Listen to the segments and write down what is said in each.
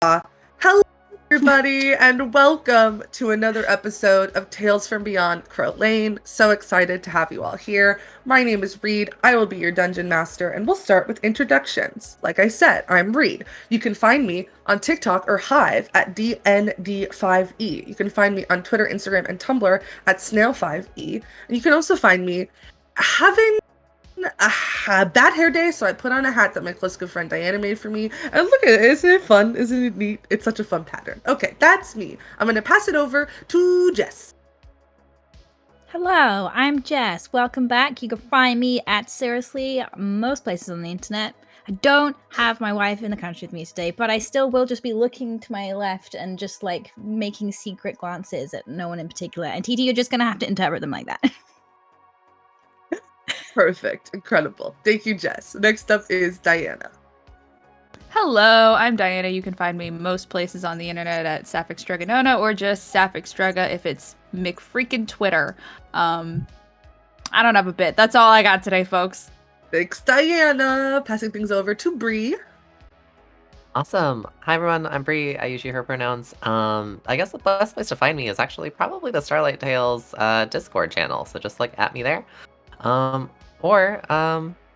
Hello, everybody, and welcome to another episode of Tales from Beyond Crow Lane. So excited to have you all here. My name is Reed. I will be your dungeon master, and we'll start with introductions. Like I said, I'm Reed. You can find me on TikTok or Hive at DND5E. You can find me on Twitter, Instagram, and Tumblr at Snail5E. And you can also find me having a bad hair day, so I put on a hat that my close good friend Diana made for me. And look at it, isn't it fun? Isn't it neat? It's such a fun pattern. Okay, that's me. I'm gonna pass it over to Jess. Hello, I'm Jess. Welcome back. You can find me at seriously most places on the internet. I don't have my wife in the country with me today, but I still will just be looking to my left and just like making secret glances at no one in particular. And TT, you're just gonna have to interpret them like that. Perfect. Incredible. Thank you, Jess. Next up is Diana. Hello, I'm Diana. You can find me most places on the internet at Sapphic Struganona or just Sapphic Struga if it's McFreakin' Twitter. I don't have a bit. That's all I got today, folks. Thanks, Diana. Passing things over to Bree. Awesome. Hi everyone, I'm Bree. I use she, her pronouns. I guess the best place to find me is actually probably the Starlight Tales Discord channel. So just like at me there.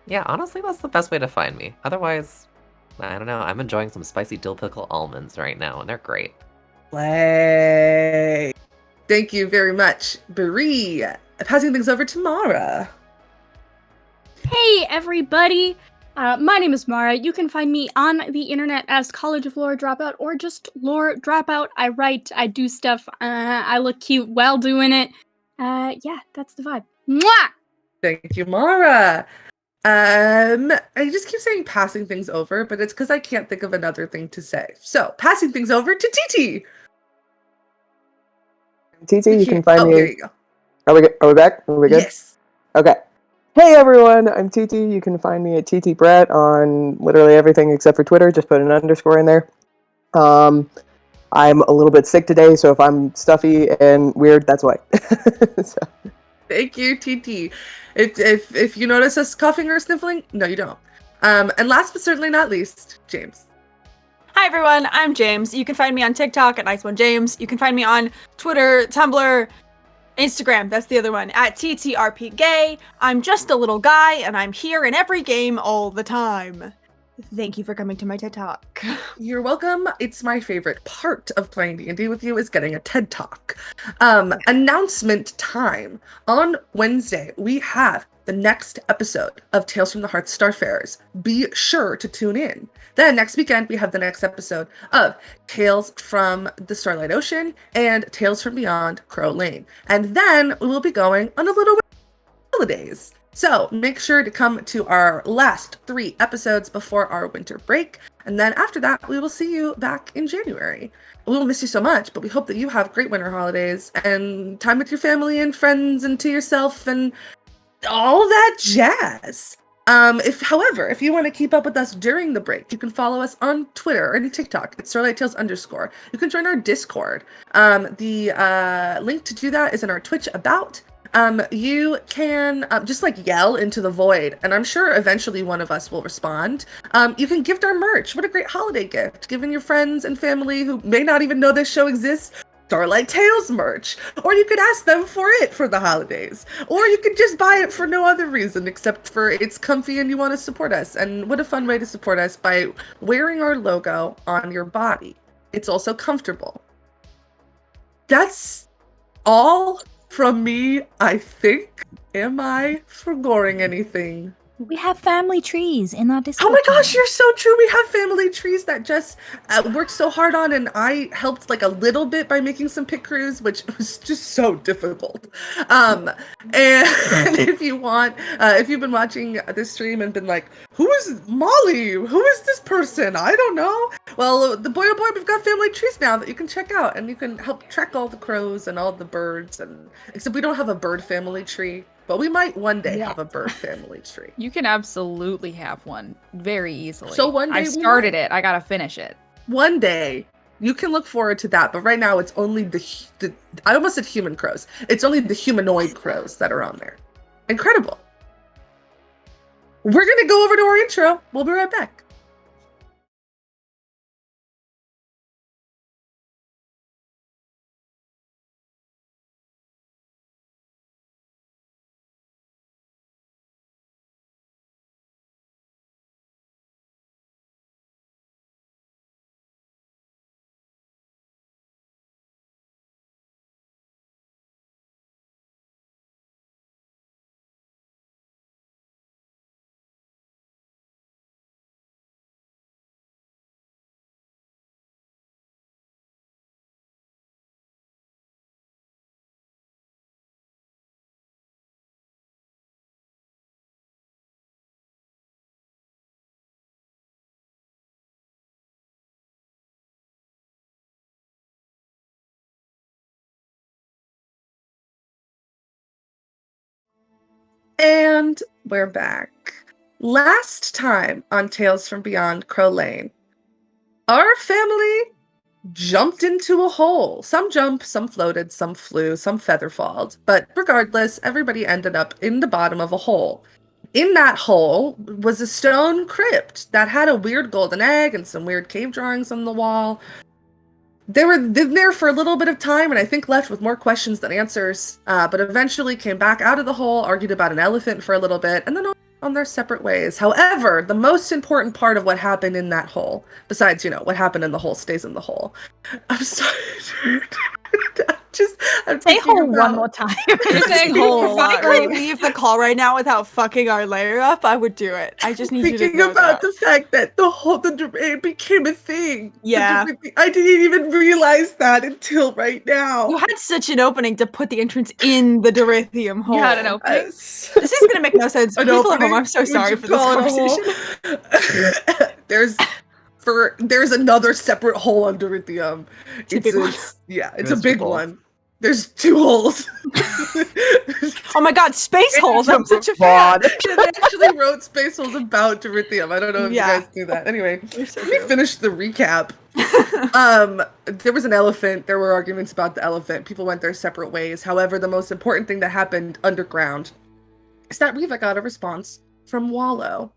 Yeah, honestly that's the best way to find me. Otherwise, I don't know. I'm enjoying some spicy dill pickle almonds right now, and they're great. Play. Thank you very much, Bree. Passing things over to Mara. Hey everybody! My name is Mara. You can find me on the internet as College of Lore Dropout or just Lore Dropout. I write, I do stuff, I look cute while doing it. Yeah, that's the vibe. Mwah! Thank you, Mara. I just keep saying passing things over, but it's because I can't think of another thing to say. So, passing things over to TT. TT, you can find me. There you go. Are we back? Are we good? Yes. Okay. Hey everyone, I'm TT. You can find me at TT Brett on literally everything except for Twitter. Just put an underscore in there. I'm a little bit sick today, so if I'm stuffy and weird, that's why. So. Thank you, TT. If you notice us coughing or sniffling, no, you don't. And last but certainly not least, James. Hi everyone, I'm James. You can find me on TikTok at NiceOneJames. You can find me on Twitter, Tumblr, Instagram, that's the other one, at TTRPGay. I'm just a little guy, and I'm here in every game all the time. Thank you for coming to my TED Talk. You're welcome. It's my favorite part of playing D&D with you is getting a TED Talk. Announcement time. On Wednesday, we have the next episode of Tales from the Hearth Starfarers. Be sure to tune in. Then next weekend, we have the next episode of Tales from the Starlight Ocean and Tales from Beyond Crow Lane. And then we will be going on a little holidays. So make sure to come to our last 3 episodes before our winter break. And then after that, we will see you back in January. We will miss you so much, but we hope that you have great winter holidays and time with your family and friends and to yourself and all that jazz. If you want to keep up with us during the break, you can follow us on Twitter or TikTok. It's StarlightTales_. You can join our Discord. The link to do that is in our Twitch about. You can just like yell into the void, and I'm sure eventually one of us will respond. You can gift our merch. What a great holiday gift. Giving your friends and family who may not even know this show exists Starlight Tales merch. Or you could ask them for it for the holidays. Or you could just buy it for no other reason except for it's comfy and you want to support us. And what a fun way to support us by wearing our logo on your body. It's also comfortable. That's all from me, I think. Am I forgoing anything? We have family trees in our Discord. Oh my gosh, you're so true. We have family trees that Jess worked so hard on, and I helped like a little bit by making some pit crews, which was just so difficult. And if you want, if you've been watching this stream and been like, who is Molly? Who is this person? I don't know. Well, the boy oh boy, we've got family trees now that you can check out, and you can help track all the crows and all the birds. And except we don't have a bird family tree. But we might one day have a bird family tree. You can absolutely have one very easily. So one day I started it. I gotta finish it. One day you can look forward to that. But right now it's only the I almost said human crows. It's only the humanoid crows that are on there. Incredible. We're gonna go over to our intro. We'll be right back. And we're back. Last time on Tales from Beyond Crow Lane, our family jumped into a hole. Some jumped, some floated, some flew, some featherfalled. But regardless, everybody ended up in the bottom of a hole. In that hole was a stone crypt that had a weird golden egg and some weird cave drawings on the wall. They were in there for a little bit of time, and I think left with more questions than answers, but eventually came back out of the hole, argued about an elephant for a little bit, and then on their separate ways. However, the most important part of what happened in that hole, besides, what happened in the hole stays in the hole. I'm sorry, dude. I'm Say thinking hole one about- more time. You're saying hole a if I lot, could right? leave the call right now without fucking our layer up, I would do it. I just need you to Thinking know about that. the fact that it became a thing. Yeah. I didn't even realize that until right now. You had such an opening to put the entrance in the Dorithium hole. You had an opening? This is gonna make no sense. An People at home, opening? I'm so Would sorry you for this call it a hole? conversation. There's another separate hole under Dorithium. It's a big one. It's There's a big two holes. one. There's 2 holes. Oh my god, space holes! I'm such a God. fan. They actually wrote Space Holes about Dorithium. I don't know if Yeah. you guys do that. Anyway, You're so let me true. finish the recap. There was an elephant. There were arguments about the elephant. People went their separate ways. However, the most important thing that happened underground is that Riva got a response from Wallow,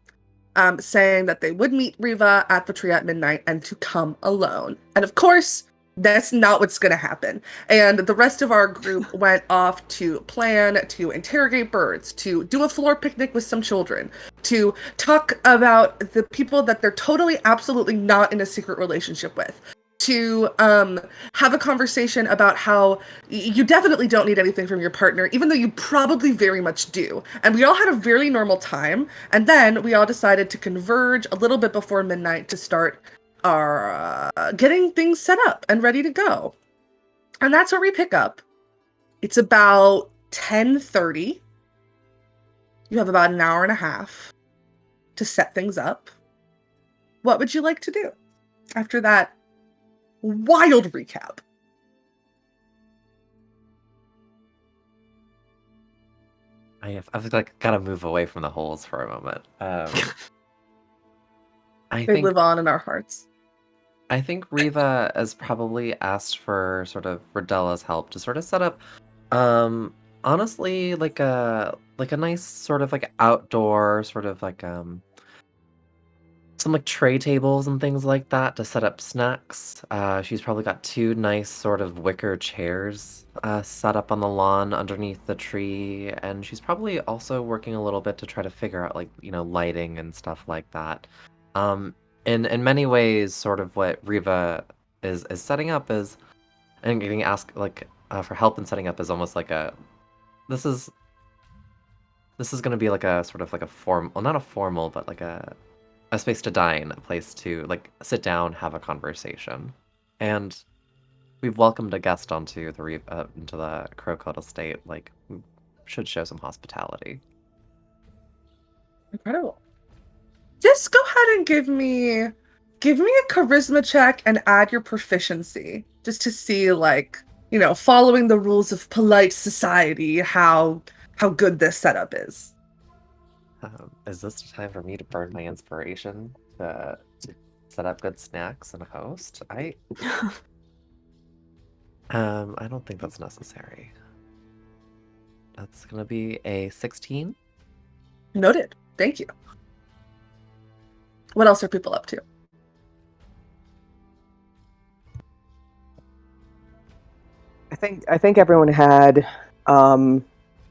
saying that they would meet Riva at the tree at midnight and to come alone. And of course, that's not what's going to happen. And the rest of our group went off to plan to interrogate birds, to do a floor picnic with some children, to talk about the people that they're totally, absolutely not in a secret relationship with, to have a conversation about how you definitely don't need anything from your partner, even though you probably very much do. And we all had a very normal time. And then we all decided to converge a little bit before midnight to start our getting things set up and ready to go. And that's where we pick up. It's about 10:30. You have about an hour and a half to set things up. What would you like to do after that wild recap? I've like gotta move away from the holes for a moment. They live on in our hearts. I think Riva has probably asked for sort of Rodella's help to sort of set up, honestly, like a nice sort of like outdoor sort of like some like tray tables and things like that to set up snacks. She's probably got 2 nice sort of wicker chairs set up on the lawn underneath the tree, and she's probably also working a little bit to try to figure out like lighting and stuff like that. In many ways, sort of what Riva is setting up is, and getting asked like for help in setting up is almost like this is going to be like a sort of like a well, not a formal, but like a space to dine, a place to like sit down, have a conversation, and we've welcomed a guest onto the into the Crowcolt estate. Like, we should show some hospitality. Incredible. Just go ahead and give me a charisma check and add your proficiency, just to see, like, following the rules of polite society, how good this setup is. Is this the time for me to burn my inspiration to set up good snacks and host? I don't think that's necessary. That's gonna be a 16. Noted. Thank you. What else are people up to? I think everyone had a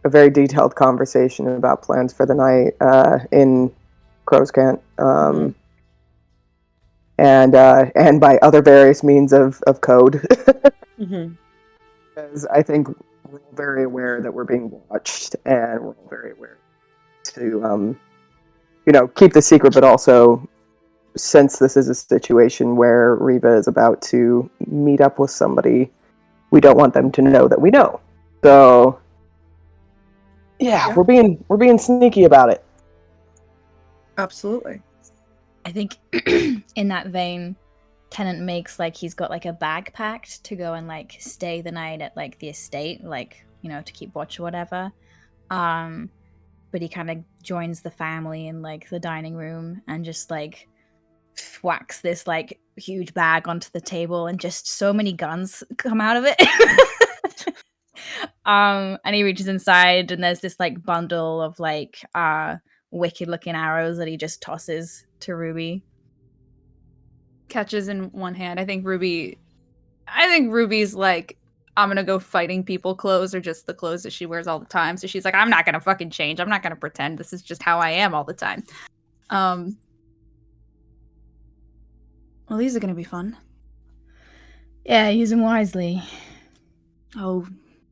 very detailed conversation about plans for the night in Crow's Cant, and by other various means of code. Because I think we're all very aware that we're being watched, and we're all very aware to keep the secret, but also, since this is a situation where Riva is about to meet up with somebody, we don't want them to know that we know. So, yeah. we're being sneaky about it. Absolutely. I think in that vein, Tennant makes like he's got like a bag packed to go and like but to keep watch or whatever. but he kind of joins the family in like the dining room and just like whacks this like huge bag onto the table, and just so many guns come out of it. And he reaches inside, and there's this like bundle of like wicked looking arrows that he just tosses to Ruby. Catches in one hand. I think Ruby's like, I'm gonna go fighting people clothes, or just the clothes that she wears all the time. So she's like, I'm not gonna fucking change. I'm not gonna pretend. This is just how I am all the time. Well, these are gonna be fun. Yeah, use them wisely. Oh,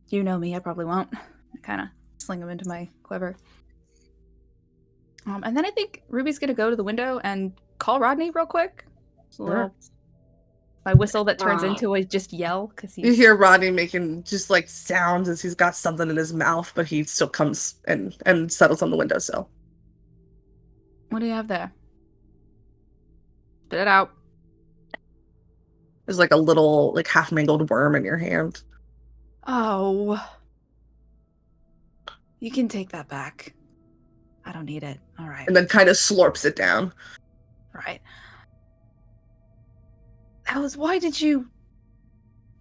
you know me. I probably won't. I kind of sling them into my quiver. And then I think Ruby's gonna go to the window and call Rodney real quick. Sure. My whistle that turns into a just yell because You hear Rodney making just like sounds as he's got something in his mouth, but he still comes and settles on the windowsill. What do you have there? Spit it out. There's like a little like half mangled worm in your hand. Oh. You can take that back. I don't need it. All right. And then kind of slurps it down. Right. Why did you...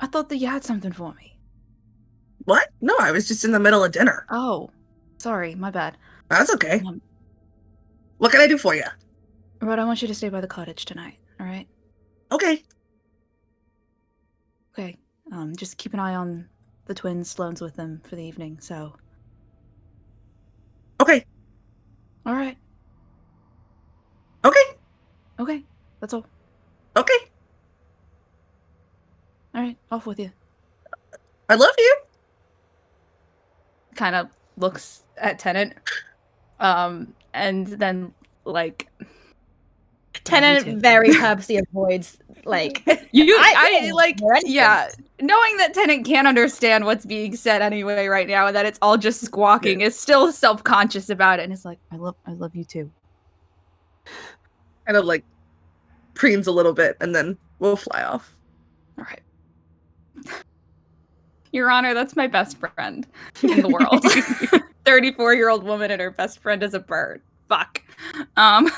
I thought that you had something for me. What? No, I was just in the middle of dinner. Oh. Sorry, my bad. That's okay. What can I do for you? Rod, I want you to stay by the cottage tonight, all right? Okay. Okay. Just keep an eye on the twins. Sloane's with them for the evening, so... Okay. All right. Okay. Okay. That's all. Okay. All right. Off with you. I love you. Kind of looks at Tennant. And then, like... Tennant very purposely avoids, like... Yeah. Knowing that Tennant can't understand what's being said anyway right now, and that it's all just squawking, is still self-conscious about it, and it's like, I love you too. Kind of like preens a little bit, and then we'll fly off. All right. Your Honor, that's my best friend in the world. 34-year-old woman and her best friend is a bird. Fuck. All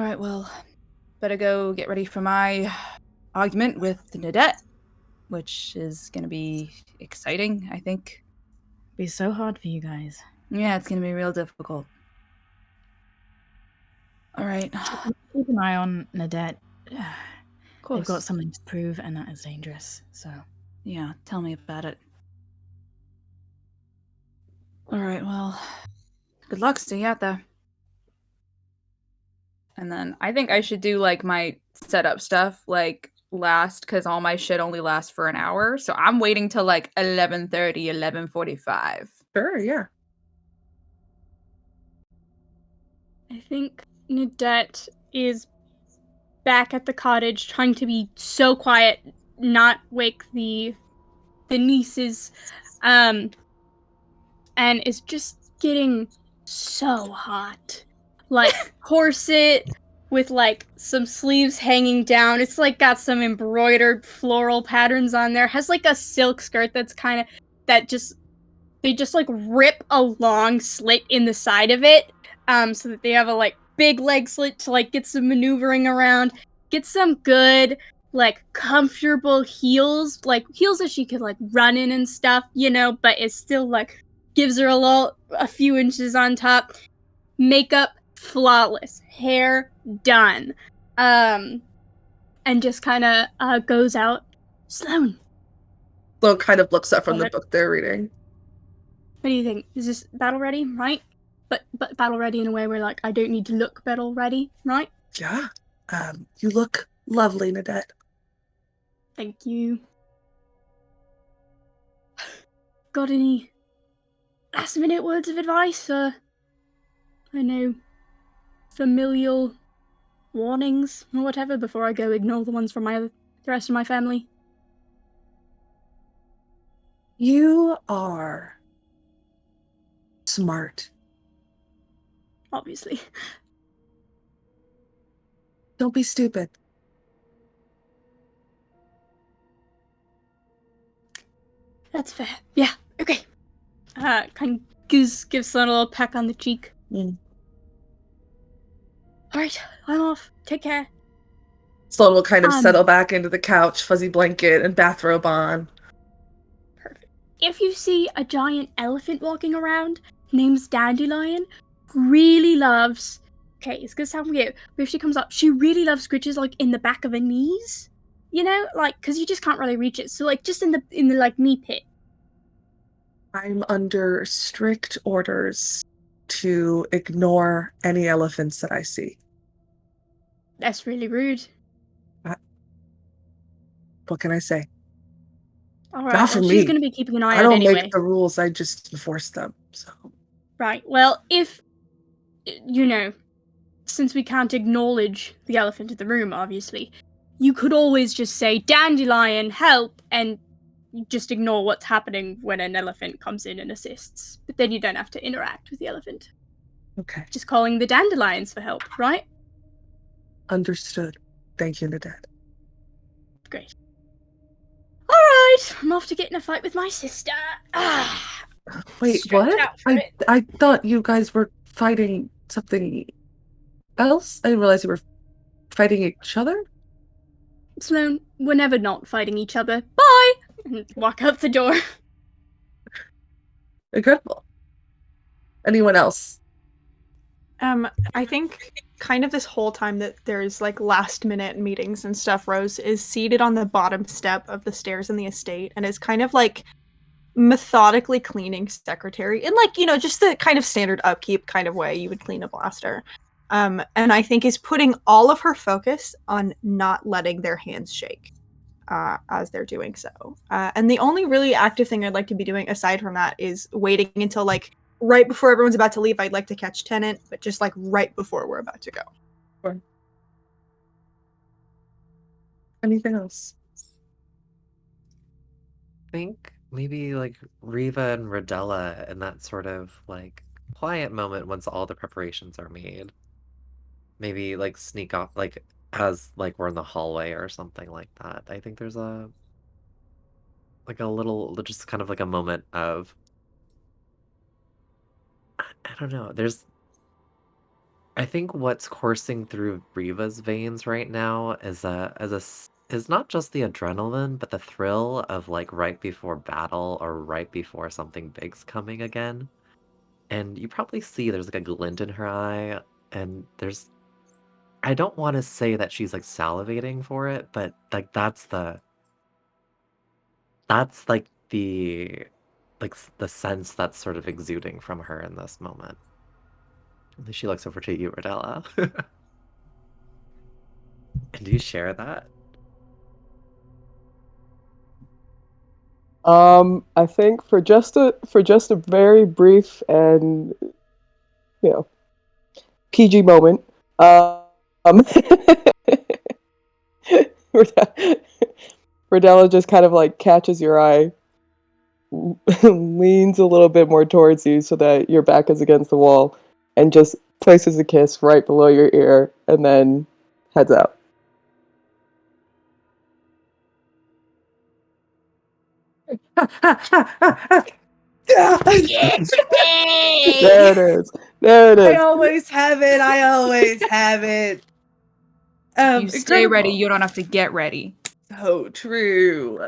right, well, better go get ready for my argument with Nadette, which is going to be exciting, I think. Be so hard for you guys. Yeah, it's going to be real difficult. All right. Keep an eye on Nadette. Of course. They've got something to prove, and that is dangerous, so... Yeah, tell me about it. All right, well, good luck. See you out there. And then I think I should do, like, my setup stuff, like, last, because all my shit only lasts for an hour. So I'm waiting till, like, 11:30, 11:45. Sure, yeah. I think Nadette is back at the cottage trying to be so quiet, not wake the nieces, and is just getting so hot. Like, corset with, like, some sleeves hanging down. It's, like, got some embroidered floral patterns on there. Has, like, a silk skirt that's kind of... They just, like, rip a long slit in the side of it, so that they have a, like, big leg slit to, like, get some maneuvering around. Get some good, like, comfortable heels. Like, heels that she could, like, run in and stuff, you know, but it still, like, gives her a few inches on top. Makeup flawless, hair done, and just kind of goes out. Sloane kind of looks up from the book they're reading. What do you think? Is this battle ready, right? But battle ready in a way where, like, I don't need to look battle ready, right? Yeah. You look lovely, Nadette. Thank you. Got any last minute words of advice? I know, familial warnings or whatever before I go ignore the ones from the rest of my family? You are smart. Obviously. Don't be stupid. That's fair. Yeah, okay. gives Sloan a little peck on the cheek. Mm. Alright, I'm off. Take care. Sloan will kind of Um, settle back into the couch, fuzzy blanket and bathrobe on. Perfect. If you see a giant elephant walking around, name's Dandelion, really loves... Okay, it's gonna sound weird, but if she comes up, she really loves scritches, like, in the back of her knees. You know? Like, because you just can't really reach it. So, like, just in the like, knee pit. I'm under strict orders to ignore any elephants that I see. That's really rude. What can I say? Alright, Not for well, me. she's gonna be keeping an eye I out don't anyway. make the rules, I just enforce them. So Right, well, if, you know, since we can't acknowledge the elephant in the room, obviously, you could always just say, Dandelion, help, and just ignore what's happening when an elephant comes in and assists. But then you don't have to interact with the elephant. okay. Just calling the dandelions for help, right? Understood. Thank you, Nadette. Great. Alright, I'm off to get in a fight with my sister. Wait, Stretch what? out for it. I thought you guys were fighting something else? I didn't realize you were fighting each other? Sloan, we're never not fighting each other. Bye! And walk out the door. Incredible. Anyone else? I think kind of this whole time that there's like last minute meetings and stuff, Rose is seated on the bottom step of the stairs in the estate and is kind of like methodically cleaning secretary in like, you know, just the kind of standard upkeep kind of way you would clean a blaster. And I think is putting all of her focus on not letting their hands shake as they're doing so. And the only really active thing I'd like to be doing aside from that is waiting until like right before everyone's about to leave. I'd like to catch Tennant, but just like right before we're about to go. Sure. Anything else? I think maybe like Riva and Rodella in that sort of like quiet moment once all the preparations are made. Maybe like sneak off like as like we're in the hallway or something like that. I think there's a like a little just kind of like a moment of I don't know. I think what's coursing through Riva's veins right now is not just the adrenaline, but the thrill of like right before battle or right before something big's coming again. And you probably see there's like a glint in her eye, and I don't want to say that she's like salivating for it, but like that's like the sense that's sort of exuding from her in this moment. And then she looks over to you, Rodella. And do you share that? I think for just a very brief and PG moment, Rodella just kind of like catches your eye, leans a little bit more towards you so that your back is against the wall, and just places a kiss right below your ear, and then heads out. There it is. There it I is. always have it. I always have it. You stay ready, Incredible. you don't have to get ready. So true.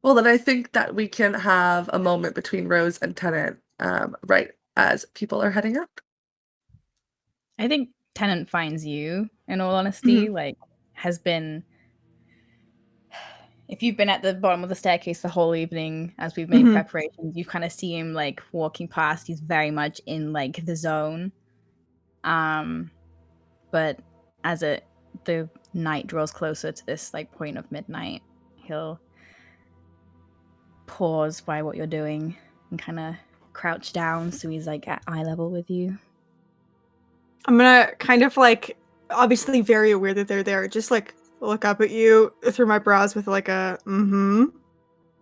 Well, then I think that we can have a moment between Rose and Tennant, right as people are heading out. I think Tennant finds you, in all honesty, like, has been... If you've been at the bottom of the staircase the whole evening as we've made preparations, you kind of see him, like, walking past. He's very much in, like, the zone. But as the night draws closer to this, like, point of midnight, he'll pause by what you're doing and kind of crouch down so he's, like, at eye level with you. I'm gonna kind of like, obviously very aware that they're there, just like look up at you through my brows with like a,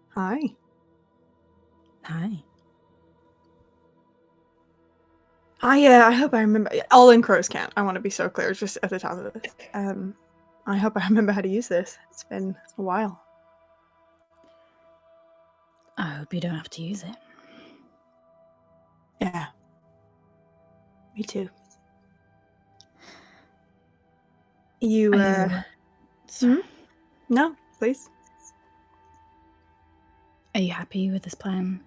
hi. Hi. I hope I remember, all in Crow's Camp, I want to be so clear, just at the top of this. I hope I remember how to use this. It's been a while. I hope you don't have to use it. Yeah. Me too. You, No, please. Are you happy with this plan?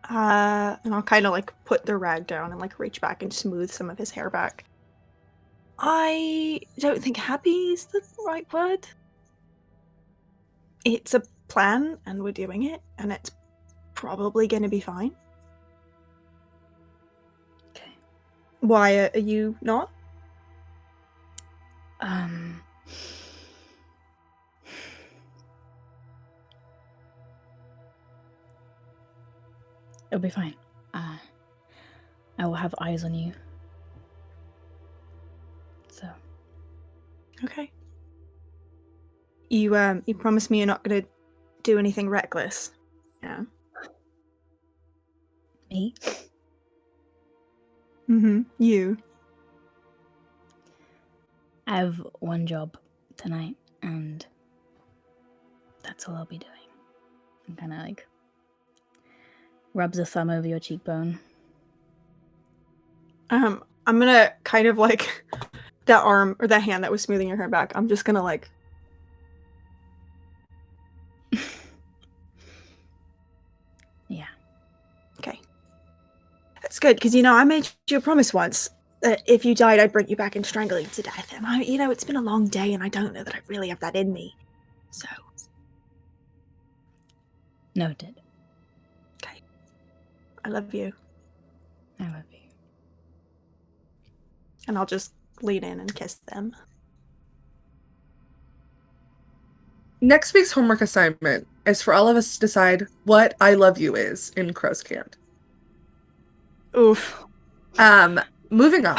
And I'll kind of like put the rag down and like reach back and smooth some of his hair back. I don't think happy is the right word. It's a plan and we're doing it and it's probably going to be fine. Okay. Why are you not? It'll be fine. I will have eyes on you. So. Okay. You promise me you're not gonna do anything reckless. Yeah. Me? Mm-hmm. You. I have one job tonight, and that's all I'll be doing. And kind of like rubs a thumb over your cheekbone. I'm gonna kind of like that arm or that hand that was smoothing your hair back. I'm just gonna like. Yeah. Okay. That's good because I made you a promise once that if you died, I'd bring you back and strangle you to death. And it's been a long day, and I don't know that I really have that in me. So. Noted. Okay. I love you. I love you. And I'll just lean in and kiss them. Next week's homework assignment is for all of us to decide what I love you is in Crow's Cant. Oof. Moving on.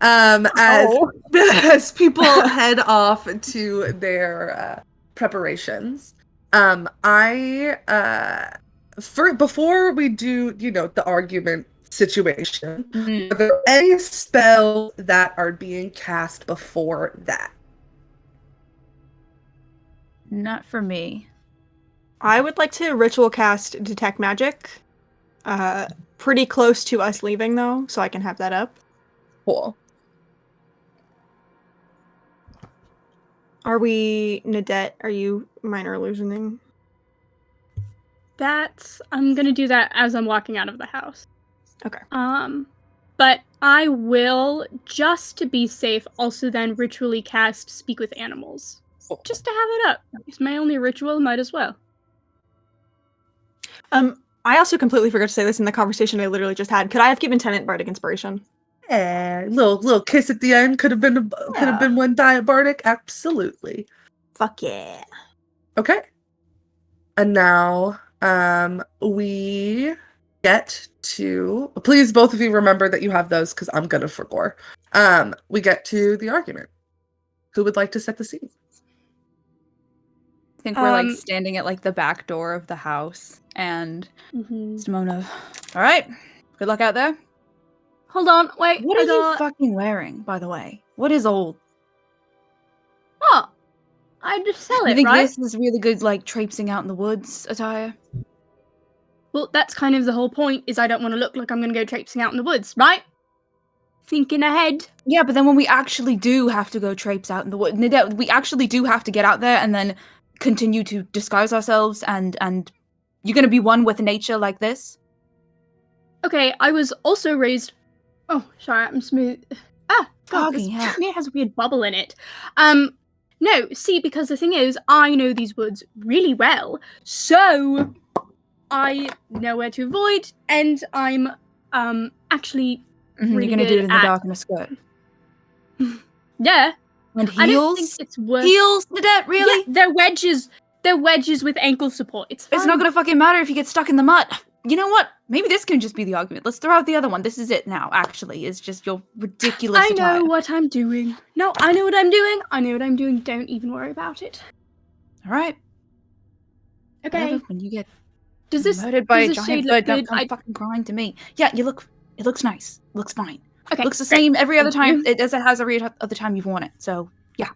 As people head off to their preparations, before we do, the argument situation, are there any spells that are being cast before that? Not for me. I would like to ritual cast Detect Magic. Pretty close to us leaving, though, so I can have that up. Cool. Are we, Nadette, are you minor illusioning? I'm gonna do that as I'm walking out of the house. Okay. But I will, just to be safe, also then ritually cast Speak with Animals. Cool. Just to have it up. It's my only ritual, might as well. I also completely forgot to say this in the conversation I literally just had. Could I have given Tenant Bardic Inspiration? Yeah, little kiss at the end could have been one Diet Bardic. Absolutely. Fuck yeah. Okay. And now we get to, please both of you remember that you have those because I'm gonna forget. We get to the argument. Who would like to set the scene? I think we're like standing at like the back door of the house and Simona, all right, good luck out there. Hold on, wait. What are you fucking wearing, by the way? What is old? What? I just sell You it, think right? this is really good, like traipsing out in the woods attire? Well, that's kind of the whole point, is I don't want to look like I'm going to go traipsing out in the woods, right? Thinking ahead. Yeah, but then when we actually do have to go traipse out in the woods, we actually do have to get out there and then continue to disguise ourselves, and you're going to be one with nature like this? Okay, I was also raised... Oh, sorry, I'm smooth. Ah, God, this yeah. it has a weird bubble in it. No, see, because the thing is, I know these woods really well, so I know where to avoid, and I'm, actually really you're going to do it in the dark in a skirt. Yeah. And heels? I don't think it's worth... Heels, Nadette, really? Yeah, they're wedges. They're wedges with ankle support. It's fine. It's not going to fucking matter if you get stuck in the mud. You know what? Maybe this can just be the argument. Let's throw out the other one. This is it now, actually. It's just your ridiculous I attire. know what I'm doing. No, I know what I'm doing. I know what I'm doing. Don't even worry about it. All right. Okay. Whatever, when you get does murdered by a this giant shade bird, look don't good? come fucking crying to me. Yeah, it looks nice. Looks fine. Okay. Looks the great. same every other Thank time as it has every other time you've worn it. So, yeah.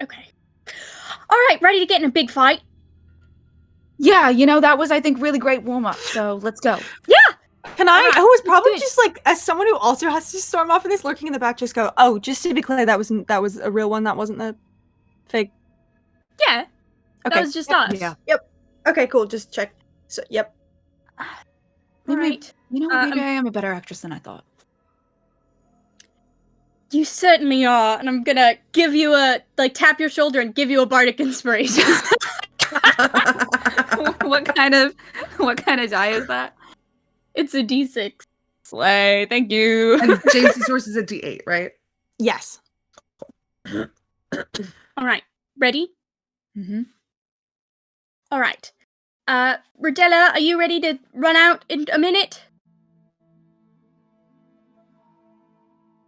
Okay. All right, ready to get in a big fight? Yeah, that was, I think, really great warm-up, so let's go. Can I, Alright, who was let's probably do it. just like, as someone who also has to storm off of this, lurking in the back, just go, oh, just to be clear, that was a real one, that wasn't the fake. Yeah, Okay. that was just us. Yeah. Yep. Okay, cool, just check. So, yep. Maybe, Right. maybe I am a better actress than I thought. You certainly are, and I'm gonna give you tap your shoulder and give you a bardic inspiration. What kind of die is that? It's a d6. Slay, thank you. And James's source is a D8, right? Yes. All right, ready? Mm-hmm. All right. Rodella, are you ready to run out in a minute?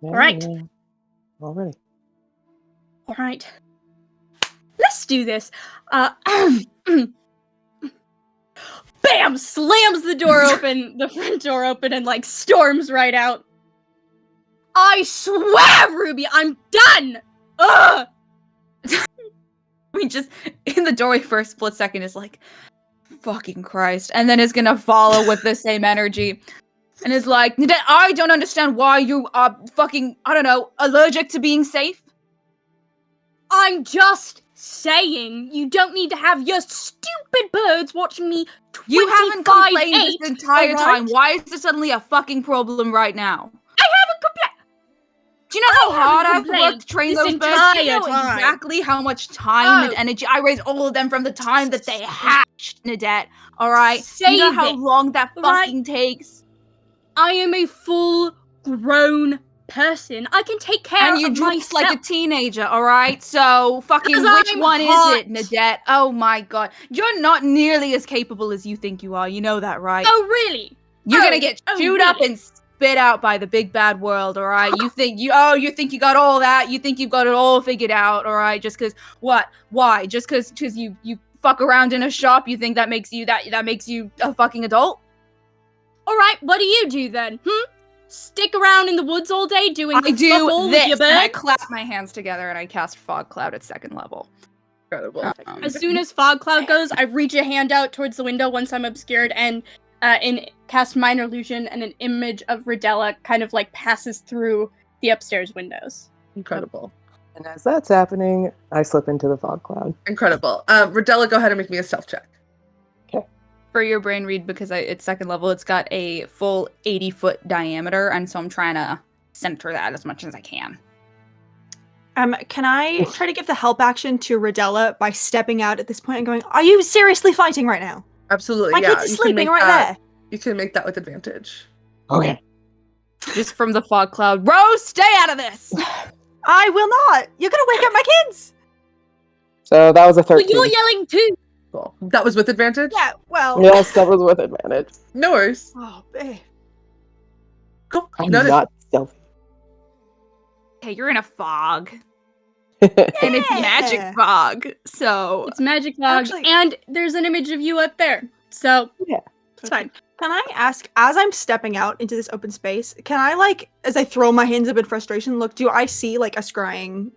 Yeah, Alright. yeah. Already. All right. Let's do this. Bam! Slams the door open, the front door open, and storms right out. I swear, Ruby, I'm done! Ugh! We just in the doorway for a split second is like, fucking Christ, and then is gonna follow with the same energy, and is like, I don't understand why you are fucking, I don't know, allergic to being safe. I'm just saying, you don't need to have your stupid birds watching me 25/8. You haven't complained this entire alright? time. Why is there suddenly a fucking problem right now? I haven't complained. Do you know how hard I've complained worked to train this those birds? Do you know entire time. exactly how much time and Oh. energy I raised all of them from the time that they hatched, Nadette? Alright? You know Save how it, long that alright? fucking takes? I am a full-grown person. I can take care And you of dress myself. like a teenager, alright? So, fucking Because which I'm one hot. is it, Nadette? Oh my god. You're not nearly as capable as you think you are. You know that, right? Oh, really? You're oh, gonna get oh, chewed up really? and spit out by the big bad world, alright? You think you got all that? You think you've got it all figured out, alright? Just cause what? Why? Just cause you fuck around in a shop, you think that makes you that makes you a fucking adult? All right, what do you do then? Stick around in the woods all day doing I fuck do all with this, your and I bird? clap my hands together and I cast Fog Cloud at 2nd level. Incredible. As soon as fog cloud goes, I reach a hand out towards the window once I'm obscured and cast minor illusion, and an image of Rodella kind of passes through the upstairs windows. Incredible. And as that's happening, I slip into the fog cloud. Incredible. Rodella, go ahead and make me a stealth check. For your brain read, because it's 2nd level, it's got a full 80-foot diameter, and so I'm trying to center that as much as I can. Can I try to give the help action to Rodella by stepping out at this point and going, are you seriously fighting right now? Absolutely. My yeah. kid's you can sleeping make right that, there. You can make that with advantage. Okay. Just from the fog cloud. Rose, stay out of this! I will not. You're gonna wake up my kids. So that was a Well, 13. you're yelling too! Cool. That was with advantage? Yeah, well. Yes, that was with advantage. No worries. Oh, babe. Cool. I'm Noted. not stealthy. Hey, you're in a fog. And it's magic Yeah. fog, so... It's magic fog, Actually- and there's an image of you up there. So, Yeah. it's fine. Can I ask, as I'm stepping out into this open space, can I, as I throw my hands up in frustration, do I see, a scrying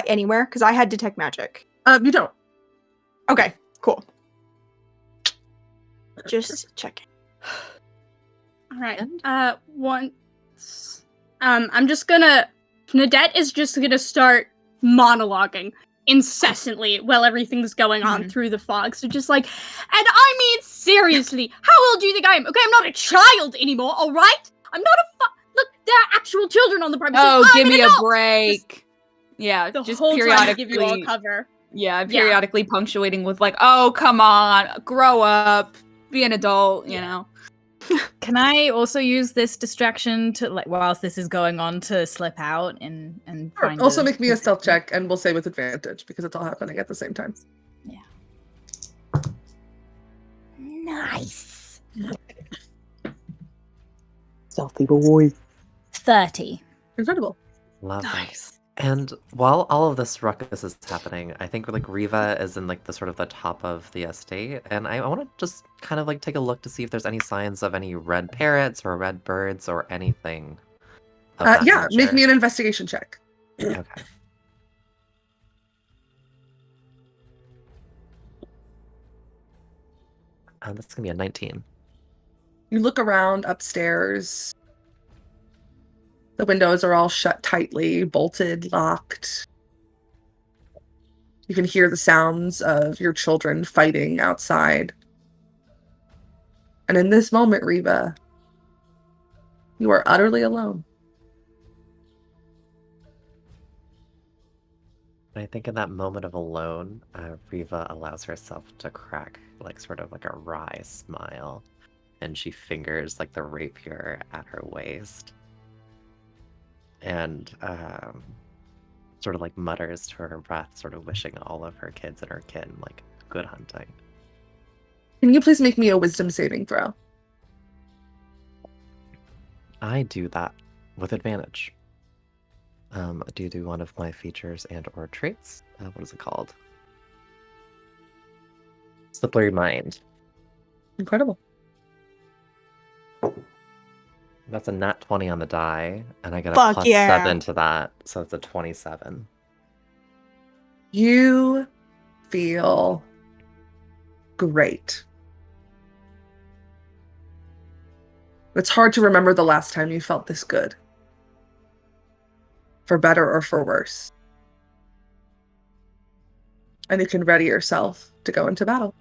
anywhere? Because I had detect magic. You don't. Okay, cool. Just checking. All right. Once, I'm just gonna. Nadette is just gonna start monologuing incessantly while everything's going on through the fog. So just and I mean seriously, how old do you think I am? Okay, I'm not a child anymore. All right, I'm not a look. There are actual children on the premises. Oh, I'm give an me a adult. break. Yeah, The just whole time I periodically. give you all cover. Yeah, periodically punctuating with oh, come on, grow up, be an adult, you know. Can I also use this distraction to whilst this is going on to slip out and Sure. find Also make me a stealth check, and we'll say with advantage, because it's all happening at the same time. Nice. Stealthy boy. 30. Incredible. Love that. Nice. And while all of this ruckus is happening, I think Riva is in the sort of the top of the estate, and I want to just kind of take a look to see if there's any signs of any red parrots or red birds or anything. Of that Yeah, make nature. me an investigation check. Okay. That's gonna be a 19. You look around upstairs. The windows are all shut tightly, bolted, locked. You can hear the sounds of your children fighting outside. And in this moment, Reva, you are utterly alone. And I think in that moment of alone, Riva allows herself to crack like sort of like a wry smile, and she fingers like the rapier at her waist, and sort of like mutters to her breath, sort of wishing all of her kids and her kin like good hunting. Can you please make me a wisdom saving throw? I do that with advantage. Due to one of my features and or traits. What is it called? Slippery Mind. Incredible. That's a nat 20 on the die, and I get a Fuck plus yeah. 7 to that, so it's a 27. You feel great. It's hard to remember the last time you felt this good. For better or for worse. And you can ready yourself to go into battle.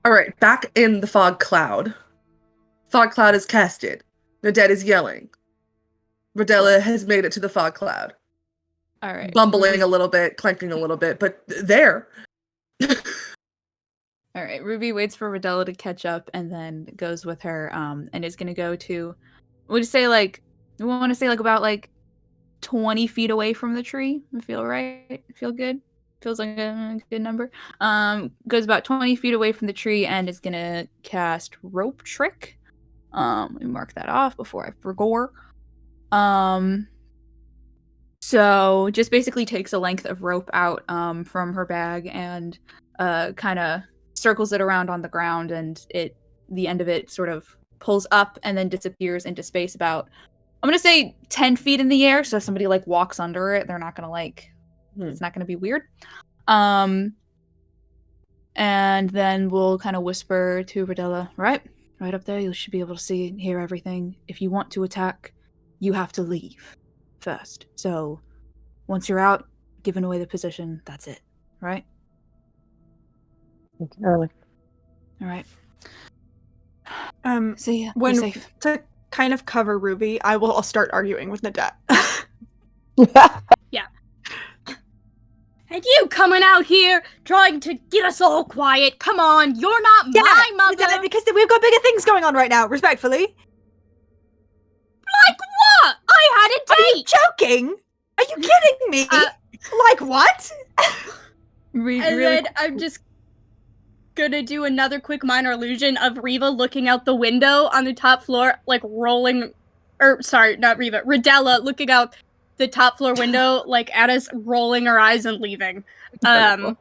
All right, back in the fog cloud. Fog cloud is casted. Nadette is yelling. Rodella has made it to the fog cloud. All right. Bumbling a little bit, clanking a little bit, but there. All right. Ruby waits for Rodella to catch up and then goes with her and is going to go to, we want to say about like 20 feet away from the tree. Feel right? Feel good? Feels like a good number. Goes about 20 feet away from the tree and is going to cast Rope Trick. Let me mark that off before I forget. So just basically takes a length of rope out from her bag and kind of circles it around on the ground, and the end of it sort of pulls up and then disappears into space about, I'm gonna say 10 feet in the air, so if somebody like walks under it, they're not gonna it's not gonna be weird. And then we'll kind of whisper to Rodella, right up there, you should be able to see and hear everything. If you want to attack, you have to leave first. So once you're out, giving away the position, that's it, right? Early. All right. See ya. When Be safe. to kind of cover Ruby, I'll start arguing with Nadette. And you coming out here trying to get us all quiet. Come on, you're not my mother. Nadette, because we've got bigger things going on right now, respectfully. Like what? I had a Are you date. joking? Are you kidding me? Like what? And then I'm just gonna do another quick minor illusion of Riva looking out the window on the top floor, like rolling, or sorry, not Riva, Rodella looking out the top floor window, like at us, rolling her eyes and leaving. Before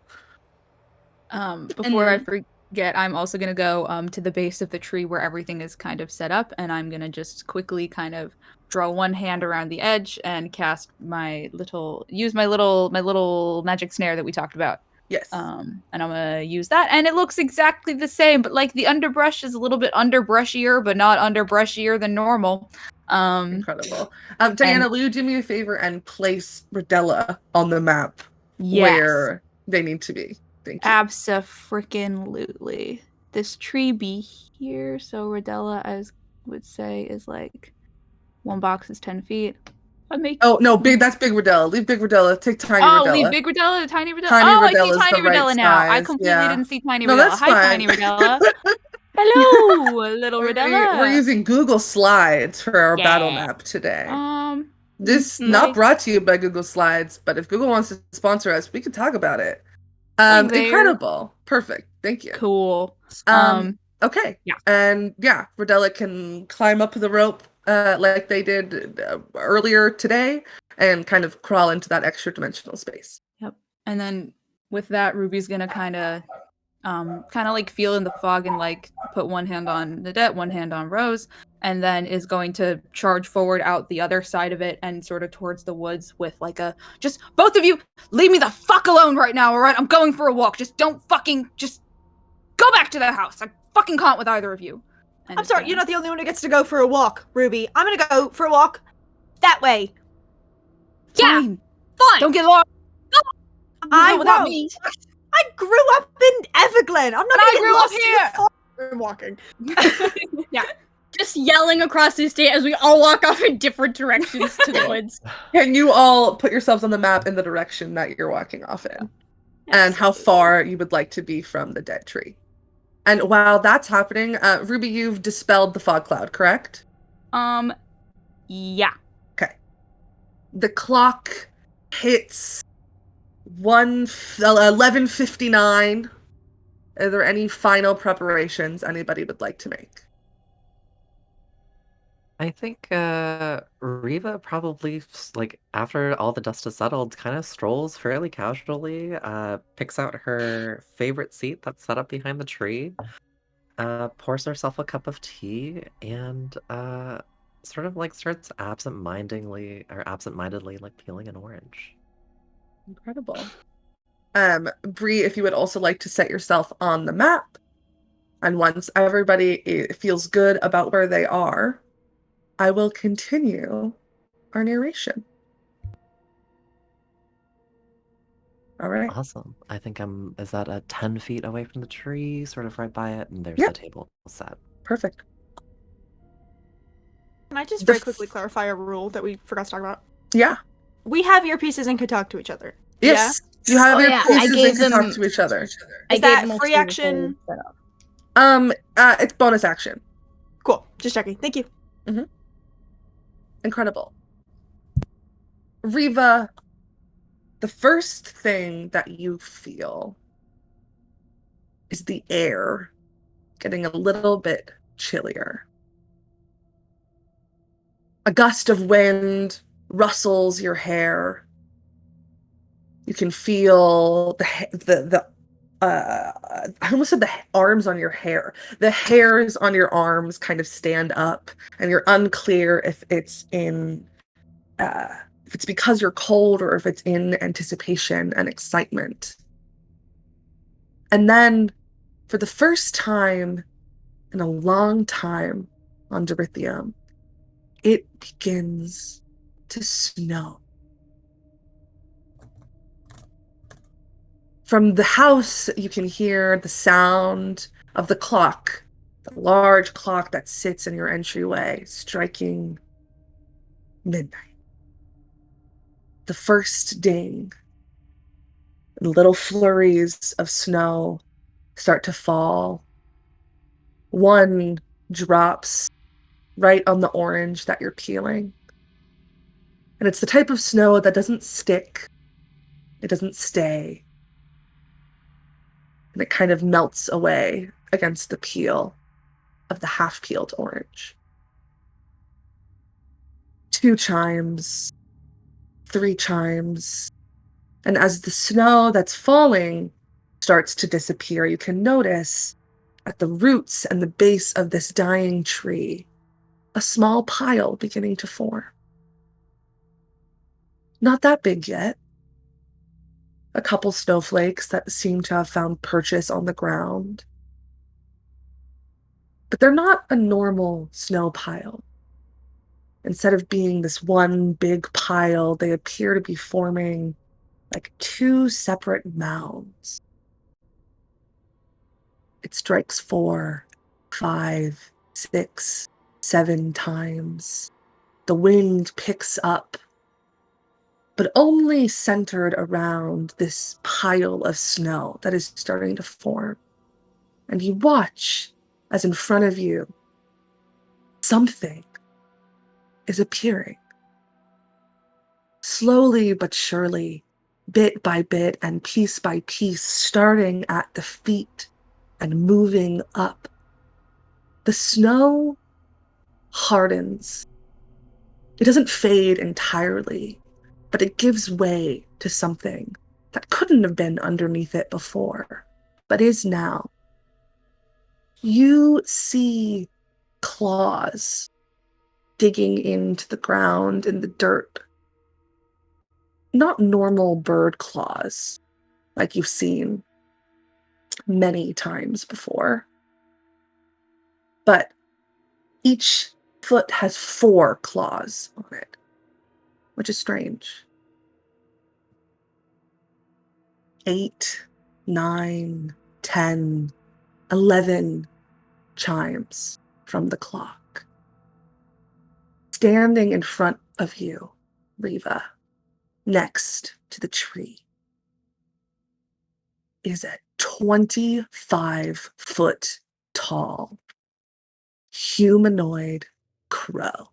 I forget, I'm also gonna go to the base of the tree where everything is kind of set up, and I'm gonna just quickly kind of draw one hand around the edge and cast my little magic snare that we talked about. Yes. And I'm gonna use that, and it looks exactly the same, but like the underbrush is a little bit underbrushier, but not underbrushier than normal. Incredible. Diana, will you do me a favor and place Rodella on the map where they need to be? Thank you. Abso-freaking-lutely. This tree be here, so Rodella, I would say, is like one box is 10 feet. Oh no, that's Big Rodella. Leave Big Rodella. Take Tiny Rodella. Oh, leave Big Rodella, Tiny Rodella. Tiny I see Rodella's Tiny the right Rodella now. I size, completely didn't see Tiny No, Rodella. that's Hi, fine. Tiny Rodella. Hello, little Rodella. We're using Google Slides for our battle map today. This not brought to you by Google Slides, but if Google wants to sponsor us, we could talk about it. Incredible. Perfect. Thank you. Cool. Okay. Yeah. And Rodella can climb up the rope like they did earlier today and kind of crawl into that extra dimensional space. Yep. And then with that, Ruby's gonna kind of like feel in the fog and like put one hand on Nadette, one hand on Rose, and then is going to charge forward out the other side of it and sort of towards the woods with like a, just both of you leave me the fuck alone right now, all right? I'm going for a walk. Just don't fucking, just go back to the house. I fucking can't with either of you. And I'm sorry, you're not the only one who gets to go for a walk, Ruby. I'm gonna go for a walk that way. Yeah, Fine. fine. Don't get lost. I without won't. me. I grew up in Everglen. I'm not gonna I get grew up lost here. I'm walking. Just yelling across the state as we all walk off in different directions to the woods. Can you all put yourselves on the map in the direction that you're walking off in? And how far you would like to be from the dead tree. And while that's happening, Ruby, you've dispelled the fog cloud, correct? Yeah. Okay. The clock hits 11:59. Are there any final preparations anybody would like to make? I think Riva probably, like, after all the dust has settled, kind of strolls fairly casually, picks out her favorite seat that's set up behind the tree, pours herself a cup of tea, and sort of like starts absent-mindedly, like peeling an orange. Incredible. Bree, if you would also like to set yourself on the map, and once everybody feels good about where they are, I will continue our narration. All right. Awesome. I think is that 10 feet away from the tree, sort of right by it, and there's Yeah. the table set. Perfect. Can I just The very quickly clarify a rule that we forgot to talk about? Yeah. We have earpieces and can talk to each other. Yes. You have Oh, your yeah, pieces I and gave can talk them- to each other. Is that free action? It's bonus action. Cool. Just checking. Thank you. Incredible. Riva, the first thing that you feel is the air getting a little bit chillier. A gust of wind rustles your hair. You can feel I almost said the arms on your hair. The hairs on your arms kind of stand up, and you're unclear if it's because you're cold or if it's in anticipation and excitement. And then, for the first time in a long time on Dorithium, it begins to snow. From the house, you can hear the sound of the clock, the large clock that sits in your entryway, striking midnight. The first ding, and little flurries of snow start to fall. One drops right on the orange that you're peeling. And it's the type of snow that doesn't stick, it doesn't stay. And it kind of melts away against the peel of the half-peeled orange. 2 chimes, 3 chimes, and as the snow that's falling starts to disappear, you can notice at the roots and the base of this dying tree, a small pile beginning to form. Not that big yet. A couple snowflakes that seem to have found purchase on the ground. But they're not a normal snow pile. Instead of being this one big pile, they appear to be forming like 2 separate mounds. It strikes 4, 5, 6, 7 times. The wind picks up, but only centered around this pile of snow that is starting to form. And you watch as in front of you, something is appearing. Slowly but surely, bit by bit and piece by piece, starting at the feet and moving up. The snow hardens. It doesn't fade entirely, but it gives way to something that couldn't have been underneath it before, but is now. You see claws digging into the ground in the dirt. Not normal bird claws like you've seen many times before, but each foot has 4 claws on it, which is strange. 8, 9, 10, 11 chimes from the clock. Standing in front of you, Riva, next to the tree, is a 25-foot tall humanoid crow.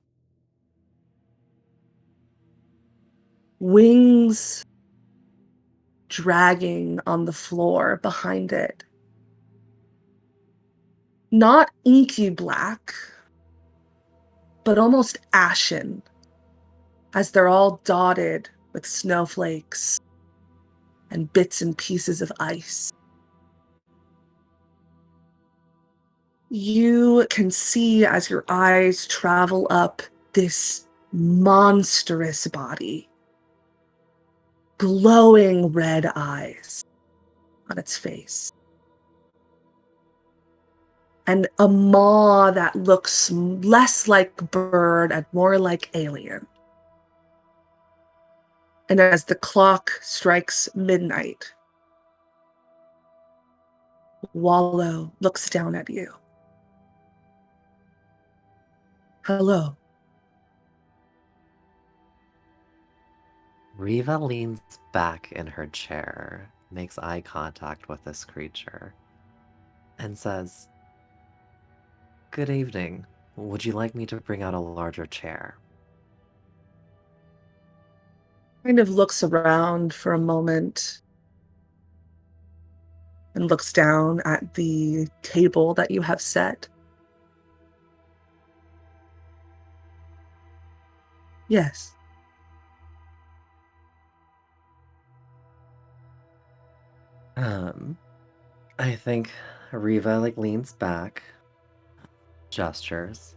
Wings dragging on the floor behind it. Not inky black, but almost ashen, as they're all dotted with snowflakes and bits and pieces of ice. You can see as your eyes travel up this monstrous body, glowing red eyes on its face, and a maw that looks less like bird and more like alien. And as the clock strikes midnight, Wallow looks down at you. Hello. Riva leans back in her chair, makes eye contact with this creature, and says, "Good evening. Would you like me to bring out a larger chair?" Kind of looks around for a moment and looks down at the table that you have set. Yes. I think Riva leans back, gestures,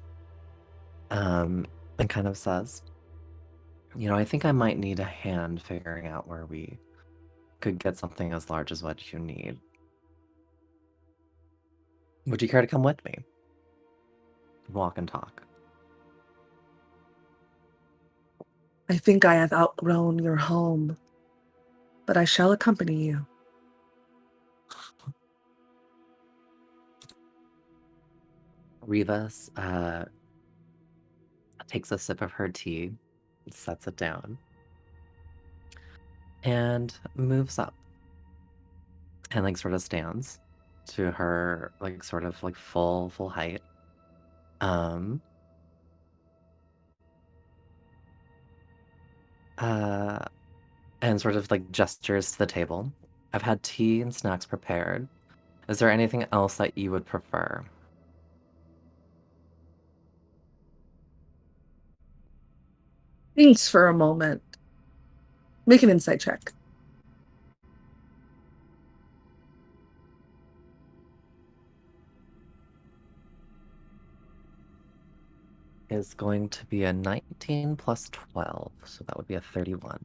and kind of says, I think I might need a hand figuring out where we could get something as large as what you need. Would you care to come with me? Walk and talk. I think I have outgrown your home, but I shall accompany you. Rivas takes a sip of her tea, sets it down, and moves up and sort of stands to her sort of full height. Um and sort of gestures to the table. I've had tea and snacks prepared. Is there anything else that you would prefer? Thinks for a moment. Make an insight check. Is going to be a 19 plus 12, so that would be a 31.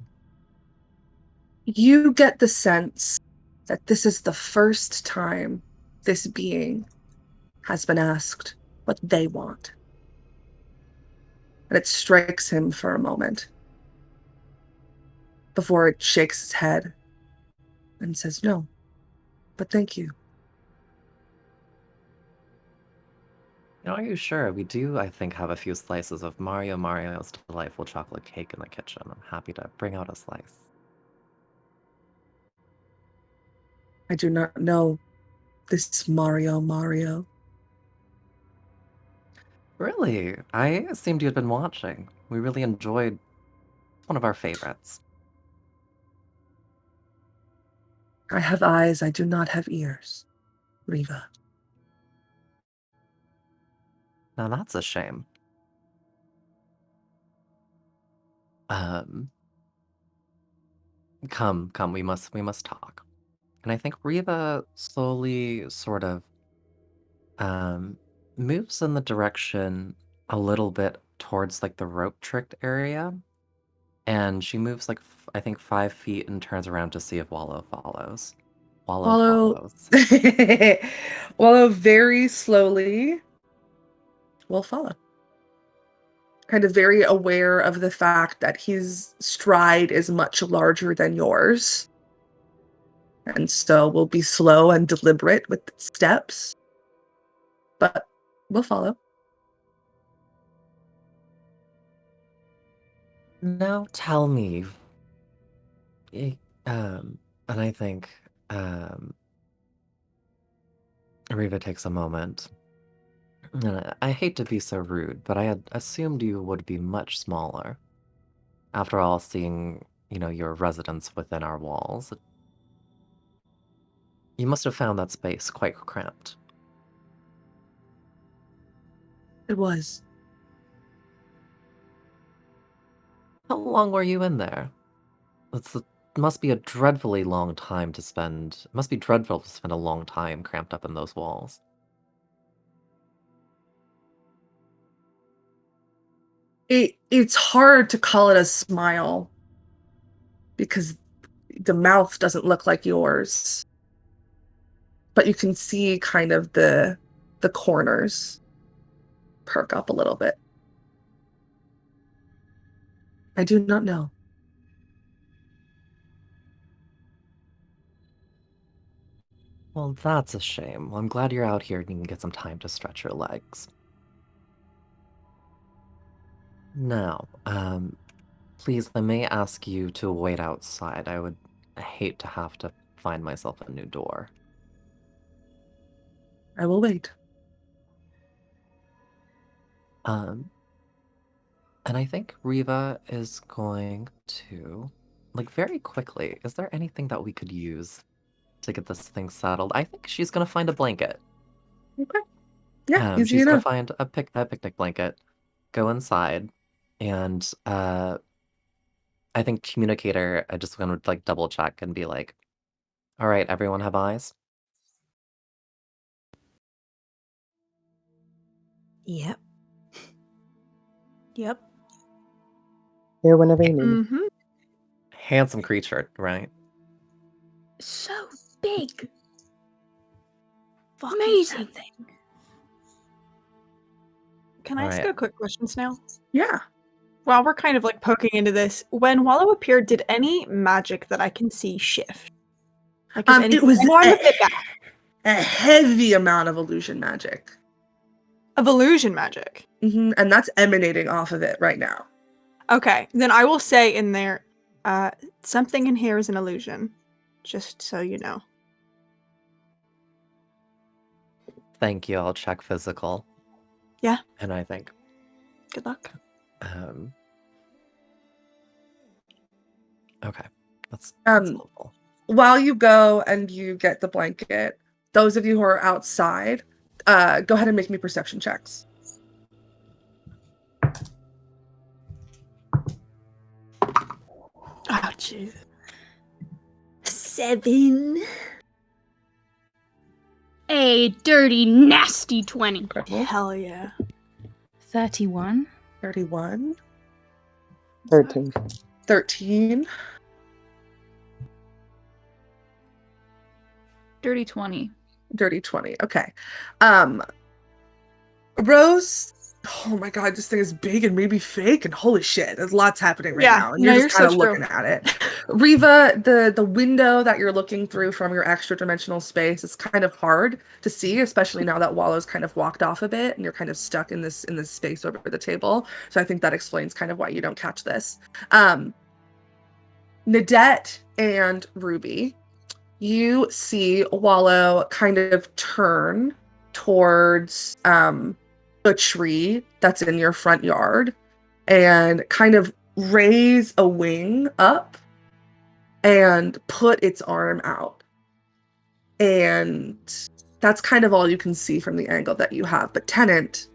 You get the sense that this is the first time this being has been asked what they want. And it strikes him for a moment before it shakes his head and says, no, but thank you. Are you sure? We do, I think, have a few slices of Mario's delightful chocolate cake in the kitchen. I'm happy to bring out a slice. I do not know this Mario. Really? I assumed you had been watching. We really enjoyed one of our favorites. I have eyes, I do not have ears, Riva. Now that's a shame. Come, we must talk. And I think Riva slowly sort of moves in the direction a little bit towards like the rope tricked area, and she moves like I think 5 feet and turns around to see if Wallow follows. Wallow Wallow follows. Wallow very slowly will follow. Kind of very aware of the fact that his stride is much larger than yours. And so will be slow and deliberate with steps. But we'll follow. Now tell me, and I think Riva takes a moment. And I hate to be so rude, but I had assumed you would be much smaller. After all, seeing, your residence within our walls, you must have found that space quite cramped. It was. How long were you in there? Must be a dreadfully long time to spend. Must be dreadful to spend a long time cramped up in those walls. It's hard to call it a smile because the mouth doesn't look like yours. But you can see kind of the corners perk up a little bit. I do not know. Well, that's a shame. Well, I'm glad you're out here and you can get some time to stretch your legs. Now, please, I may ask you to wait outside. I would hate to have to find myself a new door. I will wait. And I think Riva is going to, like, very quickly, is there anything that we could use to get this thing settled? I think she's gonna find a blanket. Okay. Yeah, easy She's gonna enough. find a picnic blanket, go inside, and I think communicator, I just gonna like double check and be like, all right, everyone have eyes? Yep. Yep. Here whenever you need me. Mm-hmm. Handsome creature, right? So big. Fuck Amazing. Can I ask Alright. a quick question, Snail? Yeah. While we're kind of like poking into this, when Wallow appeared, did any magic that I can see shift? Like, is It anything- was I know I'm a bit bad. a heavy amount of illusion magic. Of illusion magic. And that's emanating off of it right now. Okay, then I will say in there, something in here is an illusion. Just so you know. Thank you, I'll check physical. Yeah. And I think, Good luck. okay, that's Um, helpful. While you go and you get the blanket, those of you who are outside, go ahead and make me perception checks. Oh, jeez. 7. A dirty, nasty 20. Incredible. Hell yeah. 31. 31. 13. 13. Dirty 20. Dirty 20. Okay. Rose, oh my god, this thing is big and maybe fake, and holy shit, there's lots happening right now. And no, you're you're just kind of so true. looking at it. Riva, the window that you're looking through from your extra dimensional space is kind of hard to see, especially now that Wallow's kind of walked off a bit and you're kind of stuck in this space over the table. So I think that explains kind of why you don't catch this. Nadette and Ruby, you see Wallow kind of turn towards a tree that's in your front yard and kind of raise a wing up and put its arm out. And that's kind of all you can see from the angle that you have. But Tenant,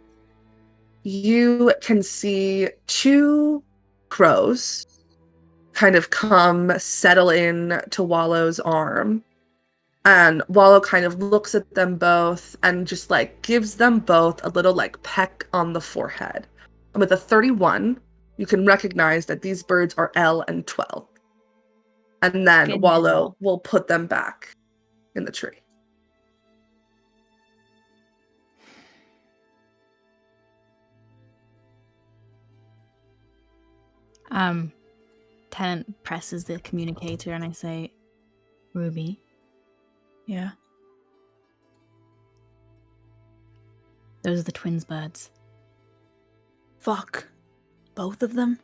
you can see 2 crows kind of settle in to Wallow's arm. And Wallow kind of looks at them both and just like gives them both a little like peck on the forehead. And with a 31, you can recognize that these birds are L and 12. And then Good Wallow now. will put them back in the tree. Tenant presses the communicator and I say, Ruby, Yeah. those are the twins' birds. Fuck. Both of them?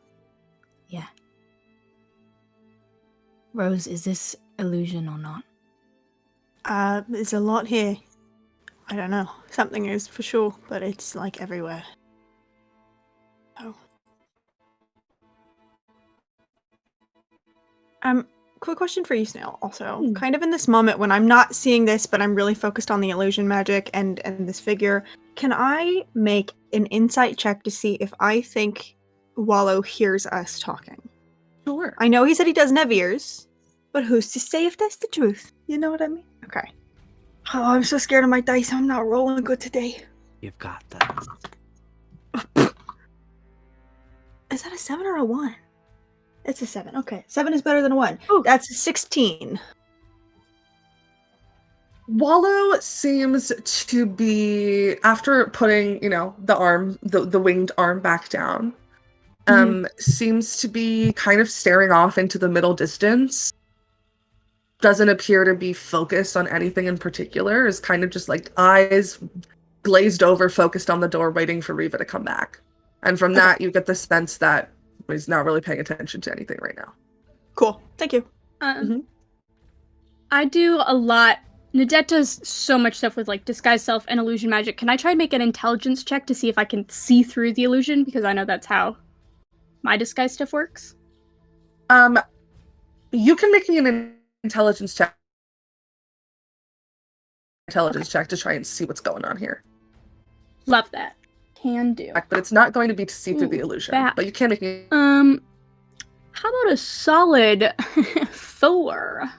Yeah. Rose, is this illusion or not? There's a lot here. I don't know. Something is for sure, but it's like everywhere. Oh. Quick question for you, Snail. Also, kind of in this moment when I'm not seeing this, but I'm really focused on the illusion magic and this figure, can I make an insight check to see if I think Wallow hears us talking? Sure. I know he said he doesn't have ears, but who's to say if that's the truth? You know what I mean? Okay. Oh, I'm so scared of my dice. I'm not rolling good today. You've got this. Is that a 7 or a 1? It's a 7. Okay. 7 is better than a 1. Ooh. That's a 16. Wallow seems to be, after putting, the winged arm back down, seems to be kind of staring off into the middle distance. Doesn't appear to be focused on anything in particular, is kind of just like eyes glazed over, focused on the door, waiting for Reva to come back. And from that, you get the sense that he's not really paying attention to anything right now. Cool. Thank you. I do a lot. Nadette does so much stuff with like disguise self and illusion magic. Can I try and make an intelligence check to see if I can see through the illusion? Because I know that's how my disguise stuff works. You can make me an intelligence check to try and see what's going on here. Love that. Can do. But it's not going to be to see through the Ooh, illusion. that- But you can make me. How about a solid 4?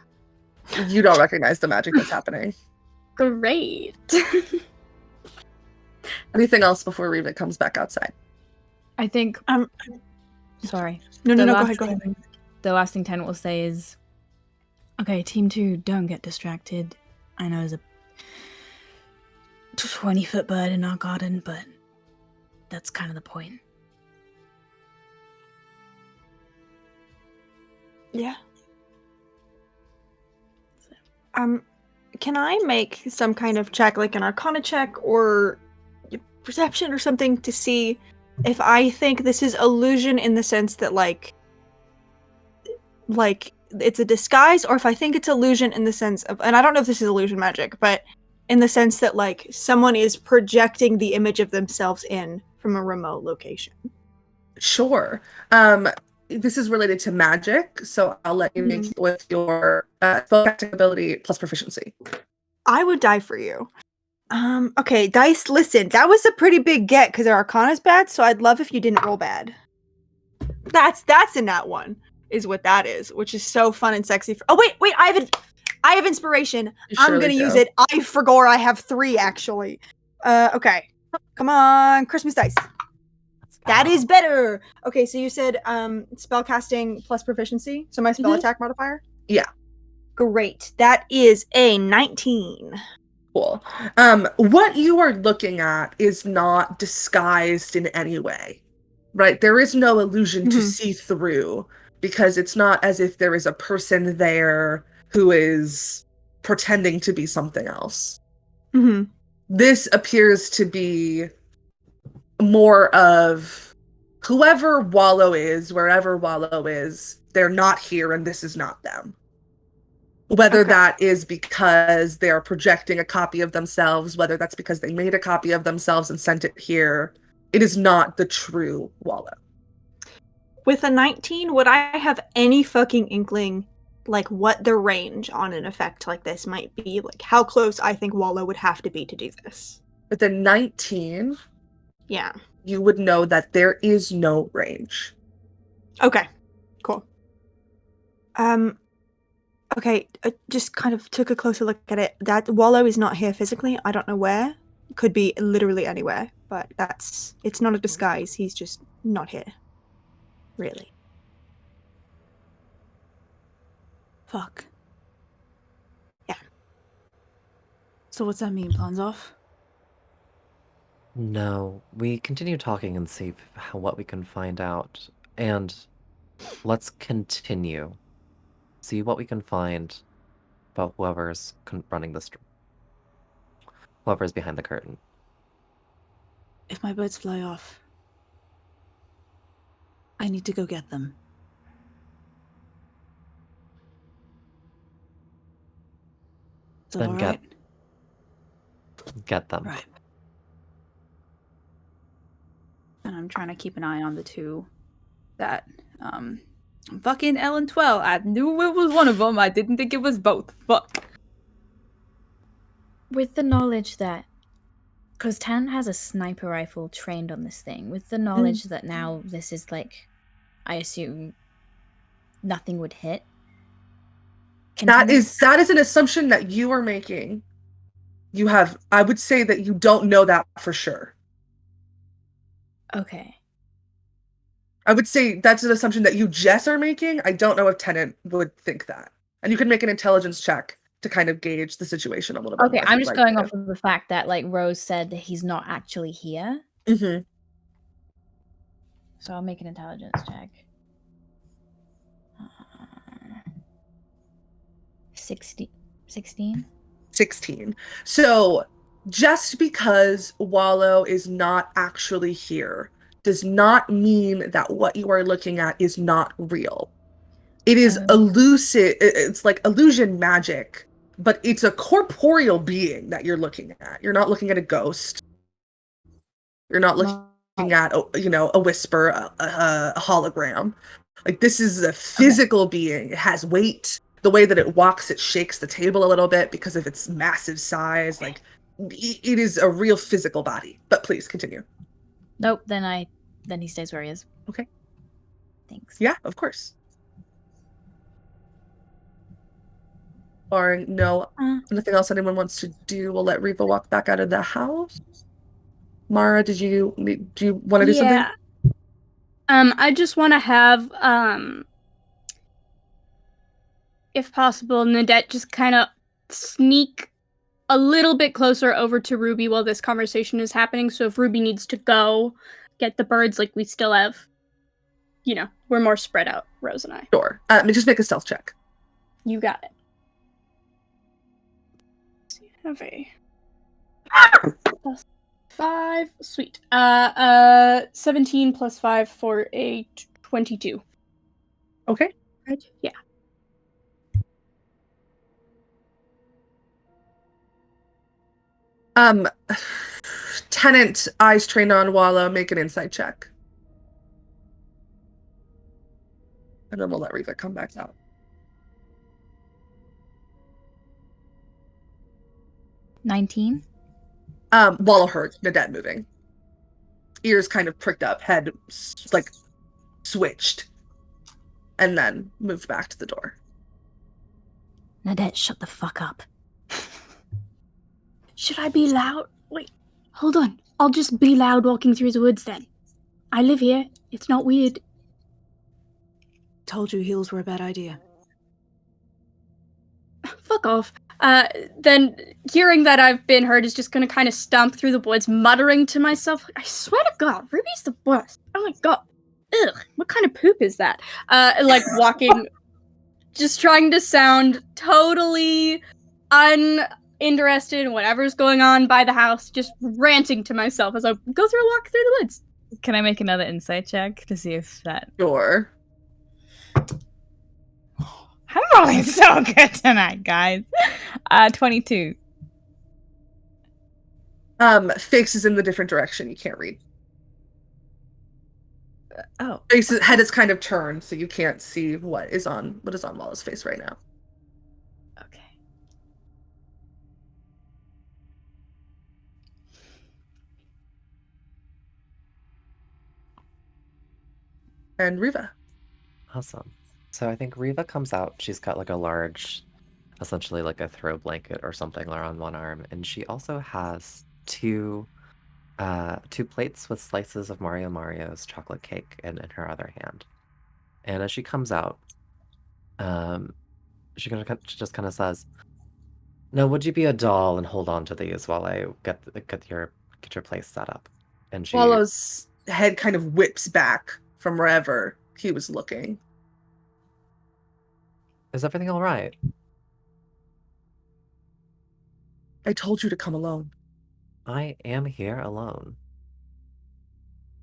You don't recognize the magic that's happening. Great. Anything else before Reva comes back outside? I think. Sorry. No, The go last ahead, go ahead. thing- The last thing Tenant will say is, okay, Team 2, don't get distracted. I know there's a 20-foot bird in our garden, but that's kind of the point. Yeah. Can I make some kind of check, like an Arcana check or perception or something, to see if I think this is illusion in the sense that like it's a disguise, or if I think it's illusion in the sense of, and I don't know if this is illusion magic, but in the sense that like someone is projecting the image of themselves in from a remote location. Sure. This is related to magic, so I'll let you make it with your spellcasting ability plus proficiency. I would die for you. Okay, dice, listen, that was a pretty big get because our Arcana's bad, so I'd love if you didn't roll bad. That's in that one, is what that is, which is so fun and sexy. Oh, wait, I have inspiration. I'm gonna use it. I forgot I have 3, actually. Okay. Come on, Christmas dice. That is better. Okay, so you said spellcasting plus proficiency, so my spell attack modifier? Yeah. Great. That is a 19. Cool. What you are looking at is not disguised in any way, right? There is no illusion to see through, because it's not as if there is a person there who is pretending to be something else. This appears to be more of whoever Wallow is, wherever Wallow is, they're not here and this is not them. Whether that is because they're projecting a copy of themselves, whether that's because they made a copy of themselves and sent it here, it is not the true Wallow. With a 19, would I have any fucking inkling, like, what the range on an effect like this might be? Like, how close I think Wallow would have to be to do this? With a 19, yeah, you would know that there is no range. Okay, cool. Okay, I just kind of took a closer look at it. That Wallow is not here physically. I don't know where. Could be literally anywhere. but it's not a disguise. He's just not here. Really. Fuck. Yeah. So what's that mean? Plans off? No, we continue talking and see what we can find out. And let's continue. See what we can find about whoever's running this. Whoever's behind the curtain. If my birds fly off, I need to go get them. Is that Then all right? Get them. Right. And I'm trying to keep an eye on the two that, fucking Ellen 12. I knew it was one of them. I didn't think it was both. Fuck. With the knowledge that, because Tan has a sniper rifle trained on this thing, with the knowledge that now this is like, I assume nothing would hit. That is an assumption that you are making. I would say that you don't know that for sure. Okay. I would say that's an assumption that you, Jess, are making. I don't know if Tennant would think that. And you can make an intelligence check to kind of gauge the situation a little bit. Okay, I'm just going off of the fact that, like, Rose said that he's not actually here. Mm-hmm. So I'll make an intelligence check. 16. 16. So just because Wallow is not actually here does not mean that what you are looking at is not real. It is elusive. It's like illusion magic, but it's a corporeal being that you're looking at. You're not looking at a ghost. You're not looking at, a whisper, a hologram. Like, this is a physical being. It has weight. The way that it walks, it shakes the table a little bit because of its massive size. Like, it is a real physical body. But please continue. Nope. Then he stays where he is. Okay. Thanks. Yeah, of course. Or nothing else anyone wants to do, we'll let Reva walk back out of the house. Mara, do you want to do something? I just want to have, if possible, Nadette just kind of sneak a little bit closer over to Ruby while this conversation is happening. So if Ruby needs to go get the birds, like, we still have, we're more spread out, Rose and I. Sure. Just make a stealth check. You got it. Have a plus 5. Sweet. 17 plus 5 for a 22. Okay. Right? Yeah. Tenant, eyes trained on Wallow, make an insight check. And then we'll let Reva come back out. 19. Wallow heard Nadette moving. Ears kind of pricked up, head like switched, and then moved back to the door. Nadette, shut the fuck up. Should I be loud? Wait, hold on. I'll just be loud walking through the woods then. I live here. It's not weird. Told you heels were a bad idea. Fuck off. Then hearing that I've been heard is just gonna kind of stomp through the woods, muttering to myself, I swear to God, Ruby's the worst. Oh my God. Ugh, what kind of poop is that? Like walking, just trying to sound totally uninterested in whatever's going on by the house, just ranting to myself as I go through a walk through the woods. Can I make another insight check to see if that... Sure. I'm rolling so good tonight, guys. 22. Faces in the different direction. You can't read. Oh. Face's head is kind of turned, so you can't see what is on Wallow's face right now. Okay. And Riva. Awesome. So I think Riva comes out. She's got like a large, essentially like a throw blanket or something around one arm. And she also has two 2 plates with slices of Mario's chocolate cake in her other hand. And as she comes out, she just kind of says, "Now, would you be a doll and hold on to these while I get your place set up?" And she Wallow's head kind of whips back from wherever he was looking. "Is everything all right?" I told you to come alone. "I am here alone."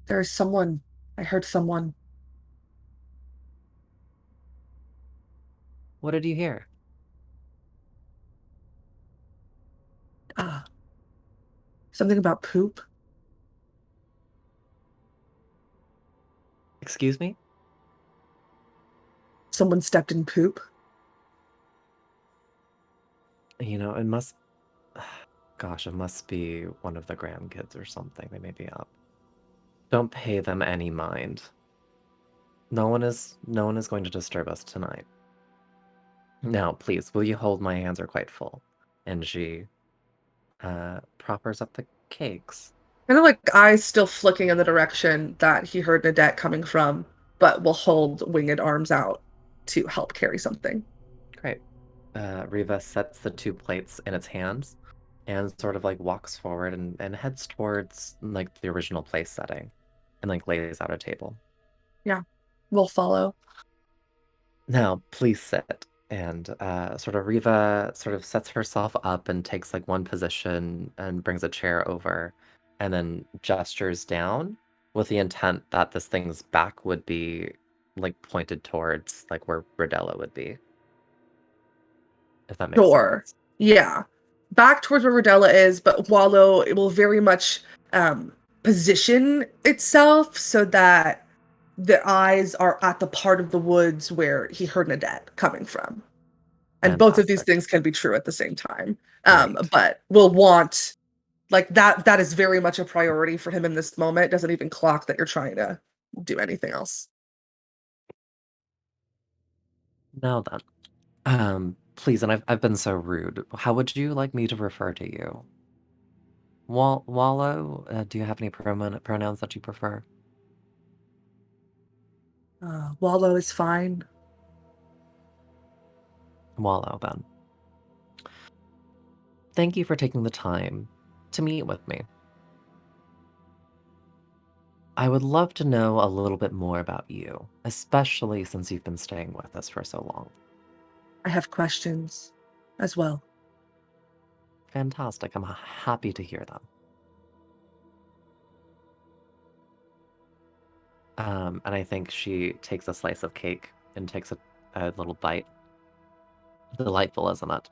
There is someone. I heard someone. "What did you hear?" Ah, something about poop. "Excuse me?" Someone stepped in poop. It must gosh, it must be one of the grandkids or something. They may be up. Don't pay them any mind. No one is going to disturb us tonight. Now, please, will you hold my hands are quite full? And she proppers up the cakes. Kind of like eyes still flicking in the direction that he heard Nadette coming from, but will hold winged arms out to help carry something. Great. Riva sets the 2 plates in its hands and sort of like walks forward and heads towards like the original place setting and like lays out a table. Yeah, we'll follow. "Now, please sit." And sort of Riva sort of sets herself up and takes like one position and brings a chair over and then gestures down with the intent that this thing's back would be like pointed towards like where Rodella would be. If that makes Sure. sense. Yeah. Back towards where Rodella is, but Wallow it will very much position itself so that the eyes are at the part of the woods where he heard Nadette coming from. And both of these Fantastic. things can be true at the same time. Great. But we'll want like that is very much a priority for him in this moment. It doesn't even clock that you're trying to do anything else. Now then, please, and I've been so rude. How would you like me to refer to you? Wallow? Do you have any pronouns that you prefer? Wallow is fine. Wallow, then. Thank you for taking the time to meet with me. I would love to know a little bit more about you, especially since you've been staying with us for so long. I have questions as well. Fantastic. I'm happy to hear them. And I think she takes a slice of cake and takes a little bite. Delightful, isn't it?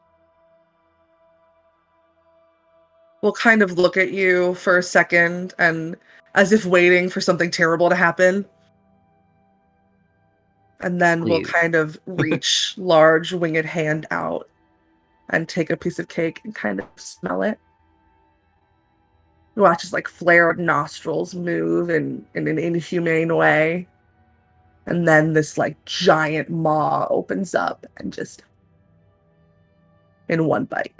We'll kind of look at you for a second and as if waiting for something terrible to happen. And then we'll Please. kind of reach large winged hand out and take a piece of cake and kind of smell it. You watch his like flared nostrils move in an inhumane way. And then this like giant maw opens up and just in one bite.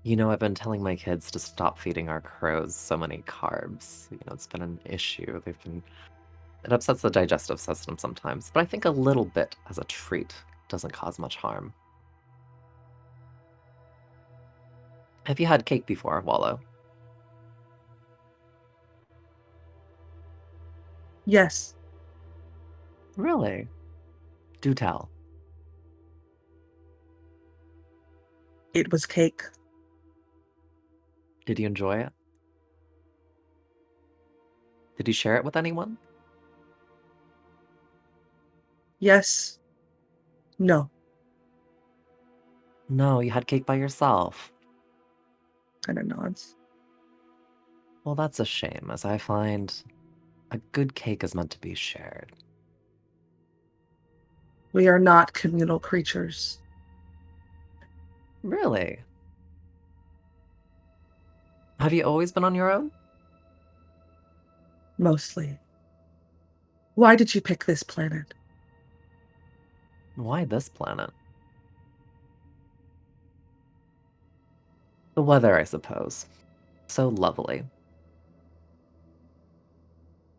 I've been telling my kids to stop feeding our crows so many carbs. It's been an issue. It upsets the digestive system sometimes, but I think a little bit as a treat doesn't cause much harm. Have you had cake before, Wallow? Yes, Really? Do tell. it was cake. Did you enjoy it? Did you share it with anyone? Yes. No. No, you had cake by yourself. Kind of nods. Well, that's a shame, as I find a good cake is meant to be shared. We are not communal creatures. Really? Have you always been on your own? Mostly. Why did you pick this planet? Why this planet? The weather, I suppose. So lovely.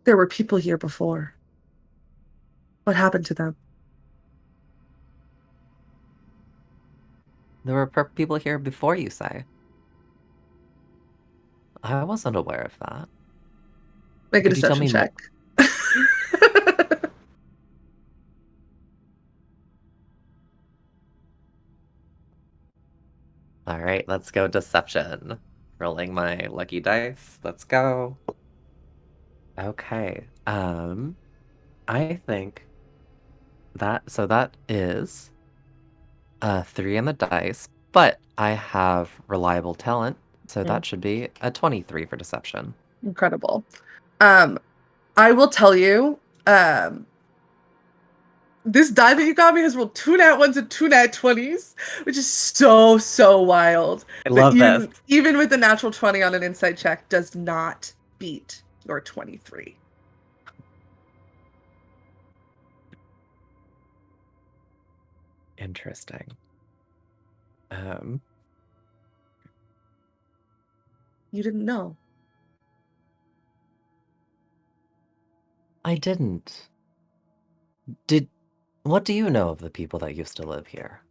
There were people here before. What happened to them? There were people here before you, say. I wasn't aware of that. Make a Could you tell deception me check. All right, let's go deception. Rolling my lucky dice. Let's go. Okay. I think that is a 3 on the dice, but I have reliable talent, so that should be a 23 for deception. Incredible. I will tell you, this die that you got me has rolled 2 nat 1s and 2 nat 20s, which is so wild. I But love this. even with the natural 20 on an insight check, does not beat your 23. Interesting. You didn't know. I didn't. What do you know of the people that used to live here?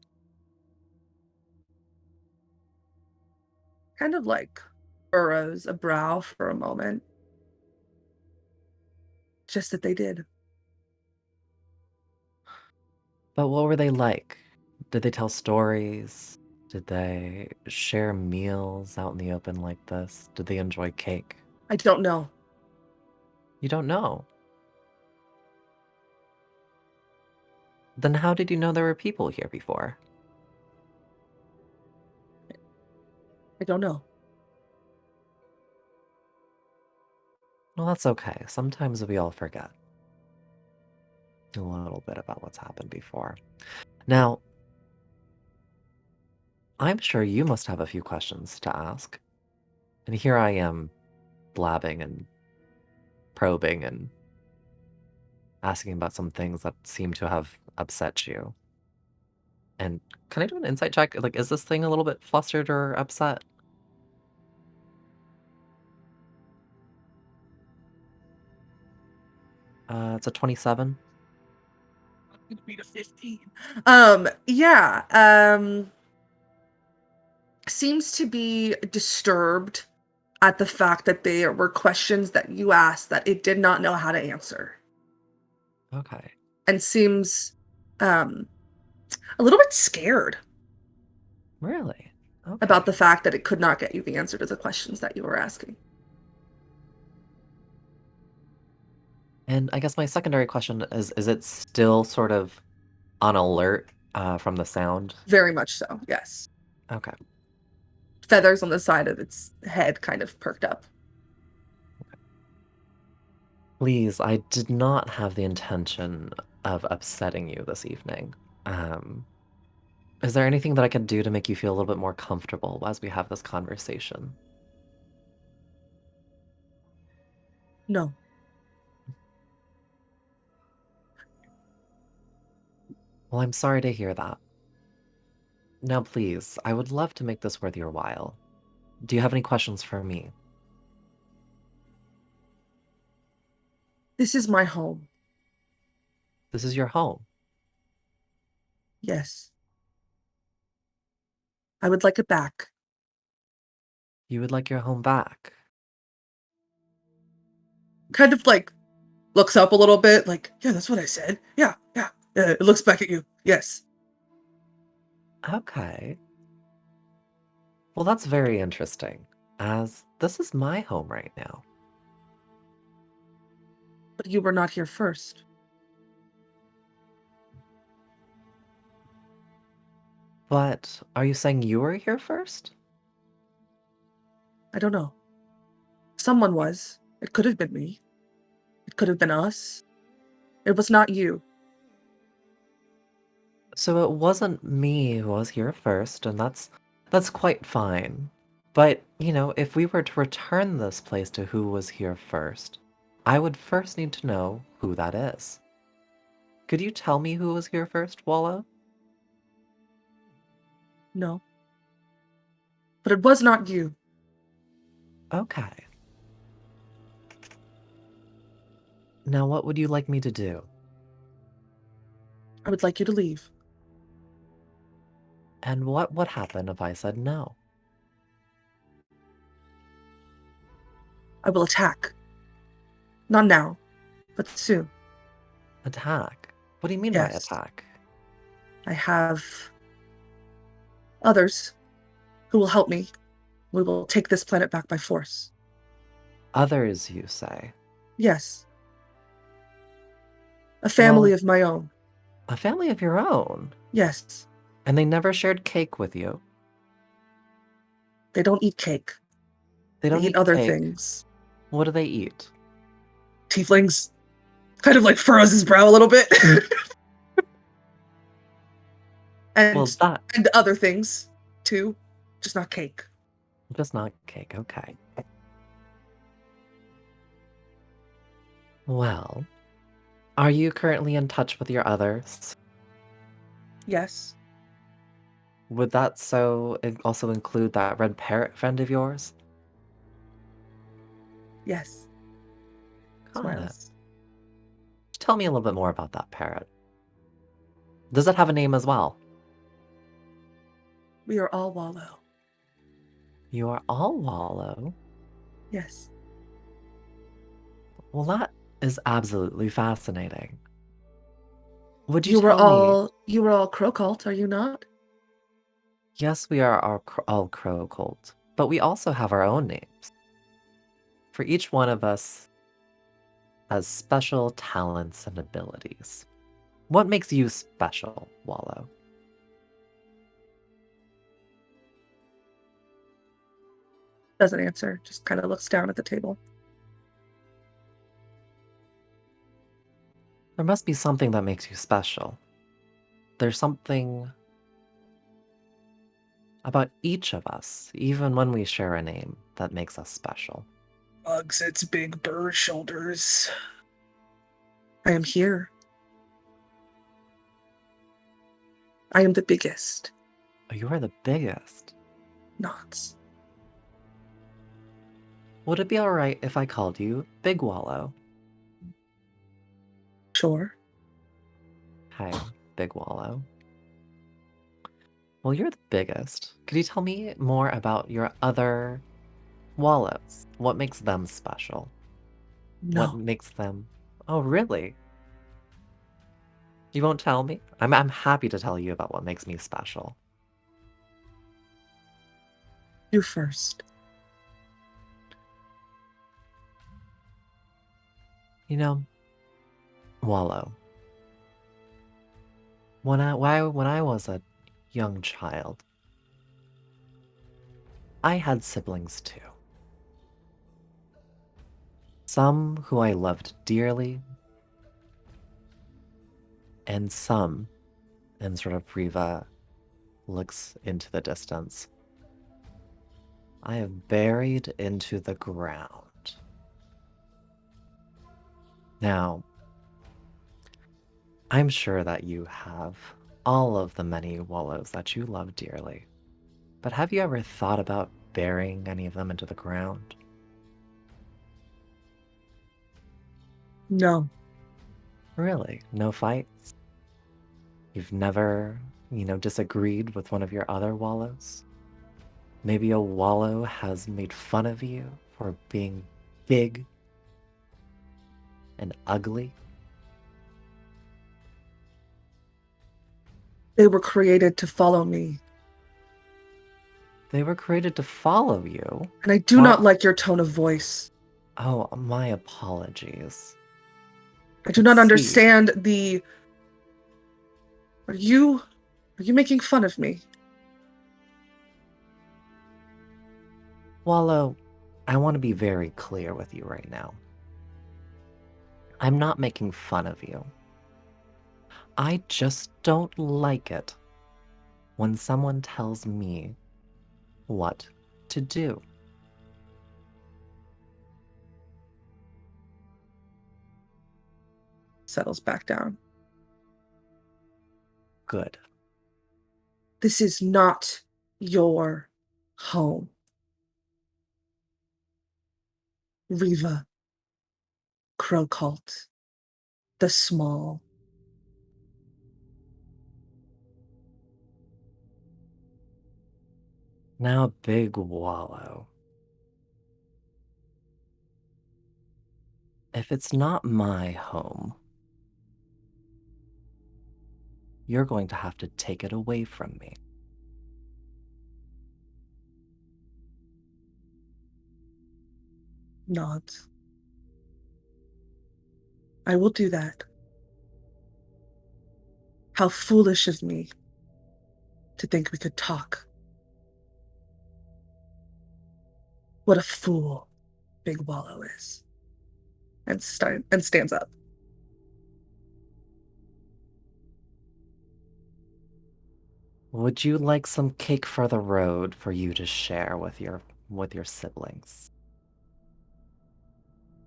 Kind of like furrows a brow for a moment. Just that they did. But what were they like? Did they tell stories? Did they share meals out in the open like this? Did they enjoy cake? I don't know. You don't know. Then how did you know there were people here before? I don't know. Well, that's okay. Sometimes we all forget a little bit about what's happened before. Now, I'm sure you must have a few questions to ask. And here I am, blabbing and probing and asking about some things that seem to have upset you. And can I do an insight check? Like, is this thing a little bit flustered or upset? It's a 27. Beat a 15. Yeah. Seems to be disturbed at the fact that there were questions that you asked that it did not know how to answer. Okay. And seems a little bit scared Really? Okay. about the fact that it could not get you the answer to the questions that you were asking. And I guess my secondary question is it still sort of on alert from the sound? Very much so, yes. Okay. Feathers on the side of its head kind of perked up. Please, I did not have the intention of upsetting you this evening. Is there anything that I can do to make you feel a little bit more comfortable as we have this conversation? No. Well, I'm sorry to hear that. Now, please, I would love to make this worth your while. Do you have any questions for me? This is my home. This is your home. Yes. I would like it back. You would like your home back. Kind of like looks up a little bit, like, yeah, that's what I said. Yeah. It looks back at you. Yes. Okay. Well, that's very interesting, as this is my home right now. But you were not here first. But are you saying you were here first? I don't know. Someone was. It could have been me. It could have been us. It was not you. So it wasn't me who was here first, and that's quite fine. But, if we were to return this place to who was here first, I would first need to know who that is. Could you tell me who was here first, Wallow? No. but it was not you. Okay. Now, what would you like me to do? I would like you to leave. And what would happen if I said no? I will attack. Not now, but soon. Attack? What do you mean by Yes. attack? I have others who will help me. We will take this planet back by force. Others, you say? Yes. A family Well- of my own. A family of your own? Yes. And they never shared cake with you? They don't eat cake. They don't They eat eat other cake. things. What do they eat? Tieflings. Kind of like furrows his brow a little bit. and Well, that... and other things too. Just not cake. Just not cake, okay. Well, are you currently in touch with your others? Yes. Would that also include that red parrot friend of yours? Yes. Got Smiles. it. Tell me a little bit more about that parrot. Does it have a name as well? We are all Wallow. You are all Wallow? Yes. Well, that is absolutely fascinating. Would you You were tell me... all Crowcult, are you not? Yes, we are all Crowcolts, but we also have our own names. For each one of us has special talents and abilities. What makes you special, Wallow? Doesn't answer, just kind of looks down at the table. There must be something that makes you special. There's something about each of us, even when we share a name, that makes us special. Hugs its big bird shoulders. I am here. I am the biggest. Oh, you are the biggest. Knots. Would it be alright if I called you Big Wallow? Sure. Hi, Big Wallow. Well, you're the biggest. Could you tell me more about your other Wallows? What makes them special? No. What makes them... Oh, really? You won't tell me? I'm happy to tell you about what makes me special. You first. You know, Wallow. When I was a young child, I had siblings too. Some who I loved dearly, and some, and sort of Riva looks into the distance, I have buried into the ground. Now, I'm sure that you have all of the many Wallows that you love dearly, but have you ever thought about burying any of them into the ground? No. Really? No fights? You've never, disagreed with one of your other Wallows? Maybe a Wallow has made fun of you for being big and ugly? They were created to follow me. They were created to follow you? And I do Why- not like your tone of voice. Oh, my apologies. I do not See. understand the... Are you making fun of me? Wallow, I want to be very clear with you right now. I'm not making fun of you. I just don't like it when someone tells me what to do. Settles back down. Good. This is not your Home. Riva. Crowcult. The small. Now, Big Wallow. If it's not my home, you're going to have to take it away from me. Nods. I will do that. How foolish of me to think we could talk. What a fool Big Wallow is. And stands up. Would you like some cake for the road for you to share with your siblings?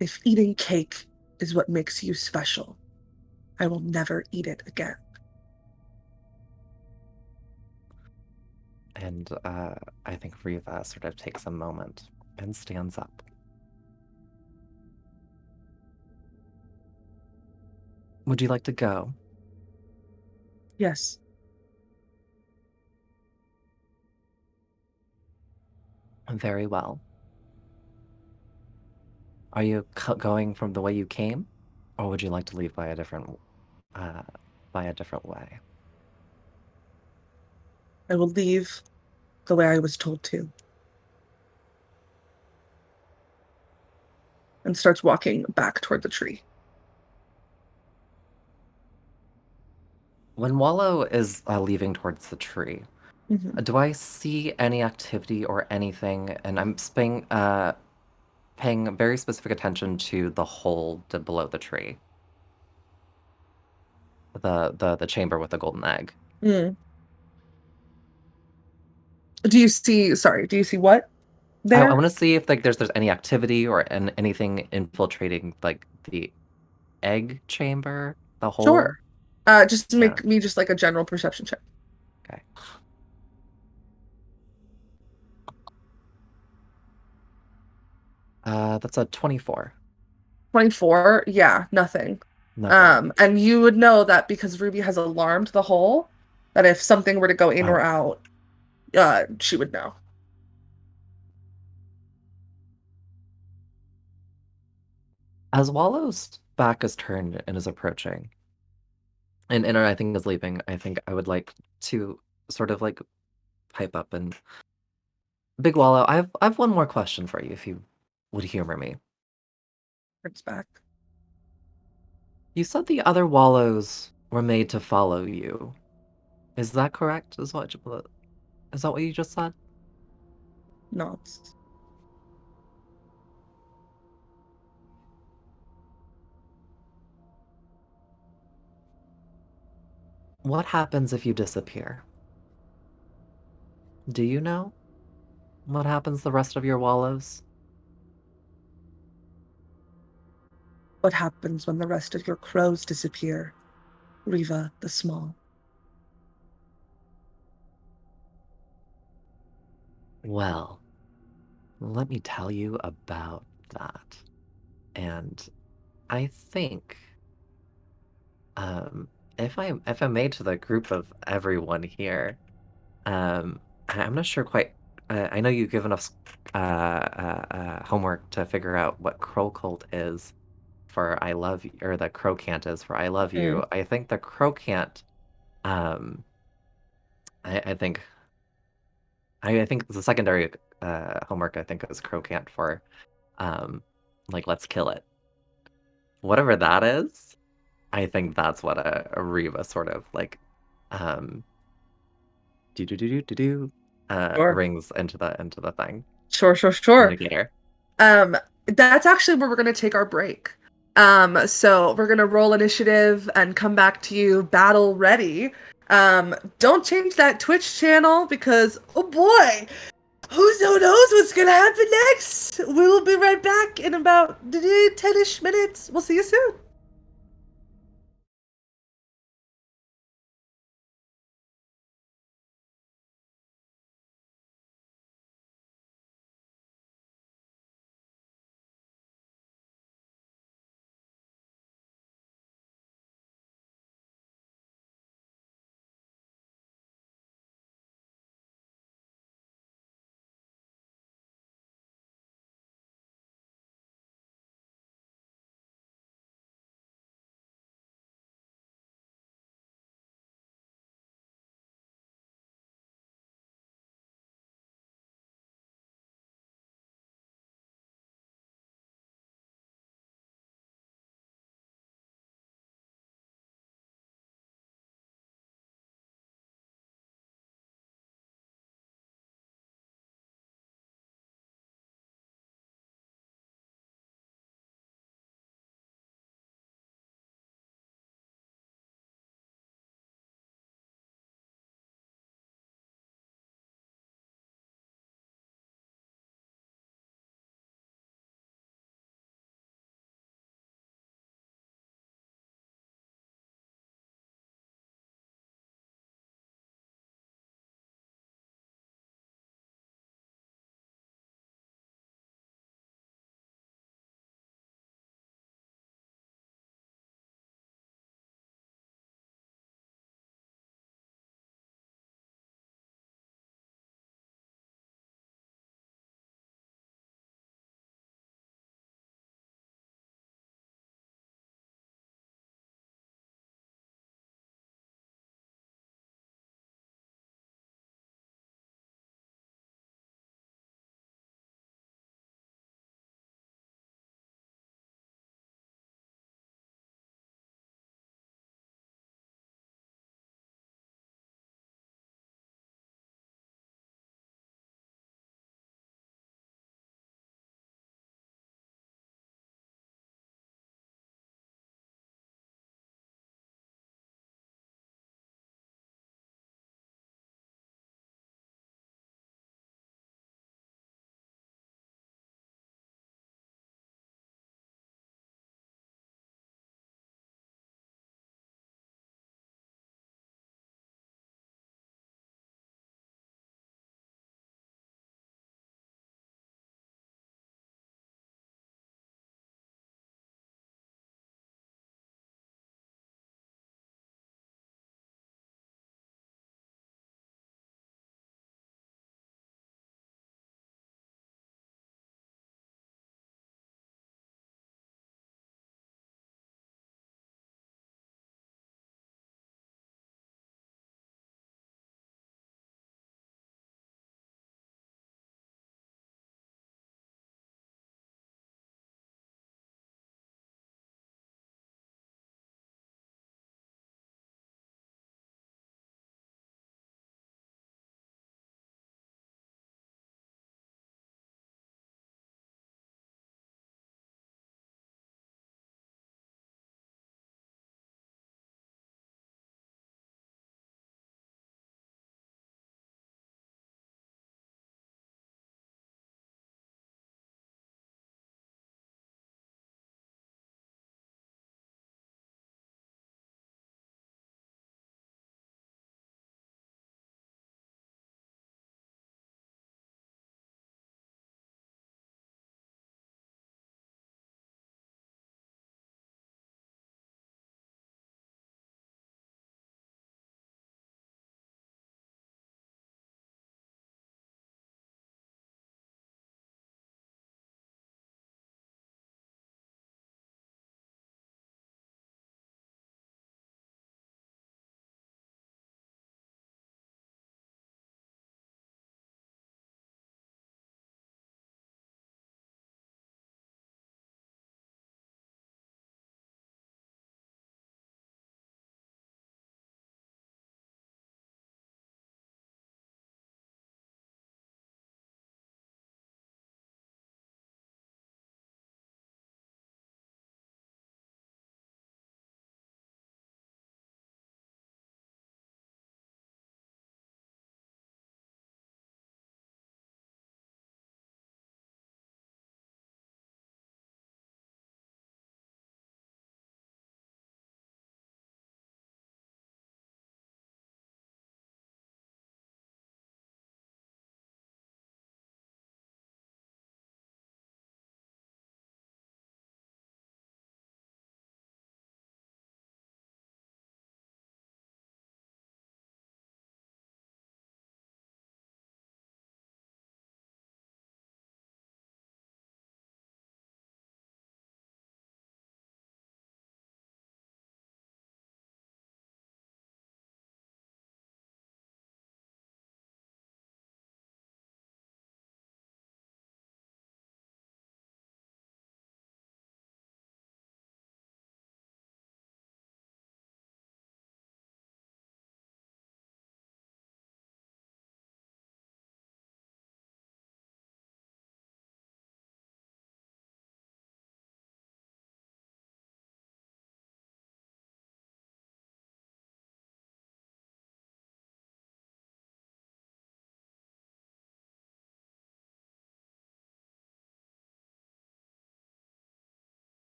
If eating cake is what makes you special, I will never eat it again. And I think Riva sort of takes a moment and stands up. Would you like to go? Yes. Very well. Are you going from the way you came, or would you like to leave by a different way? I will leave the way I was told to. And starts walking back toward the tree. When Wallow is leaving towards the tree, Mhm. do I see any activity or anything? And I'm paying very specific attention to the hole below the tree. The chamber with the golden egg. Mm. Do you see what I there? want to see if like there's any activity or anything infiltrating like the egg chamber, the hole. Sure. Just Yeah. make me just like a general perception check. Okay. That's a 24. 24? Yeah, nothing. Nothing. And you would know that because Ruby has alarmed the hole, that if something were to go in or out, she would know. As Wallow's back is turned and is approaching, and I think is leaving, I think I would like to sort of like pipe up and Big Wallow, I've one more question for you if you would humor me. Turns back. You said the other Wallows were made to follow you. Is that correct? Is that what you just said? Nods. What happens if you disappear? Do you know what happens the rest of your Wallows? What happens when the rest of your crows disappear? Riva the Small. Well, let me tell you about that. And I think um if I'm made to the group of everyone here, I'm not sure quite. I know you've given us homework to figure out what Crowcolt is for I love you, or the Crowcant is for I love you. Mm. I think the Crowcant, um, I think I think the secondary homework I think is Crowcant for um like let's kill it. Whatever that is, I think that's what a Reva sort of like um do do do do do do Sure. rings into the thing. Sure. Indicator. Um, that's actually where we're gonna take our break. So we're gonna roll initiative and come back to you battle ready. Don't change that Twitch channel because oh boy, who knows what's gonna happen next? We will be right back in about 10-ish minutes. We'll see you soon.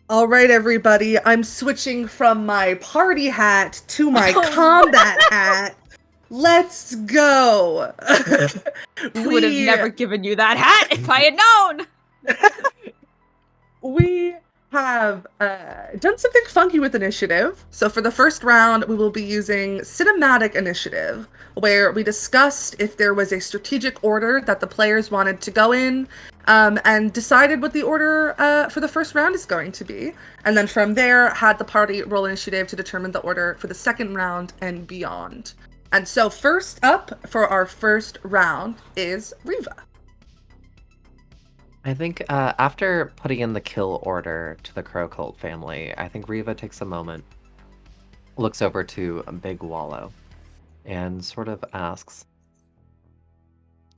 All right, everybody. I'm switching from my party hat to my combat hat. Let's go. I would have never given you that hat if I had known. We have done something funky with initiative. So for the first round, we will be using cinematic initiative, where we discussed if there was a strategic order that the players wanted to go in, and decided what the order for the first round is going to be. And then from there, had the party roll initiative to determine the order for the second round and beyond. And so first up for our first round is Riva. I think after putting in the kill order to the Crowcolt family, I think Riva takes a moment, looks over to Big Wallow, and sort of asks,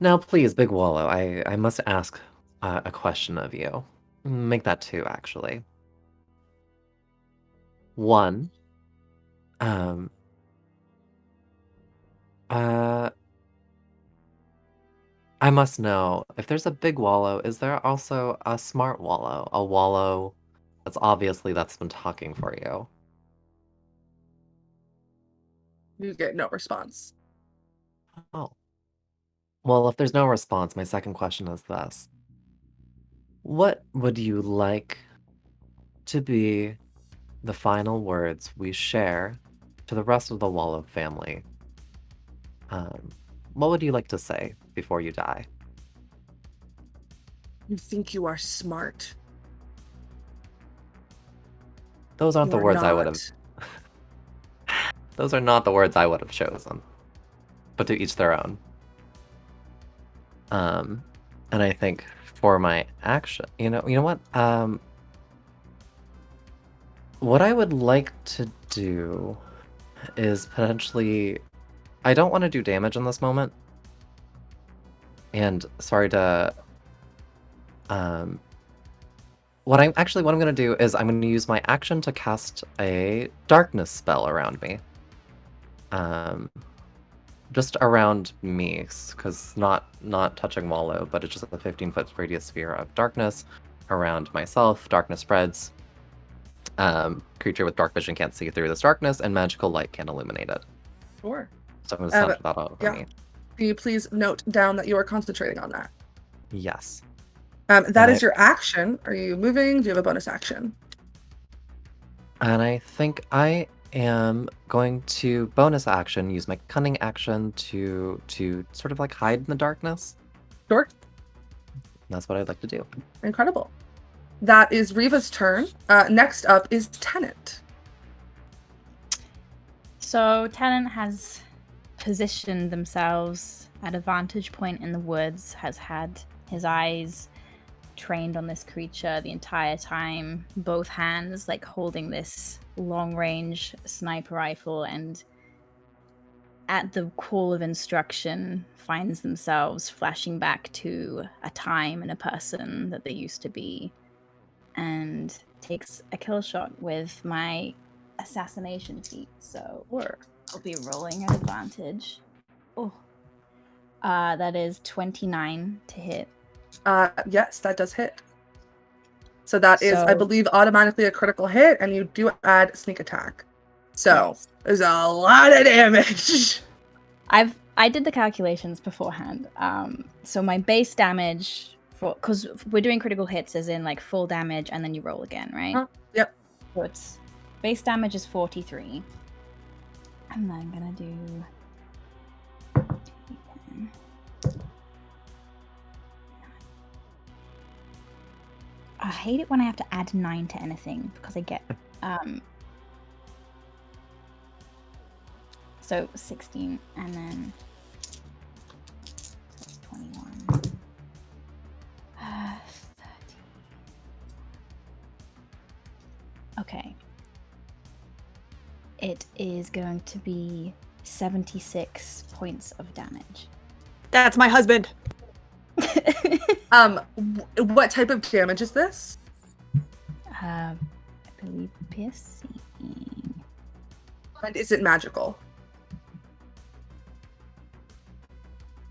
"Now please, Big Wallow, I must ask a question of you. Make that two, actually. One, um, I must know, if there's a big wallow, is there also a smart wallow? A wallow that's been talking for you?" You get no response. Oh. Well, if there's no response, my second question is this. What would you like to be the final words we share to the rest of the Wallow family? What would you like to say before you die? You think you are smart. Those aren't the You're words I would have. not. Those are not the words I would have chosen. But to each their own. And I think for my action, you know what? What I would like to do is potentially, I don't want to do damage in this moment. And sorry to, what I'm going to do is I'm going to use my action to cast a darkness spell around me. Just around me, because not touching Wallow, but it's just a 15-foot radius sphere of darkness around myself. Darkness spreads. Creature with dark vision can't see through this darkness, and magical light can illuminate it. Sure. So I'm going to center that over yeah. me. Can you please note down that you are concentrating on that? Yes. That is your action. Are you moving? Do you have a bonus action? And I think I am going to bonus action, use my cunning action to sort of like hide in the darkness. Sure. That's what I'd like to do. Incredible. That is Riva's turn. Next up is Tennant. So Tennant has positioned themselves at a vantage point in the woods, has had his eyes trained on this creature the entire time, both hands like holding this long range sniper rifle, and at the call of instruction finds themselves flashing back to a time and a person that they used to be, and takes a kill shot with my assassination feat. So I'll be rolling at advantage. That is 29 to hit. Yes, that does hit. So that is, I believe, automatically a critical hit, and you do add sneak attack. So Yes. there's a lot of damage. I did the calculations beforehand. So my base damage because we're doing critical hits as in like full damage and then you roll again, right? Yep. So it's base damage is 43. And then I'm gonna do I hate it when I have to add 9 to anything because I get so 16 and then 21 30. Okay, it is going to be 76 points of damage. That's my husband. What type of damage is this? I believe piercing. And is it magical?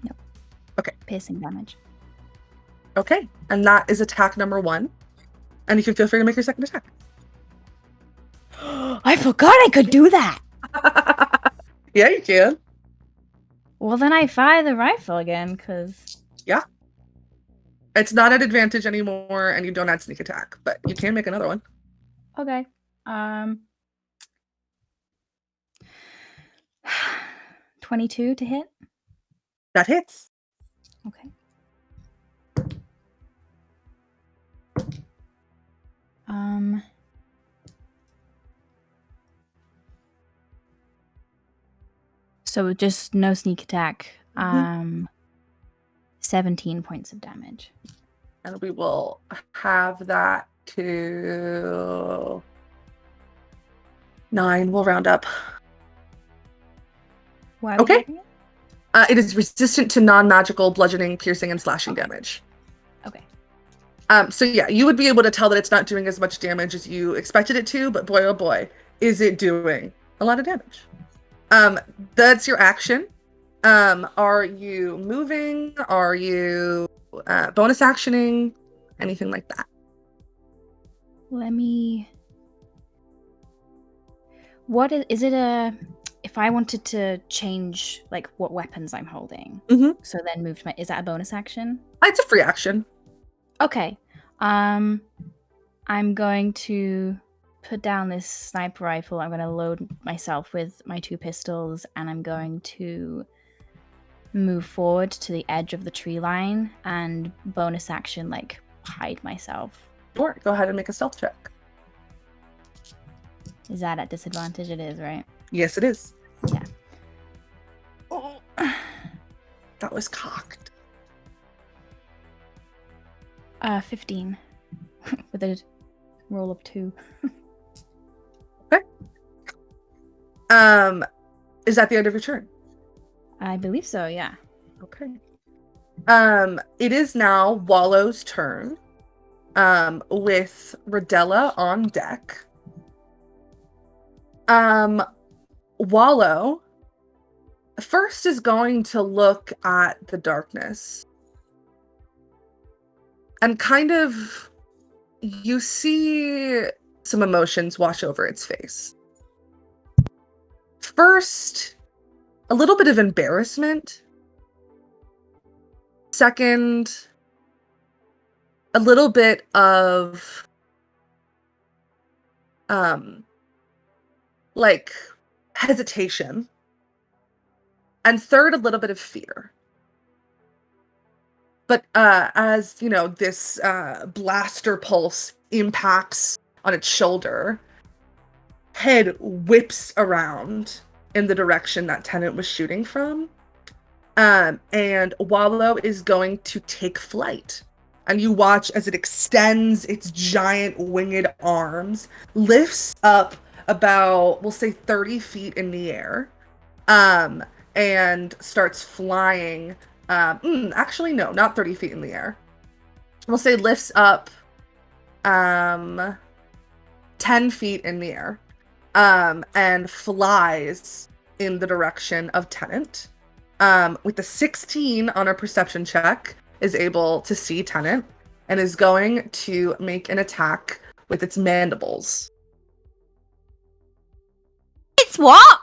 No. Okay. Piercing damage. Okay, and that is attack number 1. And you can feel free to make your second attack. I forgot I could do that. Yeah, you can. Well, then I fire the rifle again, because... Yeah. It's not at advantage anymore, and you don't add sneak attack, but you can make another one. Okay. 22 to hit. That hits. Okay. So just no sneak attack. 17 points of damage. And we will have that to 9. We'll round up. Why are we Okay. having it? It is resistant to non-magical bludgeoning, piercing, and slashing damage. Okay. So yeah, you would be able to tell that it's not doing as much damage as you expected it to, but boy, oh boy, is it doing a lot of damage. That's your action. Are you moving? Are you bonus actioning? Anything like that? Let me... What is it if I wanted to change, like, what weapons I'm holding, so then move to my... Is that a bonus action? It's a free action. Okay. I'm going to put down this sniper rifle. I'm going to load myself with my 2 pistols, and I'm going to move forward to the edge of the tree line and bonus action, like, hide myself. Sure. Go ahead and make a stealth check. Is that at disadvantage? It is, right? Yes, it is. Yeah. Oh, that was cocked. 15 with a roll of 2. Okay. Is that the end of your turn? I believe so, yeah. Okay. It is now Wallow's turn. With Rodella on deck. Wallow first is going to look at the darkness. And kind of, you see some emotions wash over its face. First, a little bit of embarrassment. Second, a little bit of, like, hesitation. And third, a little bit of fear. But as, you know, this blaster pulse impacts on its shoulder, head whips around in the direction that Tennant was shooting from. And Wallow is going to take flight. And you watch as it extends its giant winged arms, lifts up about, we'll say 30 feet in the air, and starts flying. Actually, no, not 30 feet in the air. We'll say lifts up 10 feet in the air, and flies in the direction of Tennant. With a 16 on a perception check, is able to see Tennant and is going to make an attack with its mandibles. It's what?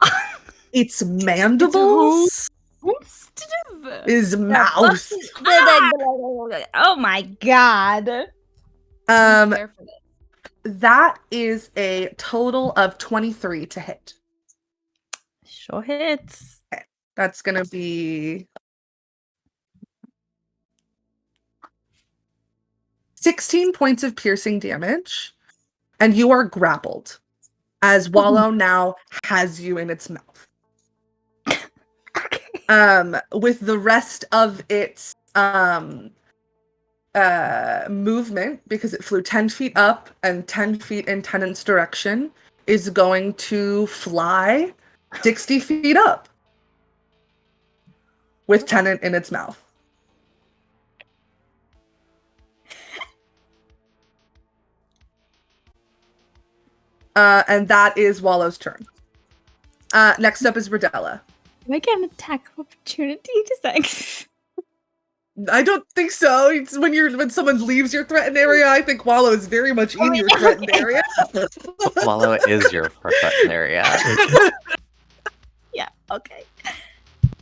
Its mandibles is mouth. Oh my god. There for this. That is a total of 23 to hit. Sure hits. That's gonna be 16 points of piercing damage, and you are grappled as Wallow now has you in its mouth. With the rest of its movement, because it flew 10 feet up and 10 feet in Tennant's direction, is going to fly 60 feet up with Tennant in its mouth. And that is Wallow's turn. Next up is Rodella. Do I get an attack of opportunity? Just like I don't think so. It's when someone leaves your threatened area, I think Wallow is very much in your threatened area. Wallow is your threatened area. Yeah, okay.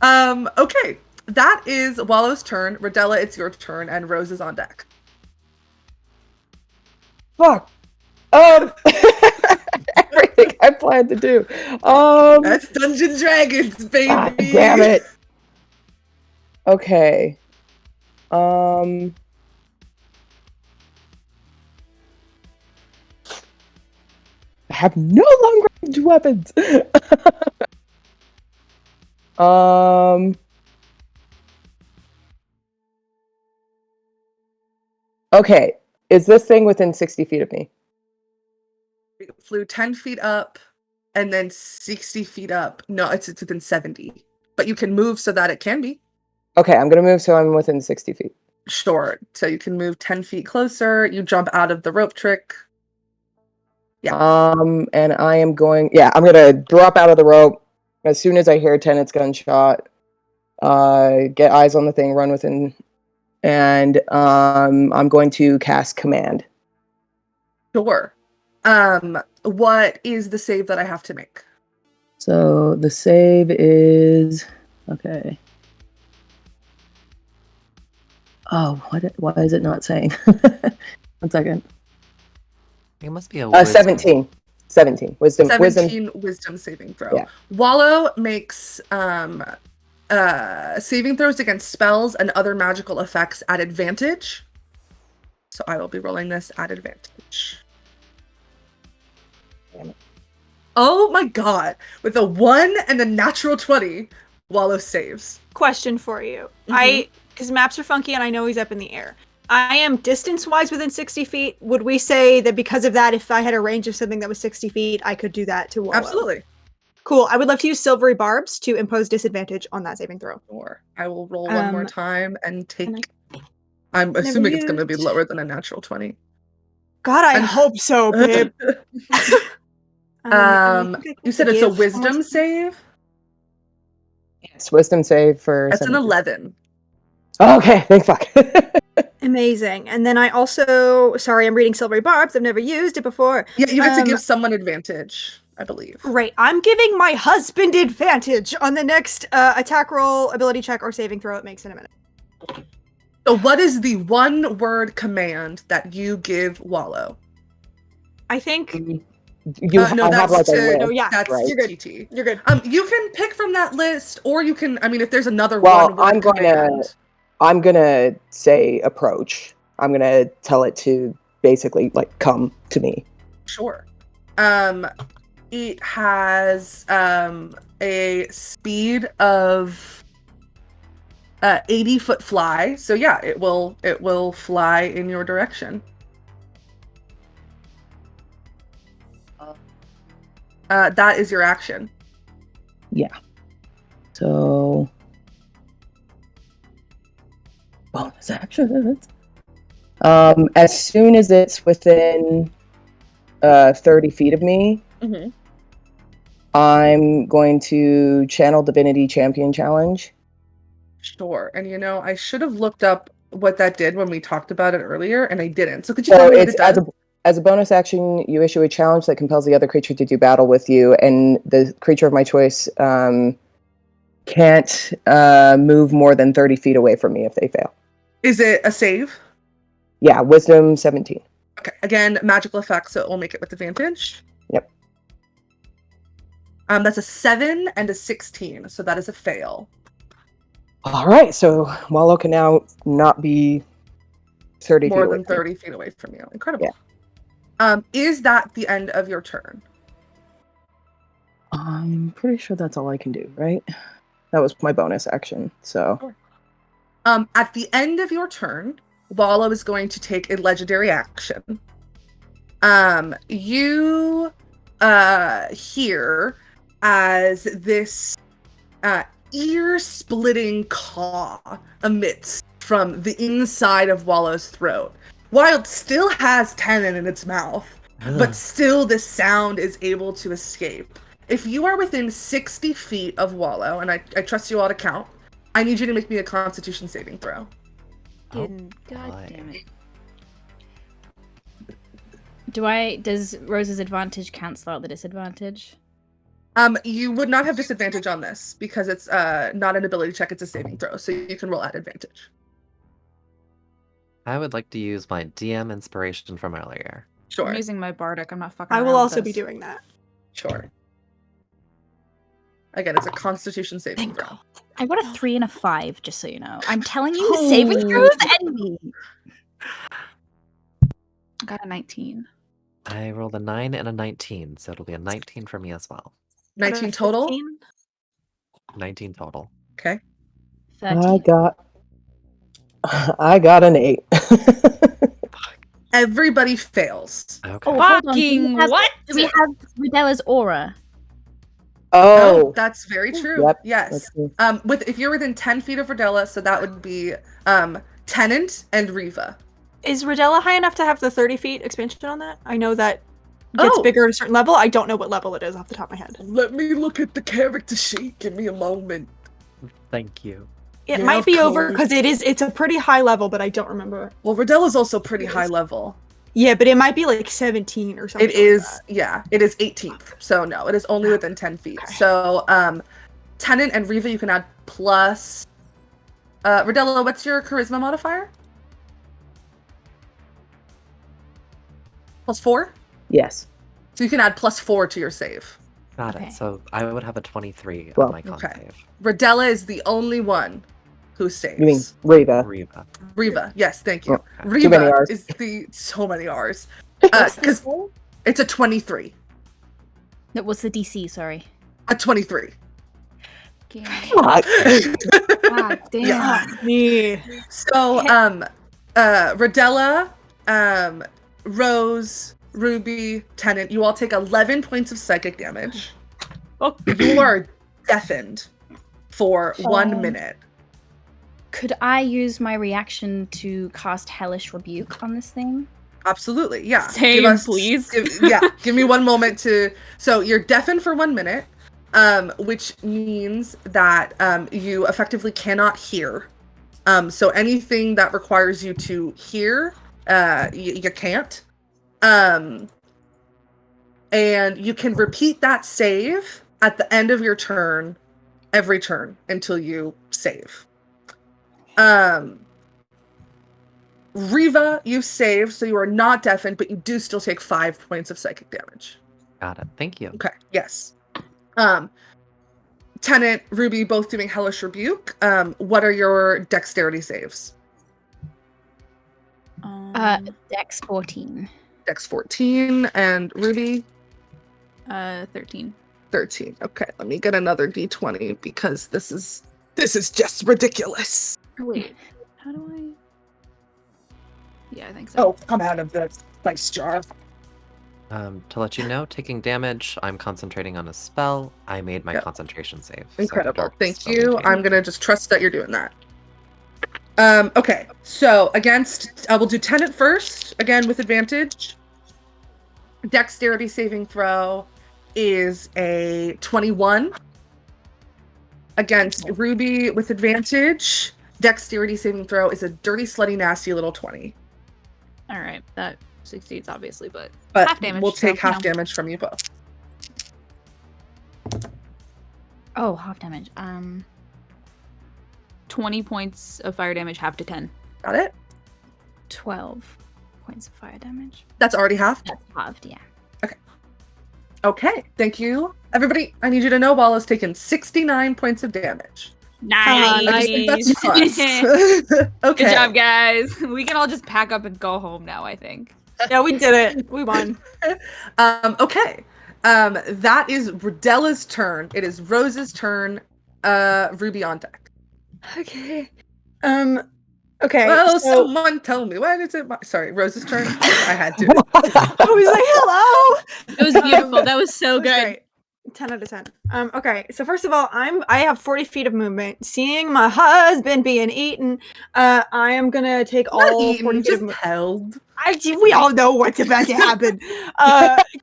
Okay. That is Wallow's turn. Rodella, it's your turn, and Rose is on deck. Fuck. Everything I planned to do. That's Dungeons Dragons, baby. God damn it. Okay. I have no long range weapons. Okay. Is this thing within 60 feet of me? It flew 10 feet up and then 60 feet up. No, it's within 70. But you can move so that it can be. Okay, I'm gonna move so I'm within 60 feet. Sure. So you can move 10 feet closer. You jump out of the rope trick. Yeah. And I am going. Yeah, I'm gonna drop out of the rope as soon as I hear Tenet's gunshot. Get eyes on the thing, run within, and I'm going to cast command. Sure. What is the save that I have to make? So the save is okay. Oh, why is it not saying? 1 second. It must be a 17. Wisdom. 17 wisdom saving throw. Yeah. Wallow makes saving throws against spells and other magical effects at advantage. So I will be rolling this at advantage. Damn it. Oh my god. With a 1 and a natural 20, Wallow saves. Question for you. Mhm. Because maps are funky and I know he's up in the air. I am distance-wise within 60 feet. Would we say that because of that, if I had a range of something that was 60 feet, I could do that to Wallow? Absolutely. Cool. I would love to use silvery barbs to impose disadvantage on that saving throw. Sure. I will roll one more time and take... and I'm assuming it's going to be used. lower than a natural 20. God, I And- hope so, babe. You said it's a wisdom save? Yes, wisdom save for. That's an 17. 11. Oh, okay, thank fuck. Amazing. And then I also, sorry, I'm reading silvery barbs. I've never used it before. Yeah, you get to give someone advantage, I believe. Great. I'm giving my husband advantage on the next attack roll, ability check, or saving throw it makes in a minute. So what is the one word command that you give Wallow? I think. I have like a list, no, yeah, That's right? You're good. TT. You're good. You can pick from that list, or you can, I mean, if there's another Well, one word command. I'm gonna say approach. I'm gonna tell it to basically like come to me. Sure. It has a speed of 80-foot fly. So yeah, it will fly in your direction. That is your action. Yeah. So bonus actions. As soon as it's within 30 feet of me, Mm-hmm. I'm going to channel Divinity Champion Challenge. Sure. And I should have looked up what that did when we talked about it earlier, and I didn't. So could you tell me what it does? As a bonus action, you issue a challenge that compels the other creature to do battle with you, and the creature of my choice can't move more than 30 feet away from me if they fail. Is it a save? Yeah, Wisdom 17. Okay. Again, magical effect, so it will make it with advantage. Yep. That's a 7 and a 16, so that is a fail. All right, so Wallow can now not be 30 feet More away than from me. 30 feet away from you. Incredible. Yeah. Is that the end of your turn? I'm pretty sure that's all I can do, right? That was my bonus action, so. Sure. At the end of your turn, Wallow is going to take a legendary action. You hear as this ear-splitting caw emits from the inside of Wallow's throat. Wild still has Tenon in its mouth, but still the sound is able to escape. If you are within 60 feet of Wallow, and I trust you all to count, I need you to make me a Constitution saving throw. Fucking god damn it. Does Rose's advantage cancel out the disadvantage? You would not have disadvantage on this because it's not an ability check, it's a saving throw, so you can roll at advantage. I would like to use my DM inspiration from earlier. Sure. I'm using my bardic. I'm not fucking. I will around with also be this. doing that. Sure. Again, it's a Constitution saving throw. I got a 3 and a 5, just so you know. I'm telling you, saving throws envy. I got a 19. I rolled a 9 and a 19, so it'll be a 19 for me as well. 19 total? 15? 19 total. Okay. 13. I got an 8. Everybody fails. Okay. Oh, hold on. Fucking what? Do we have Rudella's aura? Oh, That's very true. Yep, Yes. that's true. If you're within 10 feet of Rodella, so that would be Tenant and Riva. Is Rodella high enough to have the 30 feet expansion on that? I know that gets Oh. bigger at a certain level. I don't know what level it is off the top of my head. Let me look at the character sheet. Give me a moment. Thank you. It Yeah, might of be over course. because it's a pretty high level, but I don't remember. Well, Rodella's also pretty Yes. high level. Yeah, but it might be like 17 or something. It is, it is 18th. So no, it is only within 10 feet. Okay. So Tenant and Riva, you can add plus. Rodella, what's your charisma modifier? +4? yes. So you can add +4 to your save. Got Okay. it. So I would have a 23 Well, on my con okay. save. Rodella is the only one who saves. You mean Reva? Riva. Riva, yes, thank you. Oh, too many Riva Rs. is so many R's. What's the Because score? it's a 23. No, what's the DC? Sorry. A 23. God. God damn. Yeah. Me. So, Rodella, Rose, Ruby, Tenant, you all take 11 points of psychic damage. Oh. You are deafened for 1 minute. Could I use my reaction to cast Hellish Rebuke on this thing? Absolutely, yeah. Same, please. Give me one moment to. So you're deafened for 1 minute, which means that you effectively cannot hear. So anything that requires you to hear, you can't. And you can repeat that save at the end of your turn, every turn until you save. Riva, you saved, so you are not deafened, but you do still take 5 points of psychic damage. Got it. Thank you. Okay, yes. Tenant, Ruby, both doing Hellish Rebuke. What are your dexterity saves? Dex 14. Dex 14, and Ruby, 13. 13. Okay, let me get another d20 because this is just ridiculous. Oh, wait. How do I? Yeah, I think so. Oh, come out of the spice jar. To let you know, taking damage, I'm concentrating on a spell. I made my Yep. concentration save. so Incredible. dark Thank spell you. maintain. I'm gonna just trust that you're doing that. Okay, so against, we'll do Tenant first, again with advantage. Dexterity saving throw is a 21. Against Ruby with advantage, dexterity saving throw is a dirty, slutty, nasty little 20. All right, that succeeds obviously, but But half damage. we'll take so, half damage from you both. Oh, half damage. 20 points of fire damage, half to 10. Got it? 12 points of fire damage. That's already half. That's halved, yeah. Okay, thank you. Everybody, I need you to know Walla's taken 69 points of damage. Nice. I just think that's plus. Okay. Good job, guys. We can all just pack up and go home now, I think. Yeah, we did it. We won. Okay. That is Rodella's turn. It is Rose's turn. Ruby on deck. Okay. Okay. Well, so someone tell me. Why is it sorry, Rose's turn? I had to. I was like, hello. It was beautiful. That was so That was good. great. 10 out of 10. Okay, so first of all, I have 40 feet of movement. Seeing my husband being eaten, I am gonna take Not all 40 eaten, feet just of held. we all know what's about to happen.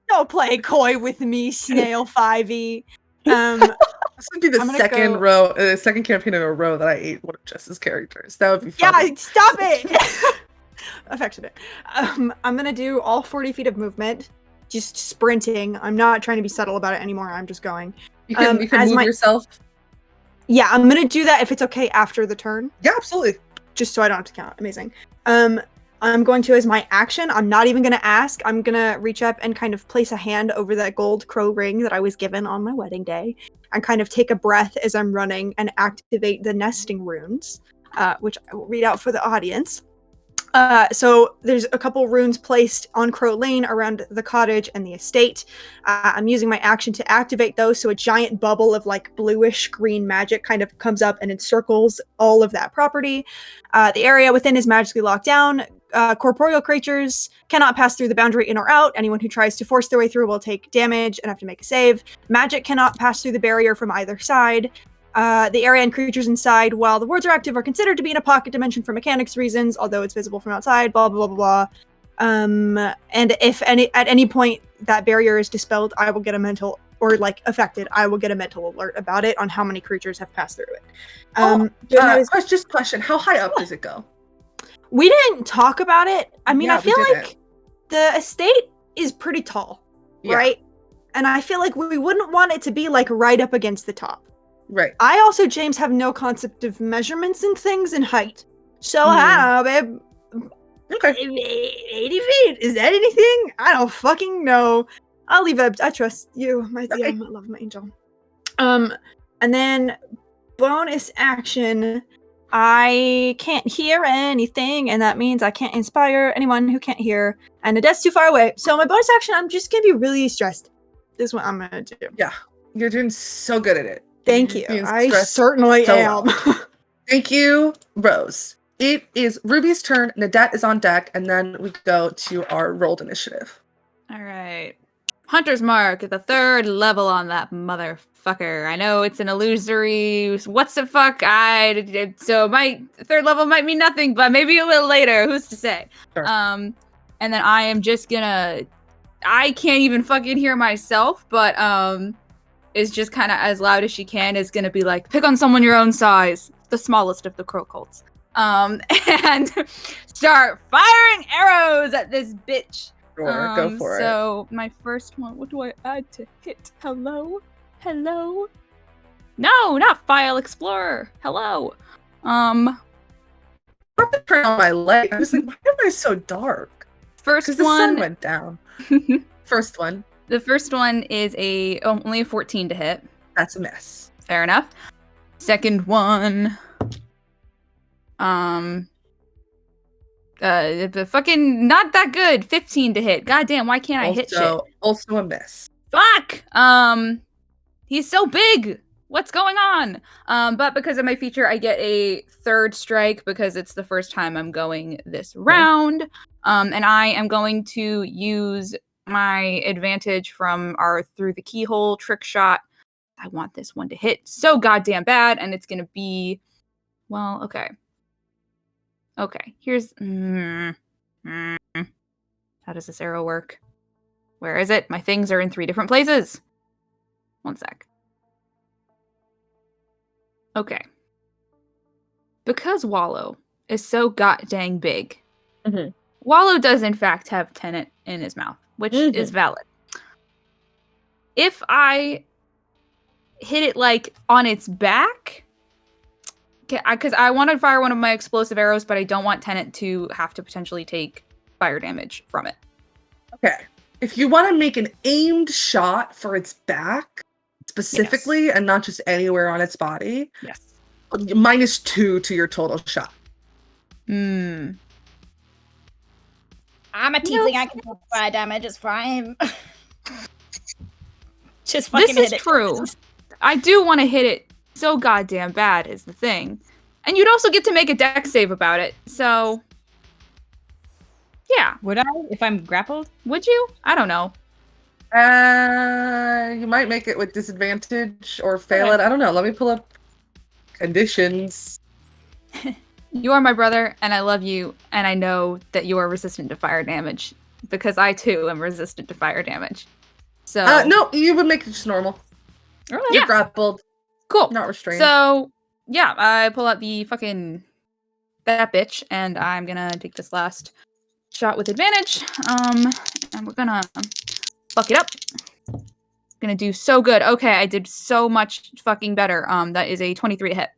Don't play coy with me, Snail 5e. This would be the I'm gonna second campaign in a row that I ate one of Jess's characters. That would be fun. Yeah, stop it! Affectionate. I'm gonna do all 40 feet of movement, just sprinting. I'm not trying to be subtle about it anymore. I'm just going. You can move yourself. Yeah, I'm gonna do that if it's okay after the turn. Yeah, absolutely. Just so I don't have to count. Amazing. I'm going to, as my action, I'm not even gonna ask. I'm gonna reach up and kind of place a hand over that gold crow ring that I was given on my wedding day, and kind of take a breath as I'm running and activate the nesting runes, which I will read out for the audience. So there's a couple runes placed on Crow Lane around the cottage and the estate. I'm using my action to activate those, so a giant bubble of like bluish green magic kind of comes up and encircles all of that property. The area within is magically locked down. Corporeal creatures cannot pass through the boundary in or out. Anyone who tries to force their way through will take damage and have to make a save. Magic cannot pass through the barrier from either side. The area and creatures inside, while the wards are active, are considered to be in a pocket dimension for mechanics reasons, although it's visible from outside, blah, blah, blah, blah, blah. And if at any point that barrier is dispelled, I will get a mental, or like affected, I will get a mental alert about it on how many creatures have passed through it. Just question, how high up does it go? We didn't talk about it. I mean, Yeah, I feel we like didn't. the estate is pretty tall, Yeah. right? And I feel like we wouldn't want it to be like right up against the top. Right. I also, James, have no concept of measurements and things and height. So babe? Okay. 80 feet? Is that anything? I don't fucking know. I'll leave it. I trust you, my dear. I love my angel. And then bonus action. I can't hear anything, and that means I can't inspire anyone who can't hear, and the death's too far away. So my bonus action, I'm just gonna be really stressed. This is what I'm gonna do. Yeah. You're doing so good at it. Thank You're you. being I stressed certainly so am. well. Thank you, Rose. It is Ruby's turn. Nadette is on deck, and then we go to our rolled initiative. All right. Hunter's Mark at the 3rd level on that motherfucker. I know it's an illusory. What's the fuck? So my 3rd level might mean nothing, but maybe a little later. Who's to say? Sure. And then I am just gonna. I can't even fucking hear myself, but is just kind of as loud as she can. Is gonna be like, pick on someone your own size, the smallest of the Crowcolts, and start firing arrows at this bitch. Sure, go for it. So my first one, what do I add to hit? Hello? No, not File Explorer. Hello. I'm gonna turn on my light. I was like, why am I so dark? First Because the sun one. went down. First one. The first one is only a 14 to hit. That's a miss. Fair enough. Second one. The fucking not that good. 15 to hit. God damn, why can't I hit shit? Also a miss. Fuck! He's so big! What's going on? But because of my feature, I get a 3rd strike because it's the first time I'm going this round. And I am going to use my advantage from our through the keyhole trick shot. I want this one to hit so goddamn bad, and it's gonna be, well, okay. Okay, here's, how does this arrow work? Where is it? My things are in 3 different places. One sec. Okay. Because Wallow is so dang big, Wallow does in fact have Tenet in his mouth, which is valid. If I hit it like on its back, because I want to fire one of my explosive arrows, but I don't want Tenet to have to potentially take fire damage from it. Okay. If you want to make an aimed shot for its back specifically, and not just anywhere on its body, Yes. -2 to your total shot. I'm a teasing. I can take fire damage. It's fine. Just fucking This hit is true. I do want to hit it so goddamn bad is the thing. And you'd also get to make a deck save about it. So, yeah. Would I if I'm grappled? Would you? I don't know. You might make it with disadvantage or fail it. I don't know. Let me pull up conditions. You are my brother, and I love you, and I know that you are resistant to fire damage. Because I, too, am resistant to fire damage. So No, you would make it just normal. Alright. You're grappled, Cool. not restrained. So, yeah, I pull out the fucking that bitch, and I'm gonna take this last shot with advantage. And we're gonna fuck it up. Gonna do so good. Okay, I did so much fucking better. That is a 23 to hit.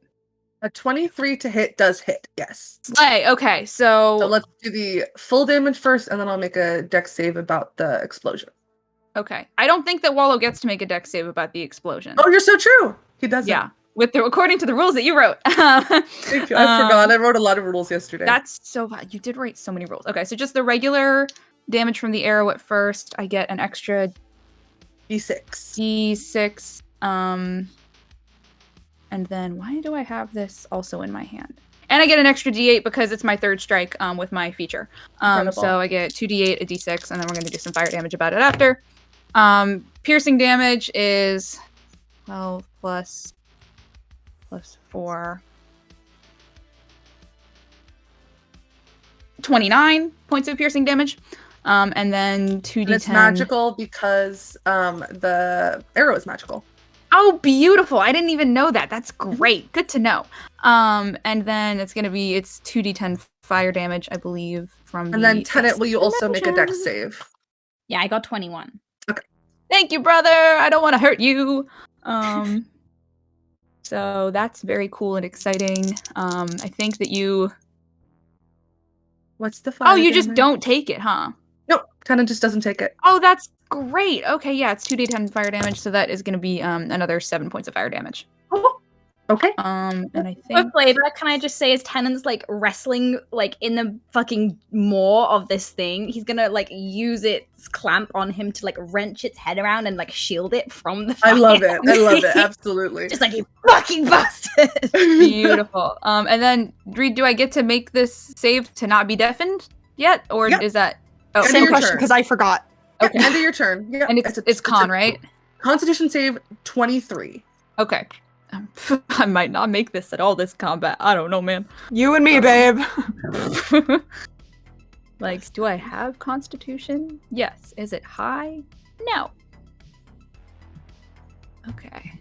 A 23 to hit does hit, yes. Slay. Okay, So so let's do the full damage first, and then I'll make a dex save about the explosion. okay. I don't think that Wallow gets to make a dex save about the explosion. Oh, you're so true. He doesn't. Yeah, according to the rules that you wrote. Thank you. I forgot. I wrote a lot of rules yesterday. That's so bad. You did write so many rules. Okay, so just the regular damage from the arrow at first. I get an extra D6. D6. And then why do I have this also in my hand? And I get an extra D8 because it's my third strike with my feature. So I get 2D8, a D6, and then we're going to do some fire damage about it after. Piercing damage is 12 plus 4. 29 points of piercing damage. And then 2d10. And it's magical because the arrow is magical. Oh, beautiful. I didn't even know that. That's great. Good to know. And then it's 2d10 fire damage, I believe, from And then Tenet, will you also make a dex save? Yeah, I got 21. Thank you, brother. I don't want to hurt you. So that's very cool and exciting. I think that you... What's the fire Oh, you just damage? don't take it, huh? Nope, Tenet just doesn't take it. Oh, that's great. Okay, yeah, it's 2d10 fire damage, so that is going to be another 7 points of fire damage. Oh, okay. And I For think... flavor, can I just say, as Tennant's like wrestling like in the fucking maw of this thing, he's gonna like use its clamp on him to like wrench its head around and like shield it from the fire. I love it. I love it. Absolutely. Just like, you fucking bastard. Beautiful. And then, Reed, do I get to make this save to not be deafened yet? Or Yep. is that... Oh, End of Same your question turn. because I forgot. Okay. End of your turn. Yeah. and it's con, right? Constitution save 23. Okay. I might not make this at all, this combat. I don't know, man. You and me, babe. Like, do I have Constitution? Yes. Is it high? No. Okay.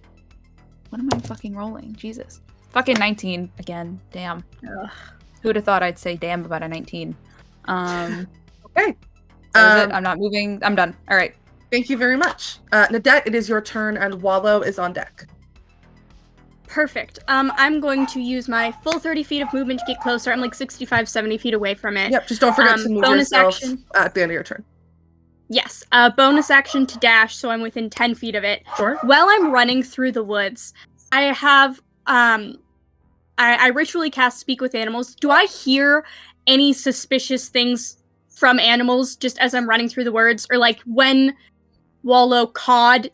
What am I fucking rolling? Jesus. Fucking 19 again. Damn. Ugh. Who would have thought I'd say damn about a 19? Okay. That is it. I'm not moving. I'm done. All right. Thank you very much. Nadette, it is your turn, and Wallow is on deck. Perfect. I'm going to use my full 30 feet of movement to get closer. I'm like 65, 70 feet away from it. Yep, just don't forget to move bonus yourself action. at the end of your turn. Yes. Bonus action to dash, so I'm within 10 feet of it. Sure. While I'm running through the woods, I have I ritually cast Speak with Animals. Do I hear any suspicious things from animals just as I'm running through the woods? Or like when Wallow cawed,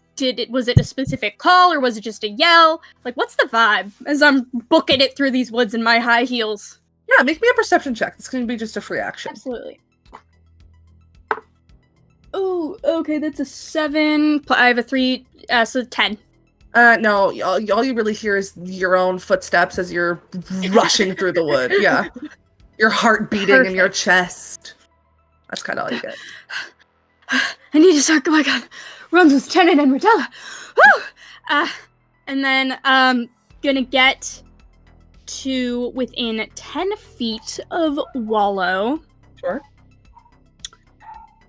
was it a specific call or was it just a yell? Like, what's the vibe as I'm booking it through these woods in my high heels? Yeah, make me a perception check. It's going to be just a free action. Absolutely. Oh, okay, that's a 7. I have a 3, so 10. No, all you really hear is your own footsteps as you're rushing through the wood. Yeah. Your heart beating in your chest. That's kind of all you get. I need to start going on runs with Tennant and Rodella. Woo! And then gonna get to within 10 feet of Wallow. Sure.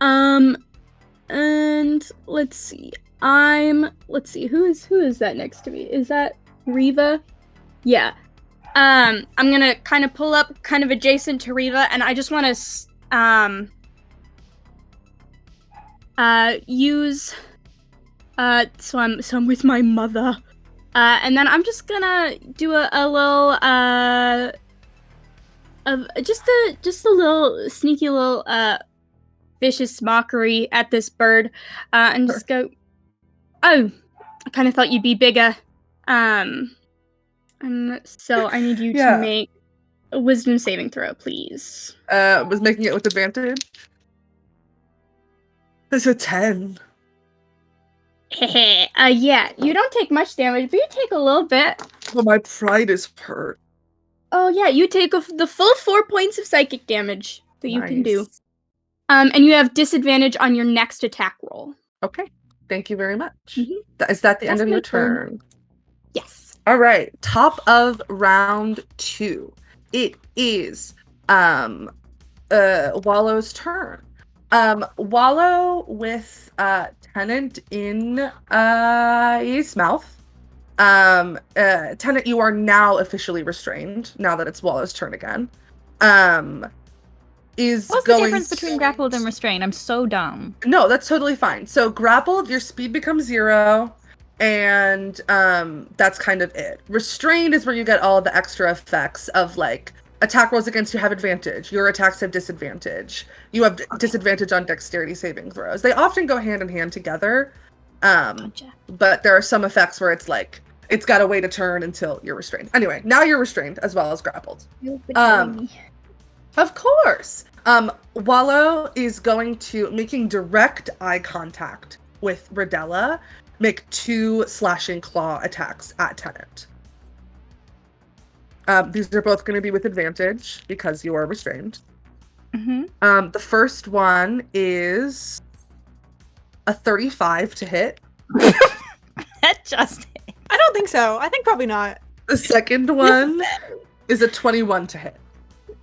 And let's see. Who is that next to me? Is that Riva? Yeah. I'm gonna kind of pull up kind of adjacent to Riva, and I just want to use so I'm with my mother. And then I'm just gonna do a little just a little sneaky little vicious mockery at this bird, and just go, oh, I kind of thought you'd be bigger. And so I need you to make a wisdom saving throw, please. Was making it with advantage. It's a 10. Yeah, you don't take much damage, but you take a little bit. Well, my pride is hurt. Oh yeah, you take the full 4 points of psychic damage that you can do. Nice. And you have disadvantage on your next attack roll. Okay. Thank you very much. Mhm. Is that the end That's of your my turn. turn? Yes. All right, top of round 2. It is Wallow's turn. Wallow with Tenant in his mouth. Tenant, you are now officially restrained now that it's Wallow's turn again. Is What's the going difference between grappled and restrained? I'm so dumb. No, that's totally fine. So grappled, your speed becomes 0, and that's kind of it. Restrained is where you get all the extra effects of like attack rolls against you have advantage. Your attacks have disadvantage. You have disadvantage on dexterity saving throws. They often go hand in hand together. Gotcha. But there are some effects where it's like it's got to wait a turn until you're restrained. Anyway, now you're restrained as well as grappled. You're betraying me. Of course. Wallow is going to making direct eye contact with Rodella, make 2 slashing claw attacks at Tenant. These are both going to be with advantage because you are restrained. Mm-hmm. The first one is a 35 to hit. That just hit. I don't think so. I think probably not. The second one is a 21 to hit.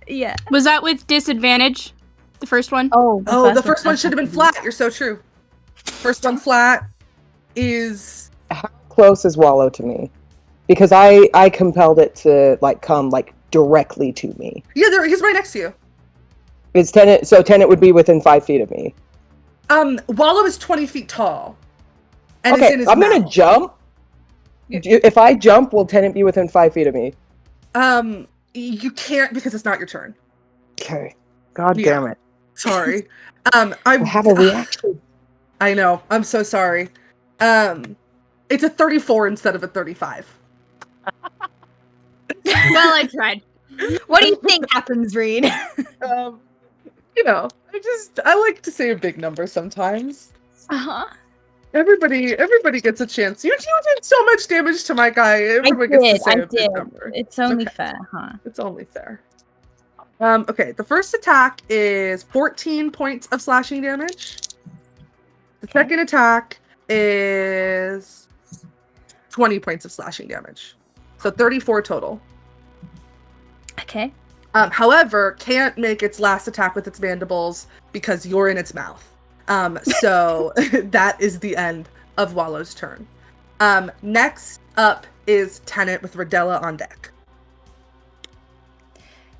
Yeah. Was that with disadvantage? The first one? Oh, The first one should have been flat. You're so true. First one flat is... How close is Wallow to me? Because I compelled it to like come like directly to me. Yeah, he's right next to you. It's Tenant, so Tenant would be within 5 feet of me. Wallow is 20 feet tall. And Okay, is in his I'm gonna mouth. jump. Yeah. If I jump, will Tenant be within 5 feet of me? You can't because it's not your turn. Okay. God Yeah. damn it. Sorry. I have a reaction. I know. I'm so sorry. It's a 34 instead of a 35. Well, I tried. What do you think happens, Reed? You know, I like to say a big number sometimes. Uh-huh. Everybody gets a chance. You did so much damage to my guy. Everyone gets to say a big number. It's only okay. fair, huh? It's only fair. Okay, the first attack is 14 points of slashing damage. The second attack is 20 points of slashing damage. So 34 total. Okay. However, can't make its last attack with its mandibles because you're in its mouth. So that is the end of Wallow's turn. Next up is Tenant with Rodella on deck.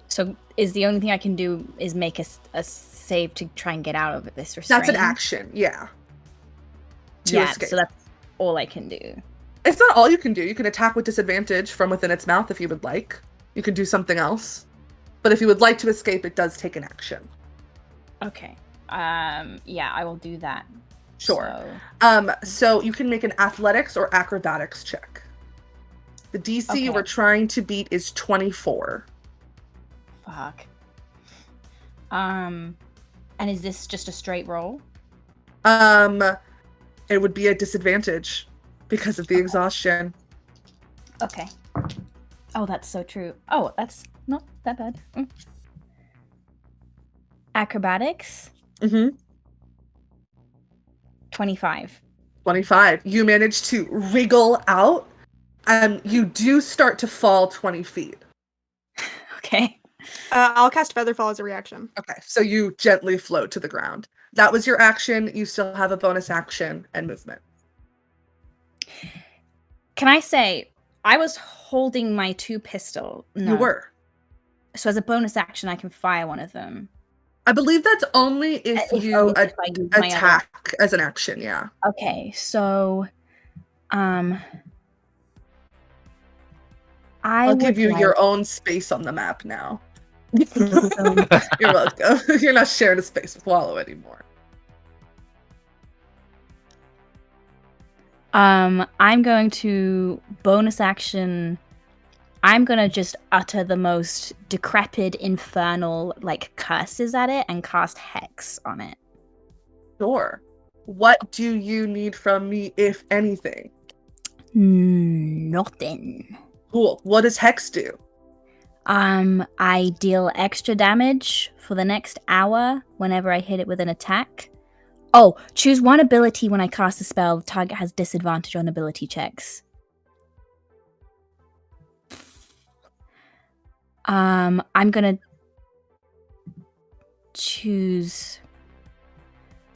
So is the only thing I can do is make a save to try and get out of this restraint? That's an action, yeah. To Yeah, escape. so that's all I can do. It's not all you can do. You can attack with disadvantage from within its mouth if you would like. You can do something else. But if you would like to escape, it does take an action. Okay. Yeah, I will do that. Sure. So, So you can make an athletics or acrobatics check. The DC we're trying to beat is 24. fuck. And is this just a straight roll? It would be a disadvantage because of the exhaustion. Okay. Oh, that's so true. Oh, that's not that bad. Acrobatics? Mm-hmm. 25. 25. You manage to wriggle out, and you do start to fall 20 feet. Okay. I'll cast Featherfall as a reaction. Okay, so you gently float to the ground. That was your action. You still have a bonus action and movement. Can I say, I was holding my 2 pistol. No. You were. So as a bonus action, I can fire one of them. I believe that's only if you if I use my attack as an action, yeah. Okay, so I'll give you your own space on the map now. You're welcome. You're not sharing a space with Wallow anymore. I'm going to bonus action. I'm gonna just utter the most decrepit, infernal, like, curses at it and cast Hex on it. Sure. What do you need from me, if anything? Nothing. Cool. What does Hex do? I deal extra damage for the next hour whenever I hit it with an attack. Oh, choose one ability when I cast a spell. The target has disadvantage on ability checks. I'm gonna choose.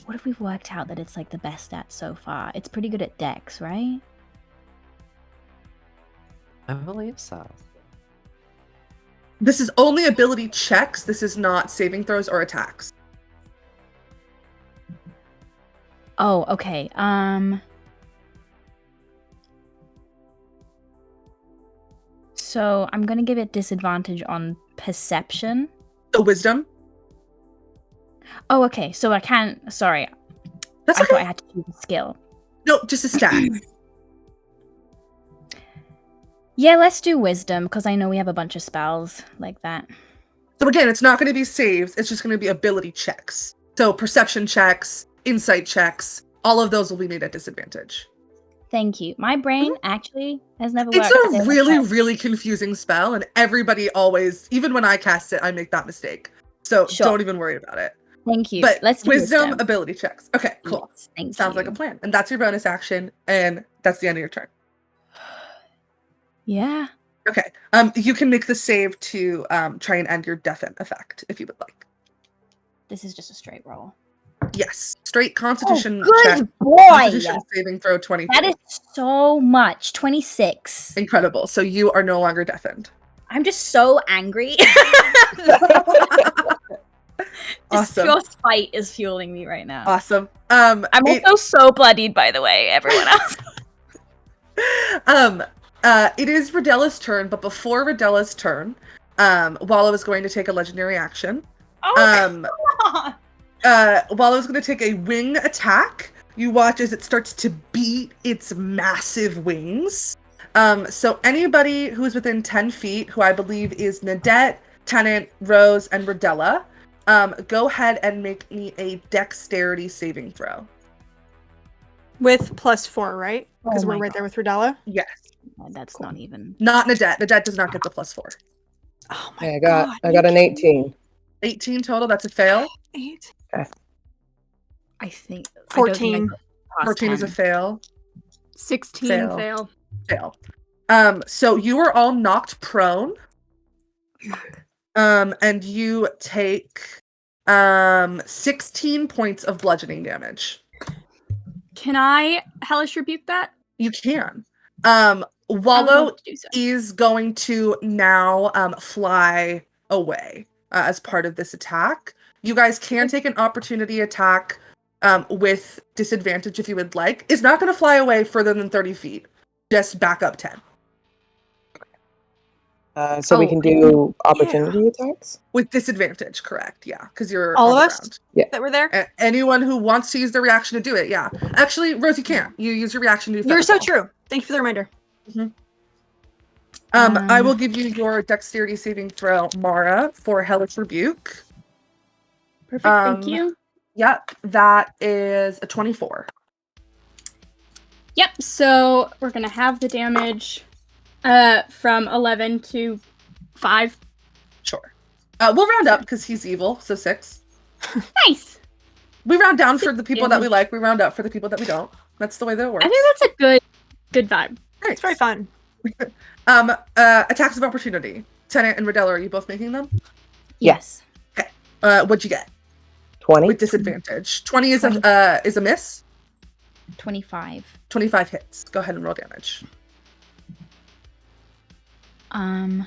What have we worked out that it's like the best at so far? It's pretty good at Dex, right? I believe so. This is only ability checks. This is not saving throws or attacks. Oh, okay. So I'm gonna give it disadvantage on perception. So wisdom. Oh, okay. So I can't. Sorry, That's I thought I okay. had to choose a skill. No, just a stat. Yeah, let's do wisdom because I know we have a bunch of spells like that. So again, it's not going to be saves. It's just going to be ability checks. So perception checks, insight checks, all of those will be made at disadvantage. Thank you. My brain actually has never It's worked. a really, really confusing spell, and everybody always, even when I cast it, I make that mistake. So Sure. don't even worry about it. Thank you. But Let's do wisdom, ability checks. Okay, cool. Yes, thank Sounds you. like a plan. And that's your bonus action, and that's the end of your turn. Yeah. Okay. You can make the save to try and end your deafen effect if you would like. This is just a straight roll. Yes. Straight Constitution good check. boy. Constitution saving throw 23. That is so much. 26. Incredible. So you are no longer deafened. I'm just so angry. Just Awesome. pure spite is fueling me right now. Awesome. I'm also so bloodied, by the way, everyone else. It is Redella's turn, but before Redella's turn, Wallow is going to take a legendary action. Oh, come on. Wallow is going to take a wing attack. You watch as it starts to beat its massive wings. So anybody who is within 10 feet, who I believe is Nadette, Tennant, Rose, and Redella, go ahead and make me a dexterity saving throw. With +4, right? Because Oh we're my right there with Rodella. Yes. That's not even. Not Nadette. Nadette does not get the +4. Oh my Yeah, god. I got an 18. 18 total, that's a fail. 8. I think. 14. 14 is a fail. 16 Fail. fail. Fail. So you are all knocked prone. And you take 16 points of bludgeoning damage. Can I hellish rebuke that? You can. I would Wallow love to do so. is going to now fly away as part of this attack. You guys can take an opportunity attack with disadvantage if you would like. It's not going to fly away further than 30 feet. Just back up 10. So we can do opportunity attacks? With disadvantage, correct. Yeah, because you're All on of the us? ground. That were there? Anyone who wants to use their reaction to do it, yeah. Actually, Rose, you can't. You use your reaction to do You're so featherfall. true. Thank you for the reminder. I will give you your dexterity saving throw, Mara, for Hellish Rebuke. Perfect. Thank you. Yep, that is a 24. Yep. So we're gonna have the damage from 11 to 5. Sure. We'll round up because he's evil, so 6. Nice. We round down for the people that we like. We round up for the people that we don't. That's the way that it works. I think that's a good vibe. Nice. It's very fun. Attacks of opportunity. Tennant and Redella, are you both making them? Yes. What'd you get? 20? With disadvantage. 20 is a miss. 25. 25 hits. Go ahead and roll damage. I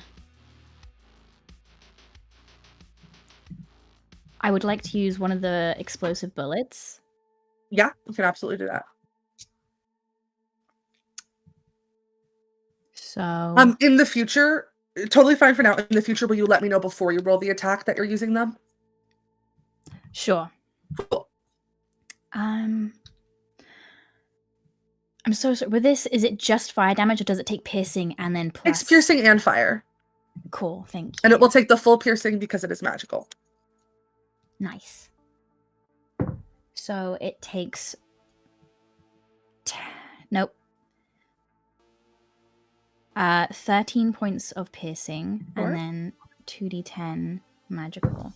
would like to use one of the explosive bullets. Yeah, you can absolutely do that. So In the future, totally fine for now. In the future, will you let me know before you roll the attack that you're using them? sure. Cool. I'm so sorry. With this, is it just fire damage or does it take piercing and then plus? It's piercing and fire. Cool, thank you. And it will take the full piercing because it is magical. Nice. So it takes. Nope. 13 points of piercing Sure. and then 2d10 magical.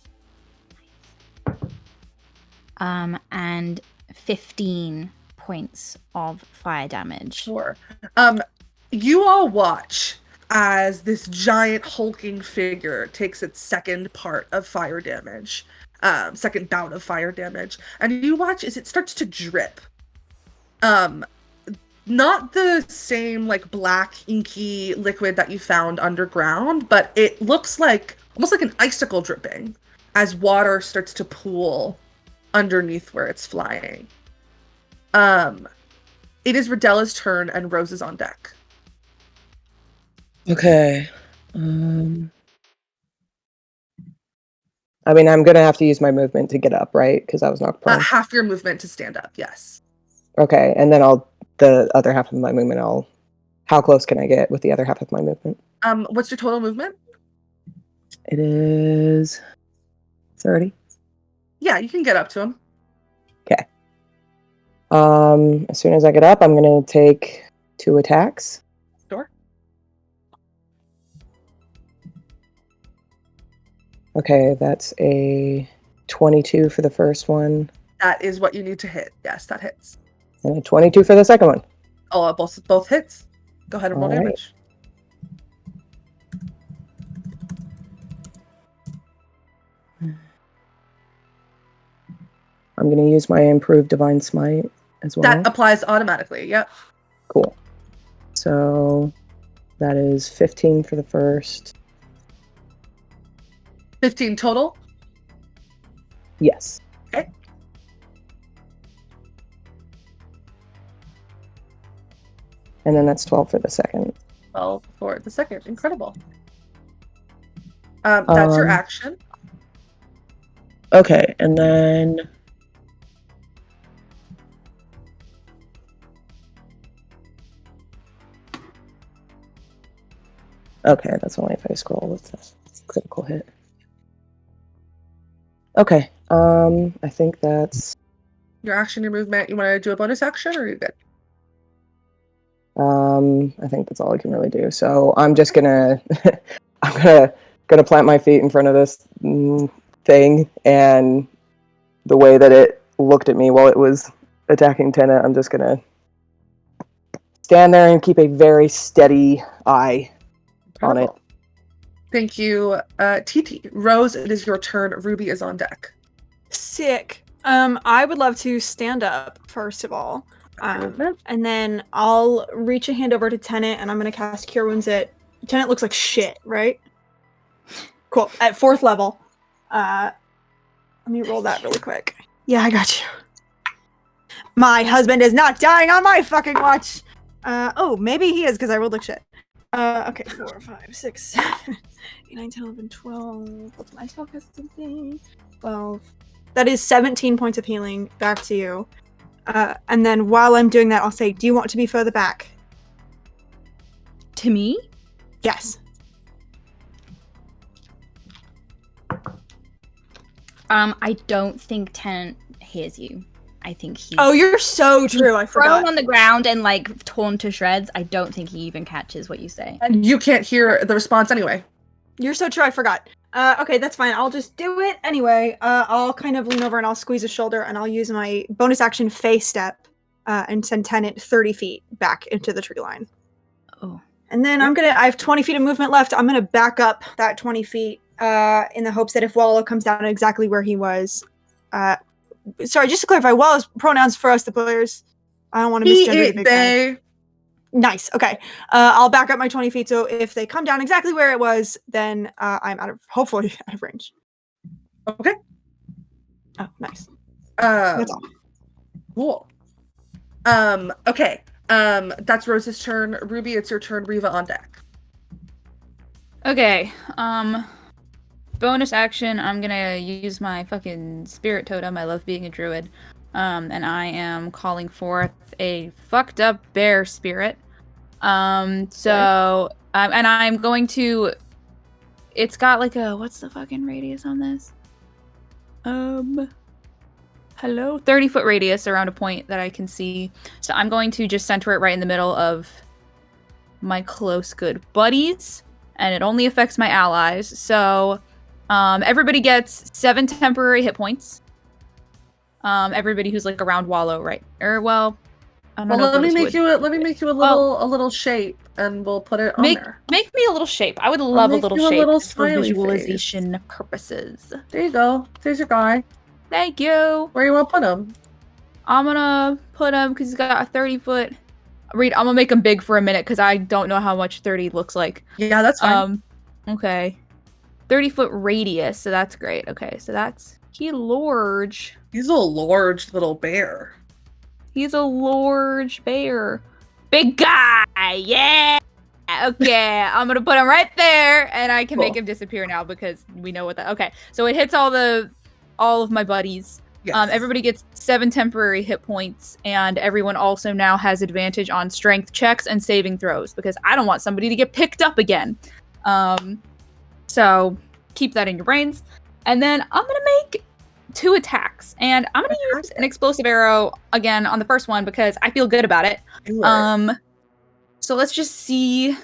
And 15 points of fire damage. Sure. You all watch as this giant hulking figure takes its second part of fire damage, second bout of fire damage, and you watch as it starts to drip. Not the same like black inky liquid that you found underground, but it looks like almost like an icicle dripping as water starts to pool underneath where it's flying. It is Redella's turn and Rose is on deck. Okay. I mean, I'm gonna have to use my movement to get up, right? Because I was knocked prone. Half your movement to stand up, yes. Okay, and then the other half of my movement, how close can I get with the other half of my movement? What's your total movement? It is 30. Yeah, you can get up to him. Okay. As soon as I get up, I'm gonna take 2 attacks. Sure. Okay, that's a 22 for the first one, That is what you need to hit. Yes, that hits. and a 22 for the second one. Oh, both hits. Go ahead and roll Alright. damage. I'm gonna use my improved divine smite as well. That applies automatically. Yep. Cool. So that is 15 for the first. 15 total. Yes. Okay. And then that's 12 for the second. 12 for the second. Incredible. That's your action. Okay, and then okay, that's only if I scroll. That's a critical hit. Okay, I think that's Your action, your movement. You want to do a bonus action, or are you good? I think that's all I can really do. So I'm just gonna gonna plant my feet in front of this thing, and the way that it looked at me while it was attacking Tenna, I'm just gonna stand there and keep a very steady eye on it. Incredible. Thank you, TT. Rose, it is your turn. Ruby is on deck. Sick. I would love to stand up first of all, and then I'll reach a hand over to Tenet, and I'm gonna cast Cure Wounds at Tenet. Looks like shit, right? Cool. At 4th level. Let me roll that really quick. Yeah, I got you. My husband is not dying on my fucking watch. Oh, maybe he is because I rolled like shit. Okay, 4, 5, 6, 7, 8, 9, 10, 11, 12. What's my spellcasting thing? 12. That is 17 points of healing back to you. And then while I'm doing that, I'll say, do you want to be further back? To me? Yes. I don't think Tenant hears you. I think he's Oh, you're so true. I thrown forgot. on the ground and like torn to shreds. I don't think he even catches what you say. And you can't hear the response anyway. You're so true. I forgot. Okay, that's fine. I'll just do it anyway. I'll kind of lean over and I'll squeeze his shoulder and I'll use my bonus action face step and send Tenant 30 feet back into the tree line. Oh. And then I have 20 feet of movement left. I'm going to back up that 20 feet in the hopes that if Wallow comes down exactly where he was. Sorry, just to clarify, Wallow's pronouns for us, the players. I don't want to misgender the big guy. They. Nice. Okay. I'll back up my 20 feet. So if they come down exactly where it was, then I'm hopefully out of range. Okay. Oh, nice. That's all. Cool. Okay. That's Rose's turn. Ruby, it's your turn. Riva on deck. Okay. Bonus action, I'm gonna use my fucking spirit totem. I love being a druid. And I am calling forth a fucked up bear spirit. And I'm going to, it's got like a, what's the fucking radius on this? Hello? 30-foot radius around a point that I can see. So I'm going to just center it right in the middle of my close good buddies. And it only affects my allies. So everybody gets 7 temporary hit points. everybody who's like around Wallow, right? Or well, I don't Well, know. if let me Lotus make would. you a little shape, and we'll put it on Make there. me a little shape. I would love a make little you a shape little just for smiley visualization purposes. There you go. There's your guy. Thank you. Where you want to put him? I'm gonna put him because he's got a 30-foot. Reed, I'm gonna make him big for a minute because I don't know how much 30 looks like. Yeah, that's fine. Okay. 30-foot radius, so that's great. Okay, so that's large. He's a large little bear. He's a large bear. Big guy, yeah! Okay, I'm gonna put him right there, and I can make him disappear now because we know what that. Okay, so it hits all of my buddies. Yes. Everybody gets 7 temporary hit points, and everyone also now has advantage on strength checks and saving throws because I don't want somebody to get picked up again. So keep that in your brains. And then I'm gonna make 2 attacks, and I'm gonna use an explosive arrow again on the first one because I feel good about it. So let's just see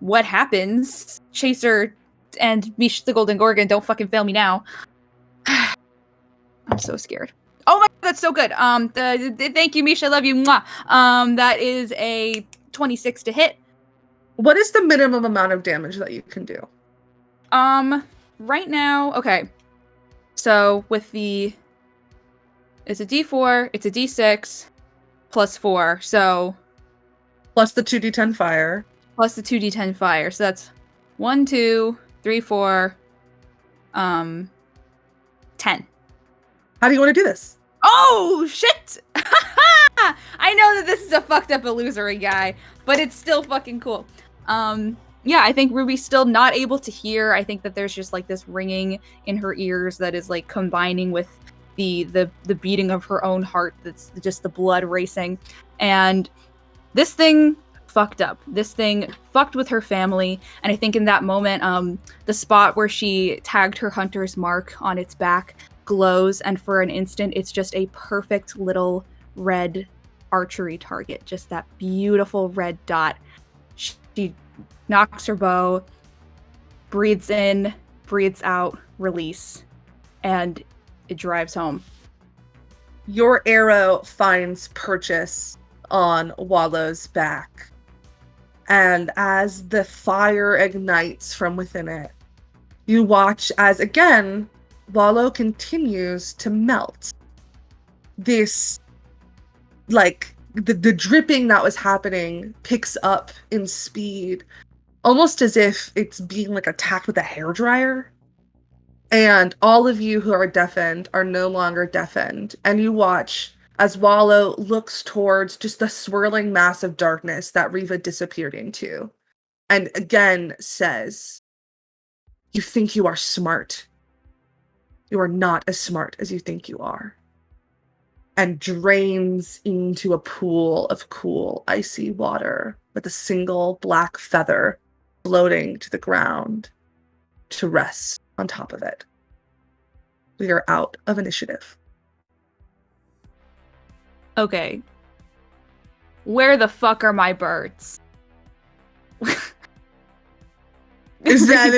what happens. Chaser and Mish the Golden Gorgon, don't fucking fail me now. I'm so scared. Oh my god, that's so good. Thank you, Mish. I love you. Mwah. That is a 26 to hit. What is the minimum amount of damage that you can do? Right now, okay. So with it's a D4, it's a D6 plus 4. So plus the 2d10 fire. Plus the 2d10 fire. So that's 1, 2, 3, 4, 10. How do you want to do this? Oh, shit! I know that this is a fucked up illusory guy, but it's still fucking cool. Yeah, I think Ruby's still not able to hear. I think that there's just like this ringing in her ears that is like combining with the beating of her own heart. That's just the blood racing. And this thing fucked up. This thing fucked with her family. And I think in that moment, the spot where she tagged her hunter's mark on its back glows, and for an instant it's just a perfect little red archery target. Just that beautiful red dot. She knocks her bow, breathes in, breathes out, release, and it drives home. Your arrow finds purchase on Wallow's back, and as the fire ignites from within it, you watch as again Wallow continues to melt. This, like, the dripping that was happening picks up in speed, almost as if it's being like attacked with a hairdryer. And all of you who are deafened are no longer deafened. And you watch as Wallow looks towards just the swirling mass of darkness that Riva disappeared into. And again says, "You think you are smart. You are not as smart as you think you are." And drains into a pool of cool, icy water with a single black feather floating to the ground to rest on top of it. We are out of initiative. Okay. Where the fuck are my birds? Is that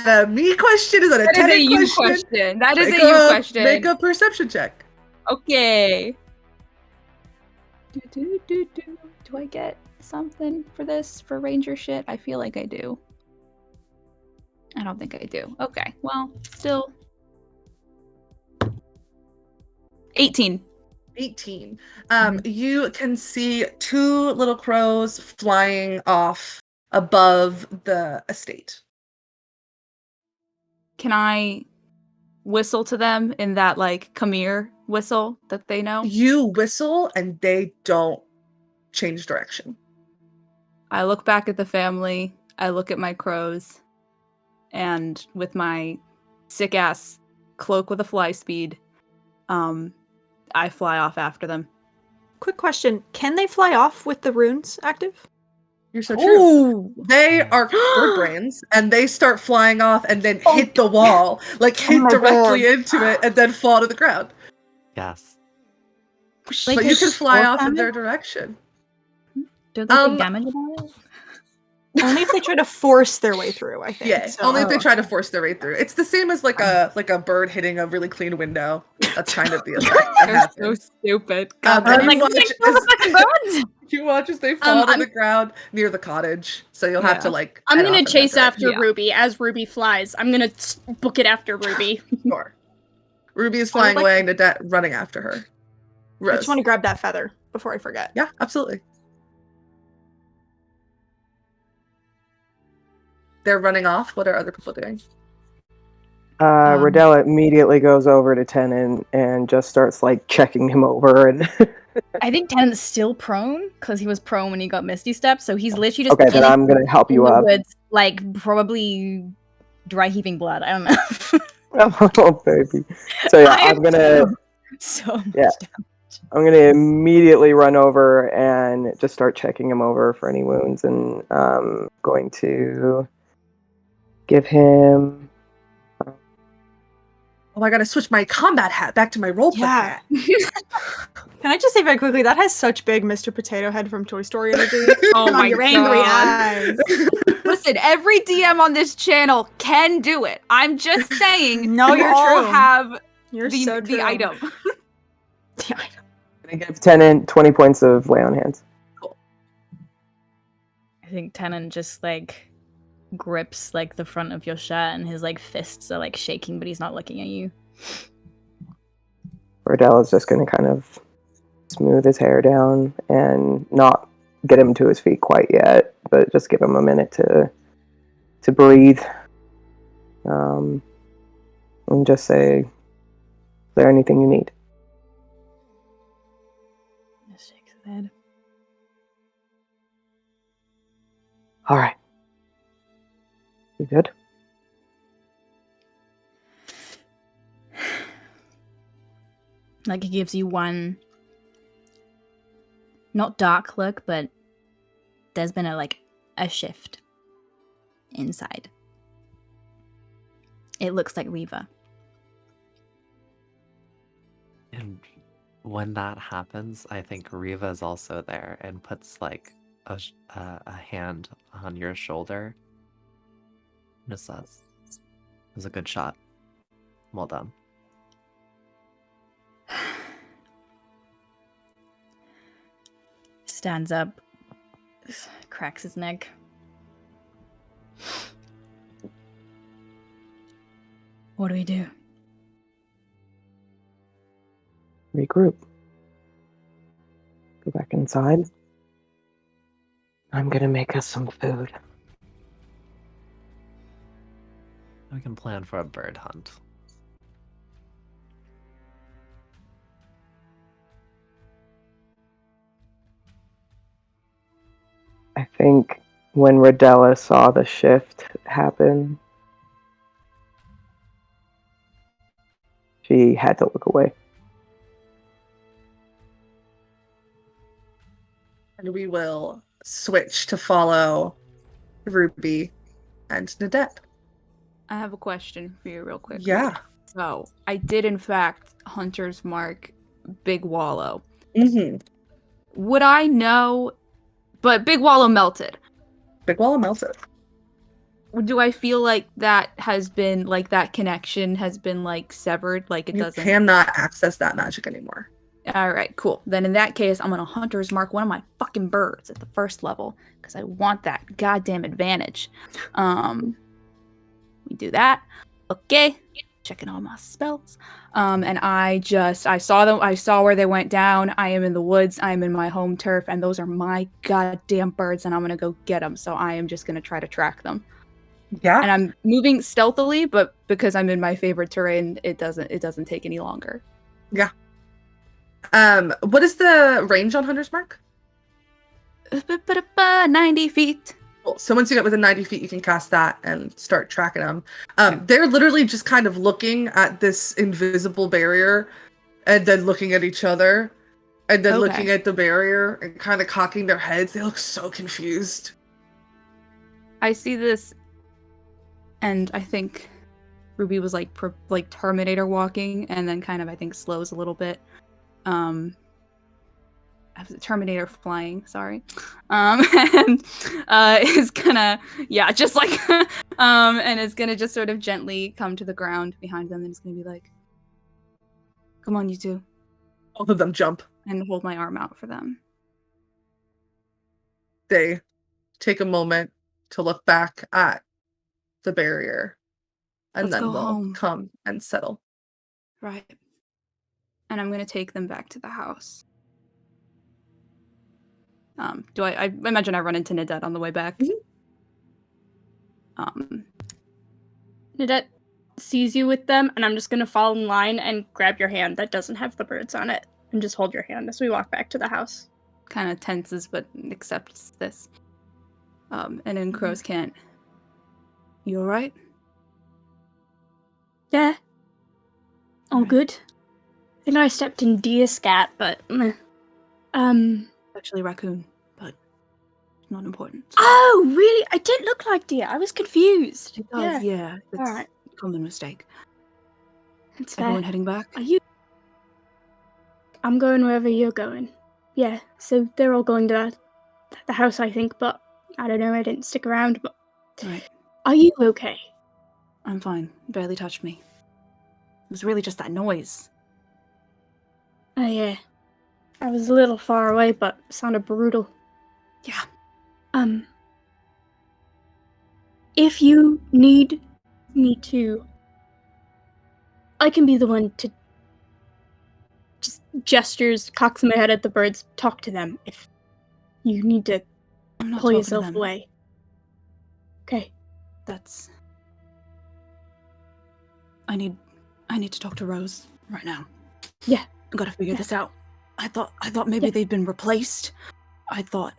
a me question? Is that a That is a Teddy you question. That is a you question. Make a perception check. Okay. Do I get something for this, for ranger shit? I feel like I do. I don't think I do. Okay, well, still. 18. 18. You can see 2 little crows flying off above the estate. Can I whistle to them in that, like, come here whistle that they know? You whistle and they don't change direction. I look back at the family, I look at my crows, and with my sick-ass cloak with a fly speed, I fly off after them. Quick question. Can they fly off with the runes active? You're so true. Ooh. They are bird brains, and they start flying off and then hit the wall, like hit directly into it, and then fall to the ground. Yes. But you can fly off in their direction. Do they take damage about it? Only if they try to force their way through, I think. Yeah, So. only if they try to okay. force their way through. It's the same as like a bird hitting a really clean window. That's kind of the effect that They're so happens. stupid. And I'm you like, watch "Let's kill the fucking birds!" you watch as they fall to I'm- the ground near the cottage. So you'll have to Yeah. like. I'm head gonna off in that chase direction. after Yeah. Ruby as Ruby flies. I'm gonna book it after Ruby. Sure. Ruby is I would flying like away, Nadette running after her. I Rose. just want to grab that feather before I forget. Yeah, absolutely. They're running off. What are other people doing? Rodella immediately goes over to Tennant and just starts like checking him over and I think Tennant's still prone because he was prone when he got Misty Step, so he's literally just okay, then in I'm gonna help in you the up. woods, like probably dry heaving blood. I don't know. Oh baby. So yeah, I I'm gonna so much Yeah. I'm gonna immediately run over and just start checking him over for any wounds, and going to give him. Oh, I gotta switch my combat hat back to my roleplay Yeah. hat. Can I just say very quickly, that has such big Mr. Potato Head from Toy Story energy. Oh my Your angry God. eyes. Listen, every DM on this channel can do it. I'm just saying. No, you you're all true. have You're the, so true. the item. The item. I'm gonna give Tennant 20 points of lay on hands. I think Tennant just like grips like the front of your shirt and his like fists are like shaking, but he's not looking at you. Rodella's just gonna kind of smooth his hair down and not get him to his feet quite yet, but just give him a minute to breathe. And just say, "Is there anything you need?" Just shakes his head. All right. You good? Like he gives you one not dark look, but there's been a shift inside. It looks like Reva. And when that happens, I think Riva is also there and puts like a hand on your shoulder. Just says, "It was a good shot. Well done." Stands up, cracks his neck. What do we do? Regroup. Go back inside. I'm gonna make us some food. We can plan for a bird hunt. I think when Rodella saw the shift happen, she had to look away. And we will switch to follow Ruby and Nadette. I have a question for you real quick. Yeah. So, I did in fact Hunter's Mark Big Wallow. Mm-hmm. Would I know... But Big Wallow melted. Big Wall melted. Do I feel like that has been, like, that connection has been, like, severed? Like, it You doesn't... cannot access that magic anymore. Alright, cool. Then in that case, I'm gonna Hunter's Mark one of my fucking birds at the first level. Because I want that goddamn advantage. We do that. Okay. Checking all my spells. And I saw them, I saw where they went down. I am in the woods, I am in my home turf, and those are my goddamn birds, and I'm gonna go get them. So I am just gonna try to track them. Yeah. And I'm moving stealthily, but because I'm in my favorite terrain, it doesn't take any longer. Yeah. What is the range on Hunter's Mark? 90 feet. Cool. So once you get within 90 feet, you can cast that and start tracking them. They're literally just kind of looking at this invisible barrier and then looking at each other and then looking at the barrier and kind of cocking their heads. They look so confused. I see this, and I think Ruby was like Terminator walking, and then kind of I think slows a little bit. Terminator flying, sorry. And is gonna, just like, and is gonna just sort of gently come to the ground behind them and is gonna be like, come on, you two. Both of them jump. And hold my arm out for them. They take a moment to look back at the barrier, and Let's then go we'll home. come and settle. Right. And I'm gonna take them back to the house. I imagine I run into Nadette on the way back. Nadette sees you with them, and I'm just gonna fall in line and grab your hand that doesn't have the birds on it, and just hold your hand as we walk back to the house. Kind of tenses, but accepts this. And then Crows can't. You alright? Yeah. All good. I think I stepped in deer scat, but Actually raccoon, but not important. Oh, really? I did look like deer. I was confused. It does, yeah. It's Alright. a common mistake. It's fair. Everyone heading back? Are you? I'm going wherever you're going. Yeah, so they're all going to the house, I think, but I don't know, I didn't stick around, but... Right. Are you okay? I'm fine. Barely touched me. It was really just that noise. Oh, yeah. I was a little far away, but it sounded brutal. Yeah. If you need me to... I can be the one to... just gestures, cocks my head at the birds, talk to them if you need to I'm not pull talking yourself to them. away. Okay. That's... I need to talk to Rose right now. Yeah. I gotta figure this out. I thought maybe they'd been replaced. I thought...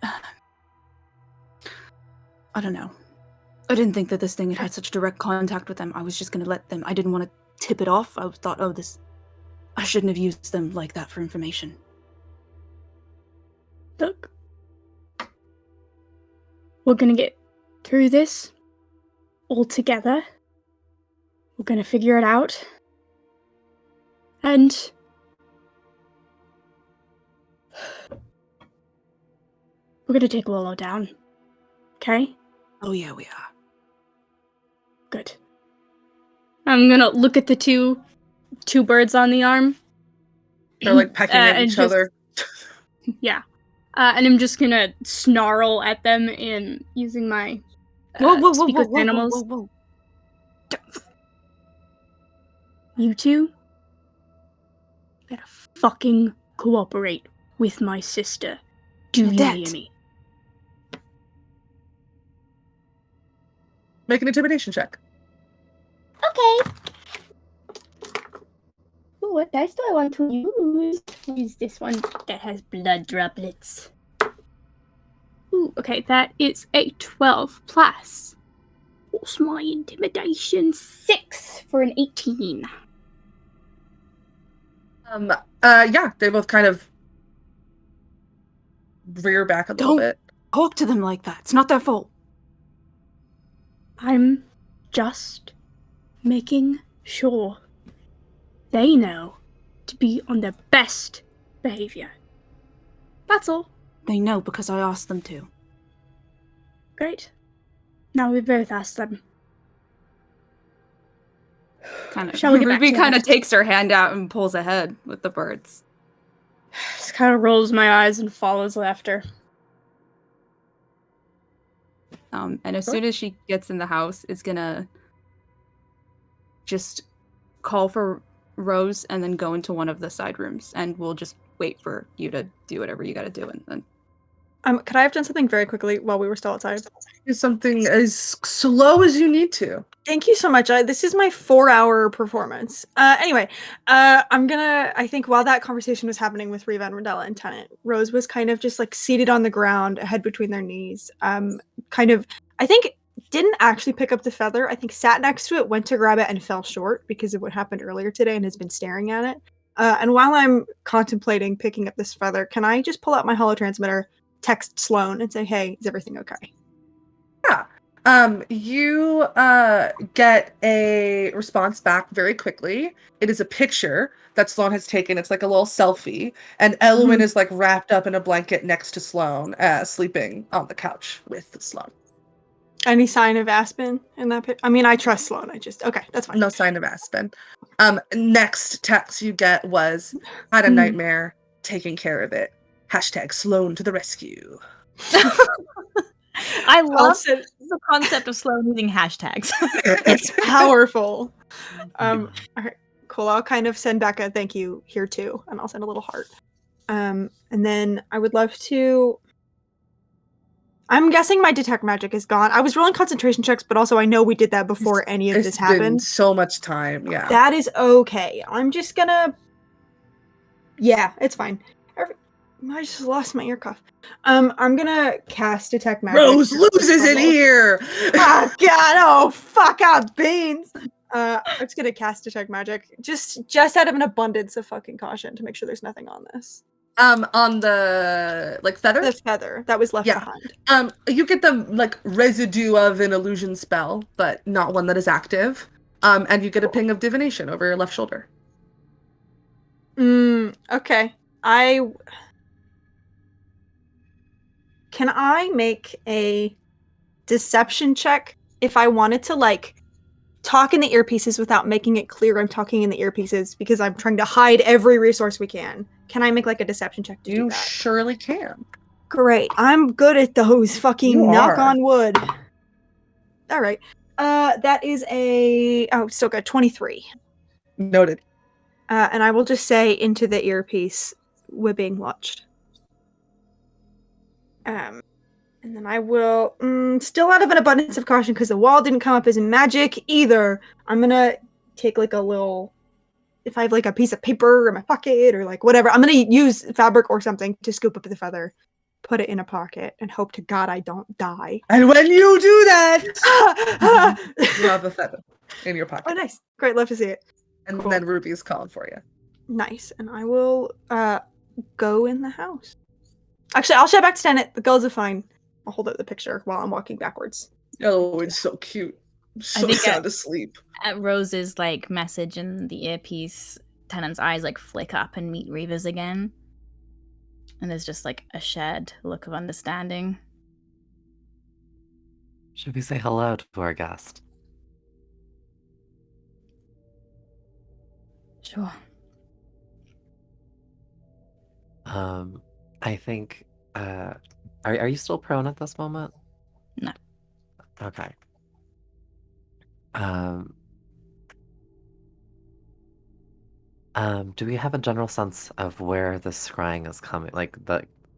I don't know. I didn't think that this thing had such direct contact with them. I was just gonna let them... I didn't want to tip it off. I thought, I shouldn't have used them like that for information. Look. We're gonna get through this all together. We're gonna figure it out. And we're gonna take Lolo down. Okay? Oh yeah, we are. Good. I'm gonna look at the two birds on the arm. They're like pecking at and each just- other. Yeah. And I'm just gonna snarl at them in using my speak with animals. Whoa. You two better fucking cooperate with my sister. Do you Nadette. hear me? Make an intimidation check. Okay. Ooh, what dice do I want to use? Use this one that has blood droplets. Ooh, okay, that is a 12 plus. What's my intimidation? 6 for an 18. Yeah, they both kind of rear back a little Don't- bit. Talk to them like that. It's not their fault. I'm just making sure they know to be on their best behavior. That's all. They know because I asked them to. Great. Now we both asked them. Kind of. Shall we get back Ruby to kind of this? takes her hand out and pulls ahead with the birds. Just kind of rolls my eyes and follows after. And as soon as she gets in the house, is gonna just call for Rose and then go into one of the side rooms, and we'll just wait for you to do whatever you gotta do, and then Could I have done something very quickly while we were still outside? Do something as slow as you need to. Thank you so much. This is my 4-hour performance. Anyway, I think while that conversation was happening with Reva and Rondella and Tennant, Rose was kind of just like seated on the ground, head between their knees. I think didn't actually pick up the feather. I think sat next to it, went to grab it and fell short because of what happened earlier today and has been staring at it. And while I'm contemplating picking up this feather, can I just pull out my holotransmitter, text Sloan and say, hey, is everything okay? Yeah. You get a response back very quickly. It is a picture that Sloan has taken. It's like a little selfie, and Elwyn is like wrapped up in a blanket next to Sloan, sleeping on the couch with Sloan. Any sign of Aspen in that picture? I mean, I trust Sloan. Okay, that's fine. No sign of Aspen. Next text you get was, had a nightmare, taking care of it. Hashtag Sloan to the rescue. I love the concept of Sloan using hashtags. It's powerful. All right, cool. I'll kind of send back a thank you here too, and I'll send a little heart. And then I would love to. I'm guessing my detect magic is gone. I was rolling concentration checks, but also I know we did that before any of this It's happened. been so much time, yeah. That is okay. I'm just gonna. Yeah, it's fine. I just lost my ear cuff. I'm gonna cast detect magic. Rose loses it here. Oh god! Oh fuck out beans. I'm just gonna cast detect magic, just out of an abundance of fucking caution to make sure there's nothing on this. On the feather? The feather that was left behind. You get the residue of an illusion spell, but not one that is active. And you get a ping of divination over your left shoulder. Okay. Can I make a deception check if I wanted to talk in the earpieces without making it clear I'm talking in the earpieces because I'm trying to hide every resource we can? Can I make a deception check to do that? You surely can. Great. I'm good at those. Fucking knock on wood. All right. That is still good. 23. Noted. And I will just say into the earpiece, we're being watched. And then I will, still out of an abundance of caution because the wall didn't come up as magic either. I'm gonna take a little, if I have a piece of paper in my pocket or whatever, I'm gonna use fabric or something to scoop up the feather, put it in a pocket, and hope to God I don't die. And when you do that, you have a feather in your pocket. Oh, nice. Great. Love to see it. And then Ruby's calling for you. Nice. And I will go in the house. Actually, I'll shout back to Tenet. The girls are fine. I'll hold up the picture while I'm walking backwards. Oh, it's so cute. So sound asleep. At Rose's message in the earpiece, Tennant's eyes flick up and meet Reva's again. And there's just a shared look of understanding. Should we say hello to our guest? Sure. I think, are you still prone at this moment? No. Okay. Do we have a general sense of where the scrying is coming?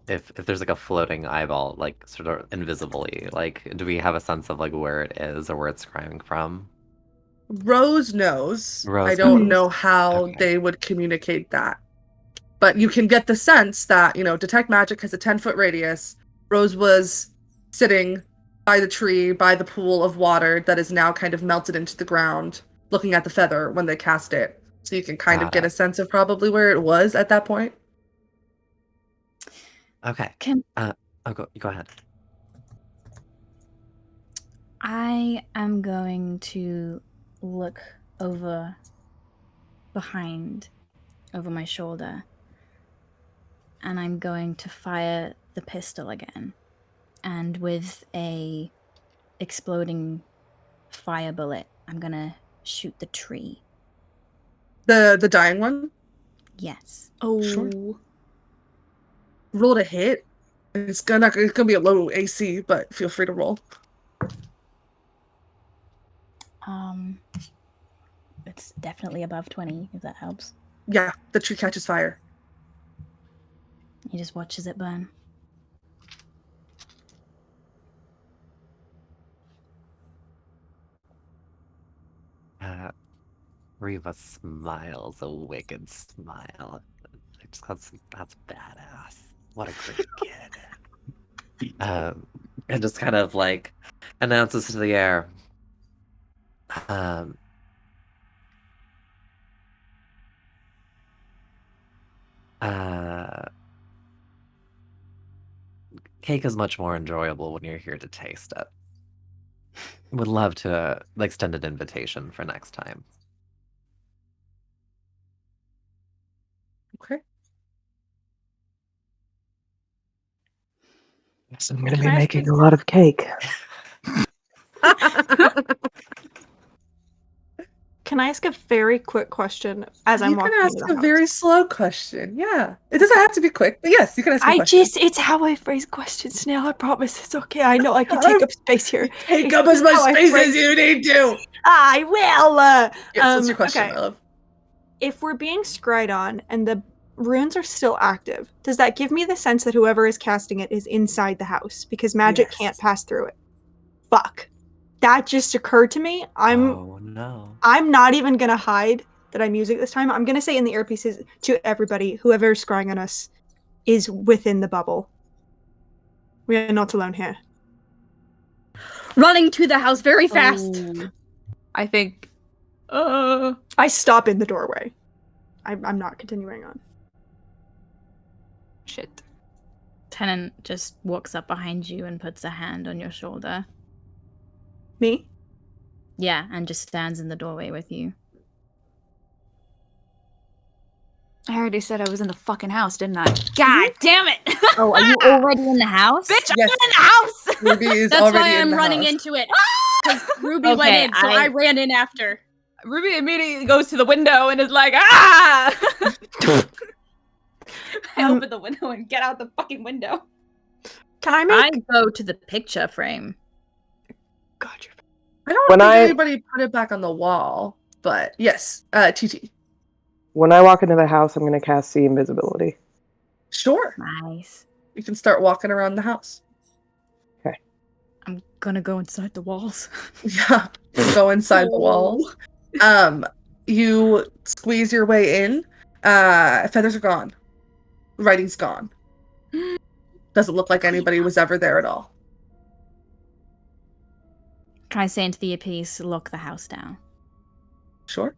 If there's a floating eyeball, sort of invisibly, do we have a sense of where it is or where it's scrying from? Rose knows. Rose I don't knows. know how they would communicate that. But you can get the sense that, detect magic has a 10-foot radius. Rose was sitting by the tree, by the pool of water that is now kind of melted into the ground, looking at the feather when they cast it. So you can kind of get a sense of probably where it was at that point. Okay. Go ahead. I am going to look over my shoulder, and I'm going to fire the pistol again, and with a exploding fire bullet, I'm gonna shoot the tree. The dying one? Yes. Oh. Sure. Roll to hit. It's gonna be a low AC, but feel free to roll. It's definitely above 20, if that helps. Yeah, the tree catches fire. He just watches it burn. Reva smiles a wicked smile. That's badass. What a great kid. And just kind of announces to the air. Cake is much more enjoyable when you're here to taste it. would love to extend an invitation for next time. Okay. Yes, I'm going to Can be I ask making a lot of cake. Can I ask a very quick question as I'm You can walking ask into the a house? very slow question. Yeah. It doesn't have to be quick, but yes, you can ask a question. It's how I phrase questions now. I promise it's okay. I know I can take up space here. Take It's up as just much how I space phrase- as you need to. I will. Yes, what's your question, okay. my love? If we're being scryed on and the runes are still active, does that give me the sense that whoever is casting it is inside the house because magic Yes. can't pass through it? Fuck. That just occurred to me. Oh no. I'm not even gonna hide that I'm using it this time. I'm gonna say in the earpieces to everybody, whoever's scrying on us is within the bubble. We are not alone here. Running to the house very fast. Ooh. I think. I stop in the doorway. I'm not continuing on. Shit. Tenant just walks up behind you and puts a hand on your shoulder. Me? Yeah, and just stands in the doorway with you. I already said I was in the fucking house, didn't I? God damn it! Oh, are you already in the house? Bitch, Yes. I'm in the house! Ruby is That's already why in I'm the running house. into it. Because Ruby went Okay, in, so I ran in after. Ruby immediately goes to the window and is like, ah! I open the window and get out the fucking window. Can I I make go to the picture frame. God, you're I don't When think I- anybody put it back on the wall, but yes, TT. When I walk into the house, I'm going to cast See Invisibility. Sure. Nice. You can start walking around the house. I'm gonna go inside the walls. Yeah. Go inside the walls. You squeeze your way in. Feathers are gone. Writing's gone. Doesn't look like anybody was ever there at all. Can I say into the earpiece, lock the house down? Sure.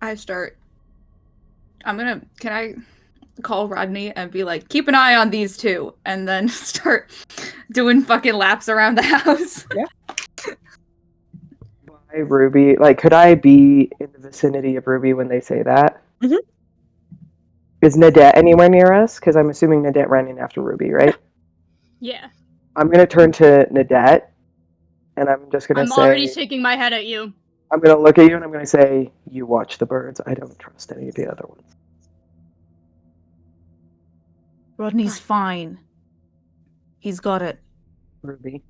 Can I call Rodney and be like, keep an eye on these two, and then start doing fucking laps around the house? By Ruby, like, could I be in the vicinity of Ruby when they say that? Mhm. Is Nadette anywhere near us? Because I'm assuming Nadette ran in after Ruby, right? Yeah. I'm going to turn to Nadette, and I'm just going I'm to say, already shaking my head at you. I'm going to look at you and I'm going to say, you watch the birds. I don't trust any of the other ones. Rodney's fine. He's got it. Ruby.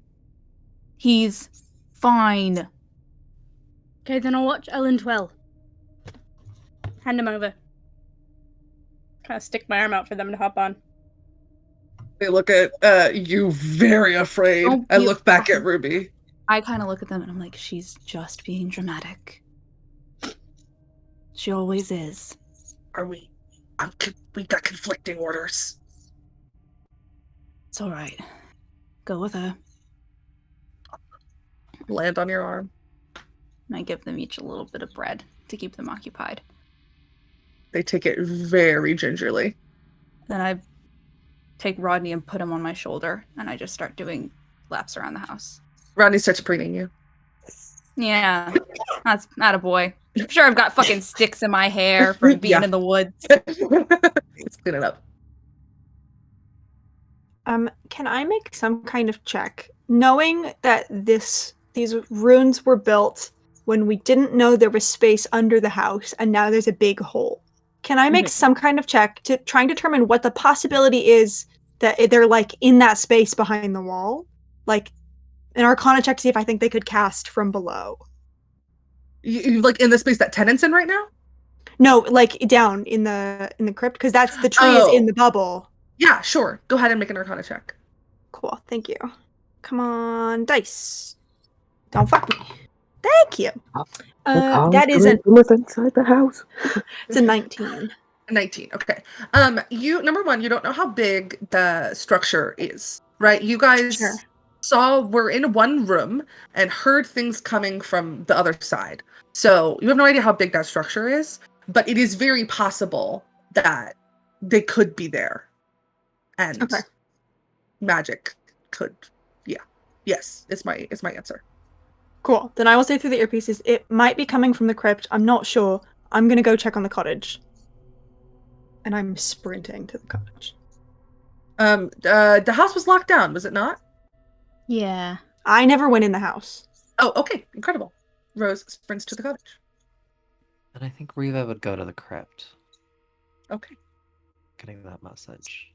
He's fine. Okay, then I'll watch Ellen Twell. Hand him over. Kind of stick my arm out for them to hop on. They look at you very afraid. Don't I be look back at afraid. Ruby. I kind of look at them and I'm like, she's just being dramatic. She always is. Are we? We got conflicting orders. It's all right. Go with her. Land on your arm. And I give them each a little bit of bread to keep them occupied. They take it very gingerly. Then I take Rodney and put him on my shoulder, and I just start doing laps around the house. Rodney starts preening you. Yeah, that's not a boy. I'm sure I've got fucking sticks in my hair from being Yeah. in the woods. Let's clean it up. Can I make some kind of check, knowing that these runes were built when we didn't know there was space under the house, and now there's a big hole? Can I make some kind of check to try and determine what the possibility is that they're like in that space behind the wall, like an Arcana check to see if I think they could cast from below? You like in the space that Tenant's in right now? No, like down in the crypt, because that's the tree is in the bubble. Yeah, sure. Go ahead and make an Arcana check. Cool, thank you. Come on, dice. Don't fuck me. Thank you. That is from inside the house. it's a 19. 19. Okay. You number one, you don't know how big the structure is, right? You guys Sure. were in one room and heard things coming from the other side. So you have no idea how big that structure is, but it is very possible that they could be there. And Okay. magic could, yeah. Yes, is my answer. Cool. Then I will say through the earpieces, it might be coming from the crypt. I'm not sure. I'm gonna go check on the cottage. And I'm sprinting to the cottage. The house was locked down, was it not? Yeah. I never went in the house. Oh, okay, incredible. Rose sprints to the cottage. And I think Riva would go to the crypt, Okay. getting that message.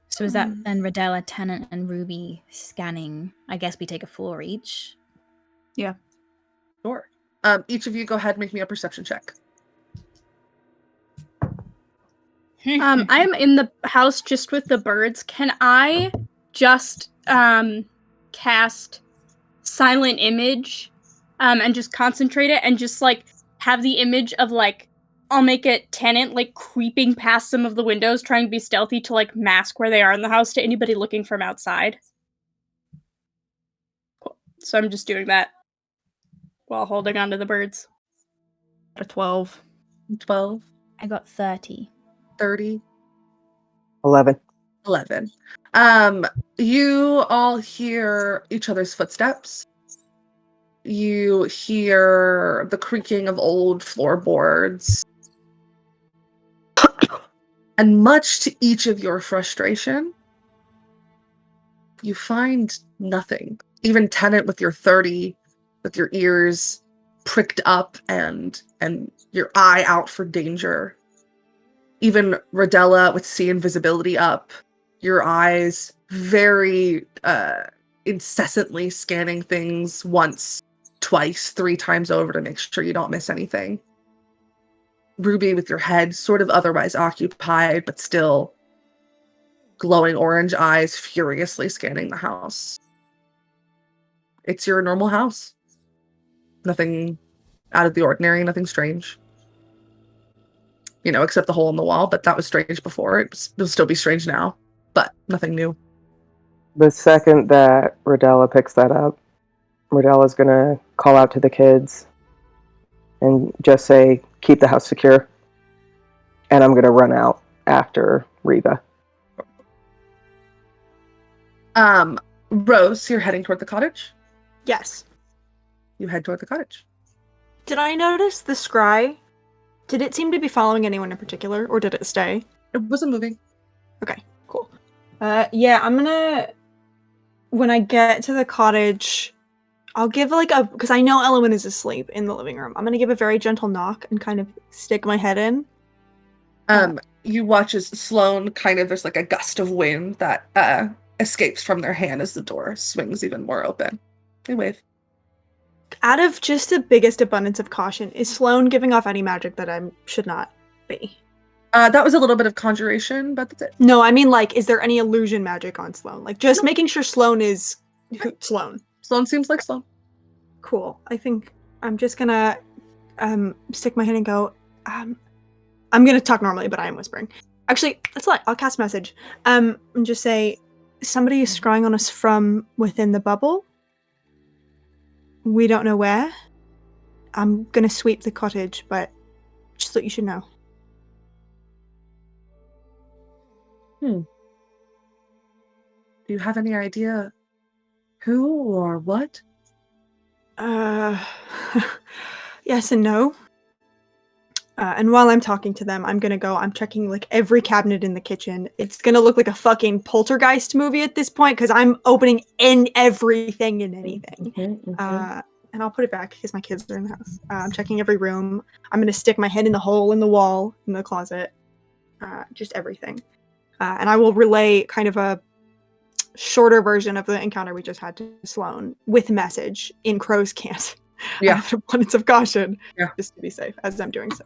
So is that then Radella, Tennant, and Ruby scanning? I guess we take a floor each. Sure. Each of you go ahead and make me a perception check. I'm in the house just with the birds. Can I just cast silent image and just concentrate it and just like have the image of like I'll make it Tenant like creeping past some of the windows trying to be stealthy to like mask where they are in the house to anybody looking from outside. Cool. So I'm just doing that while holding on to the birds. A 12. 12, I got 30. 30, 11. 11. You all hear each other's footsteps. You hear the creaking of old floorboards. And much to each of your frustration, you find nothing. Even Tennant with your 30, with your ears pricked up and your eye out for danger. Even Radella with see invisibility up, your eyes very incessantly scanning things once, twice, 3 times over to make sure you don't miss anything. Ruby with your head sort of otherwise occupied, but still glowing orange eyes furiously scanning the house. It's your normal house. Nothing out of the ordinary, nothing strange. You know, except the hole in the wall, but that was strange before. It'll still be strange now, but nothing new. The second that Rodella picks that up, Rodella's gonna call out to the kids and just say, keep the house secure. And I'm gonna run out after Riva. Rose, you're heading toward the cottage? Yes. You head toward the cottage. Did I notice the scry? Did it seem to be following anyone in particular, or did it stay? It wasn't moving. Okay, cool. Yeah, I'm gonna... When I get to the cottage, I'll give like a... Because I know Elowen is asleep in the living room. I'm gonna give a very gentle knock and kind of stick my head in. You watch as Sloane there's like a gust of wind that escapes from their hand as the door swings even more open. They wave. Out of just the biggest abundance of caution, is Sloane giving off any magic that I should not be? That was a little bit of conjuration, but that's it. No, I mean, like, is there any illusion magic on Sloane? Like, just making sure Sloane is Sloane. Sloane seems like Sloane. Cool. I think I'm just gonna stick my head and go, I'm gonna talk normally, but I am whispering. Actually, that's all right. I'll cast message. And just say, somebody is scrying on us from within the bubble. We don't know where. I'm gonna sweep the cottage, but just that you should know. Do you have any idea who or what? Yes and no. And while I'm talking to them, I'm checking like every cabinet in the kitchen. It's gonna look like a fucking poltergeist movie at this point, because I'm opening in everything and anything. And I'll put it back because my kids are in the house. I'm checking every room. I'm gonna stick my head in the hole in the wall in the closet. Just everything. And I will relay kind of a shorter version of the encounter we just had to Sloane with message in crow's cant. Yeah. After abundance of caution. Yeah. Just to be safe, as I'm doing so.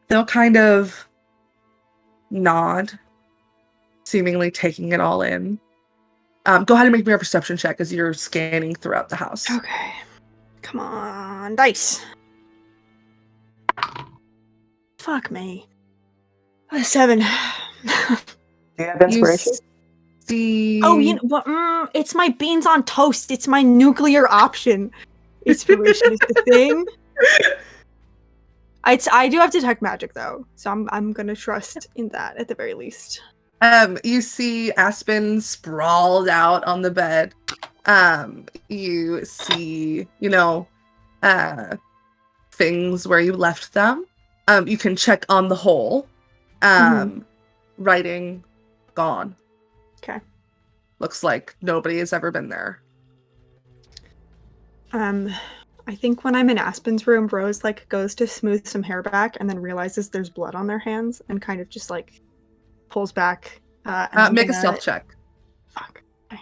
They'll kind of nod, seemingly taking it all in. Go ahead and make me a perception check as you're scanning throughout the house. Okay. Come on, dice. Fuck me. 7. Do you have inspiration? See... Oh, it's my beans on toast. It's my nuclear option. Inspiration is the thing. I do have detect magic though, so I'm gonna trust in that at the very least. You see Aspen sprawled out on the bed. You see, things where you left them. You can check on the hole. Writing gone. Okay. Looks like nobody has ever been there. I think when I'm in Aspen's room, Rose like goes to smooth some hair back and then realizes there's blood on their hands and kind of just like pulls back. And Make a stealth check. Fuck. Okay.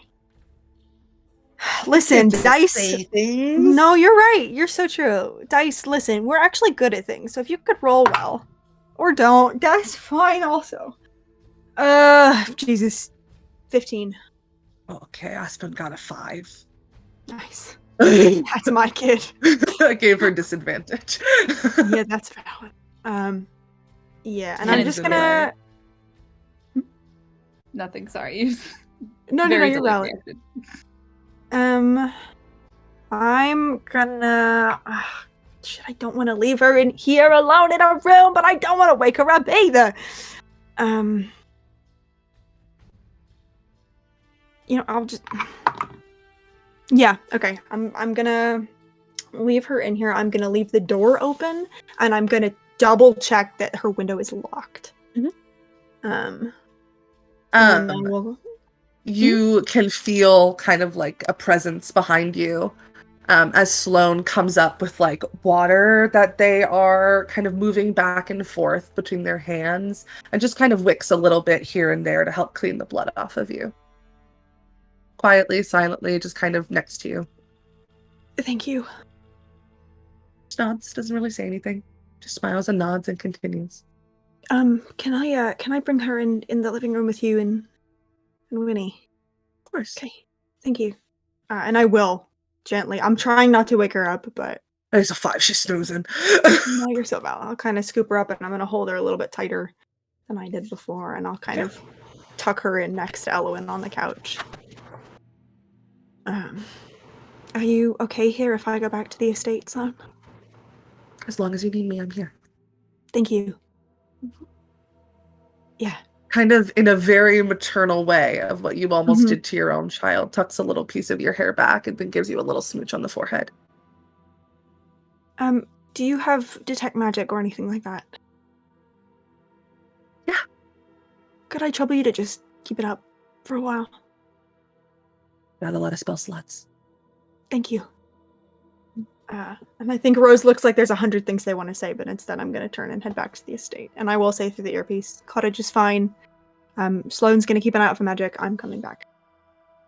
Listen, Dice. No, you're right. You're so true. Dice, listen, we're actually good at things. So if you could roll well, or don't, that's fine. Also. Jesus, 15. Okay, Aspen got a 5. Nice. That's my kid. I gave her disadvantage. Yeah, that's valid. Yeah, and I'm just gonna. Nothing. Sorry. No, you're valid. I'm gonna. Shit, I don't want to leave her in here alone in a room, but I don't want to wake her up either. I'll just. Yeah, okay. I'm gonna leave her in here. I'm gonna leave the door open, and I'm gonna double check that her window is locked. You can feel kind of like a presence behind you as Sloane comes up with like water that they are kind of moving back and forth between their hands and just kind of wicks a little bit here and there to help clean the blood off of you. Quietly, silently, just kind of next to you. Thank you. Just nods, doesn't really say anything. Just smiles and nods and continues. Can I bring her in the living room with you and Winnie? Of course. Okay. Thank you. And I will, gently. I'm trying not to wake her up, but... It's a 5, she's snoozing. No, you're so valid. I'll kind of scoop her up and I'm going to hold her a little bit tighter than I did before, and I'll kind of tuck her in next to Elowen on the couch. Are you okay here if I go back to the estate, son? As long as you need me, I'm here. Thank you. Yeah. Kind of in a very maternal way of what you almost did to your own child, tucks a little piece of your hair back and then gives you a little smooch on the forehead. Do you have detect magic or anything like that? Yeah. Could I trouble you to just keep it up for a while? Got a lot of spell slots. Thank you. And I think Rose looks like there's 100 things they want to say, but instead I'm going to turn and head back to the estate. And I will say through the earpiece, cottage is fine. Sloane's going to keep an eye out for magic. I'm coming back.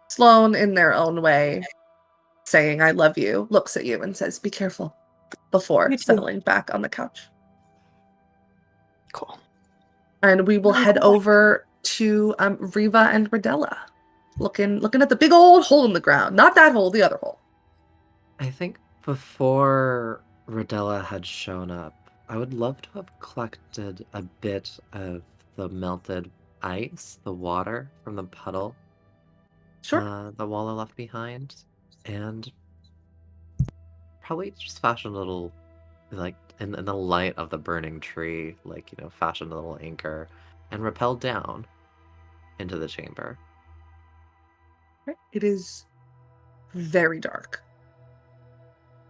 Sloane, in their own way, saying, I love you, looks at you and says, be careful, before settling back on the couch. Cool. And we will head over to Riva and Rodella. Looking at the big old hole in the ground. Not that hole, the other hole. I think before Rodella had shown up, I would love to have collected a bit of the melted ice, the water from the puddle. Sure. The Walla left behind. And probably just fashion a little, like, in the light of the burning tree, like, fashion a little anchor and rappel down into the chamber. It is very dark.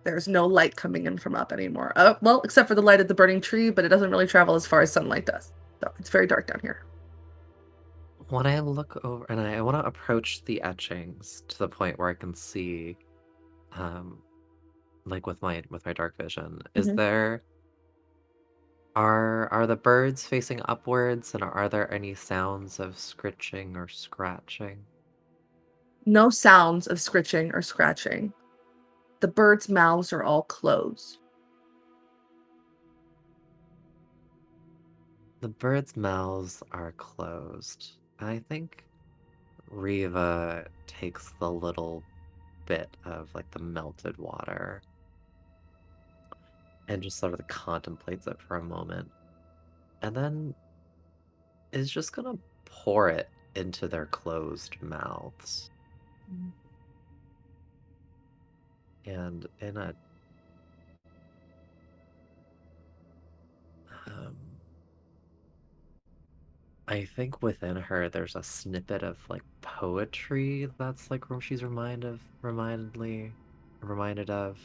There's no light coming in from up anymore. Well, except for the light of the burning tree, but it doesn't really travel as far as sunlight does. So it's very dark down here. When I look over, and I want to approach the etchings to the point where I can see, like with my dark vision, is there... Are the birds facing upwards, and are there any sounds of scritching or scratching? No sounds of scritching or scratching. The birds' mouths are all closed. The birds' mouths are closed. I think Riva takes the little bit of like the melted water and just sort of contemplates it for a moment, and then is just gonna pour it into their closed mouths. And in a I think within her there's a snippet of like poetry that's like she's reminded of,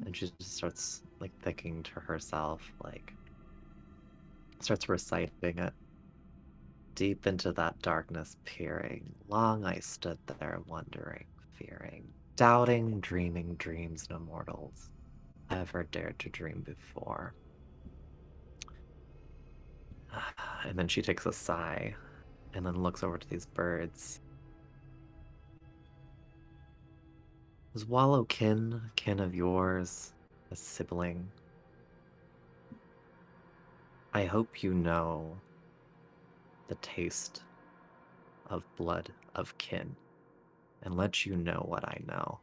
and she just starts like thinking to herself, like starts reciting it. Deep into that darkness peering, long I stood there wondering, fearing, doubting, dreaming dreams no mortals ever dared to dream before. And then she takes a sigh and then looks over to these birds. Is Wallow kin of yours, a sibling? I hope you know the taste of blood of kin and let you know what I know.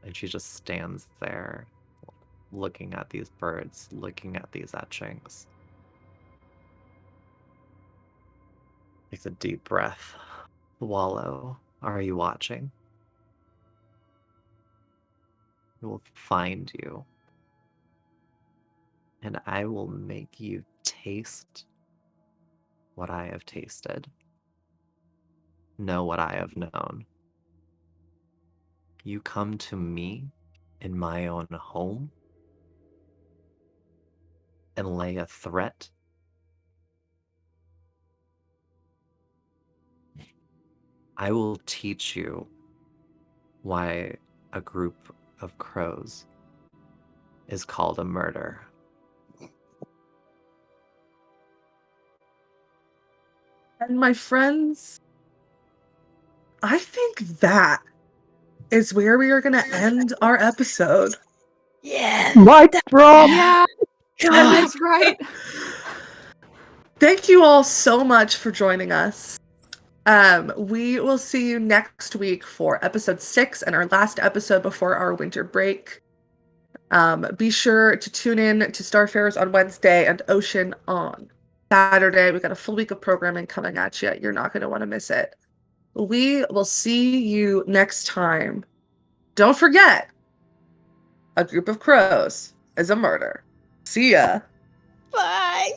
And she just stands there looking at these birds, looking at these etchings. Takes a deep breath. Wallow, are you watching? I will find you. And I will make you taste what I have tasted. Know what I have known. You come to me in my own home and lay a threat. I will teach you why a group of crows is called a murder. And my friends, I think that is where we are going to end our episode. Yeah. Mic drop. Yeah, that's right. Thank you all so much for joining us. We will see you next week for episode 6 and our last episode before our winter break. Be sure to tune in to Starfarers on Wednesday and Ocean on Saturday. We got a full week of programming coming at you. You're not going to want to miss it. We will see you next time. Don't forget, a group of crows is a murder. See ya. Bye.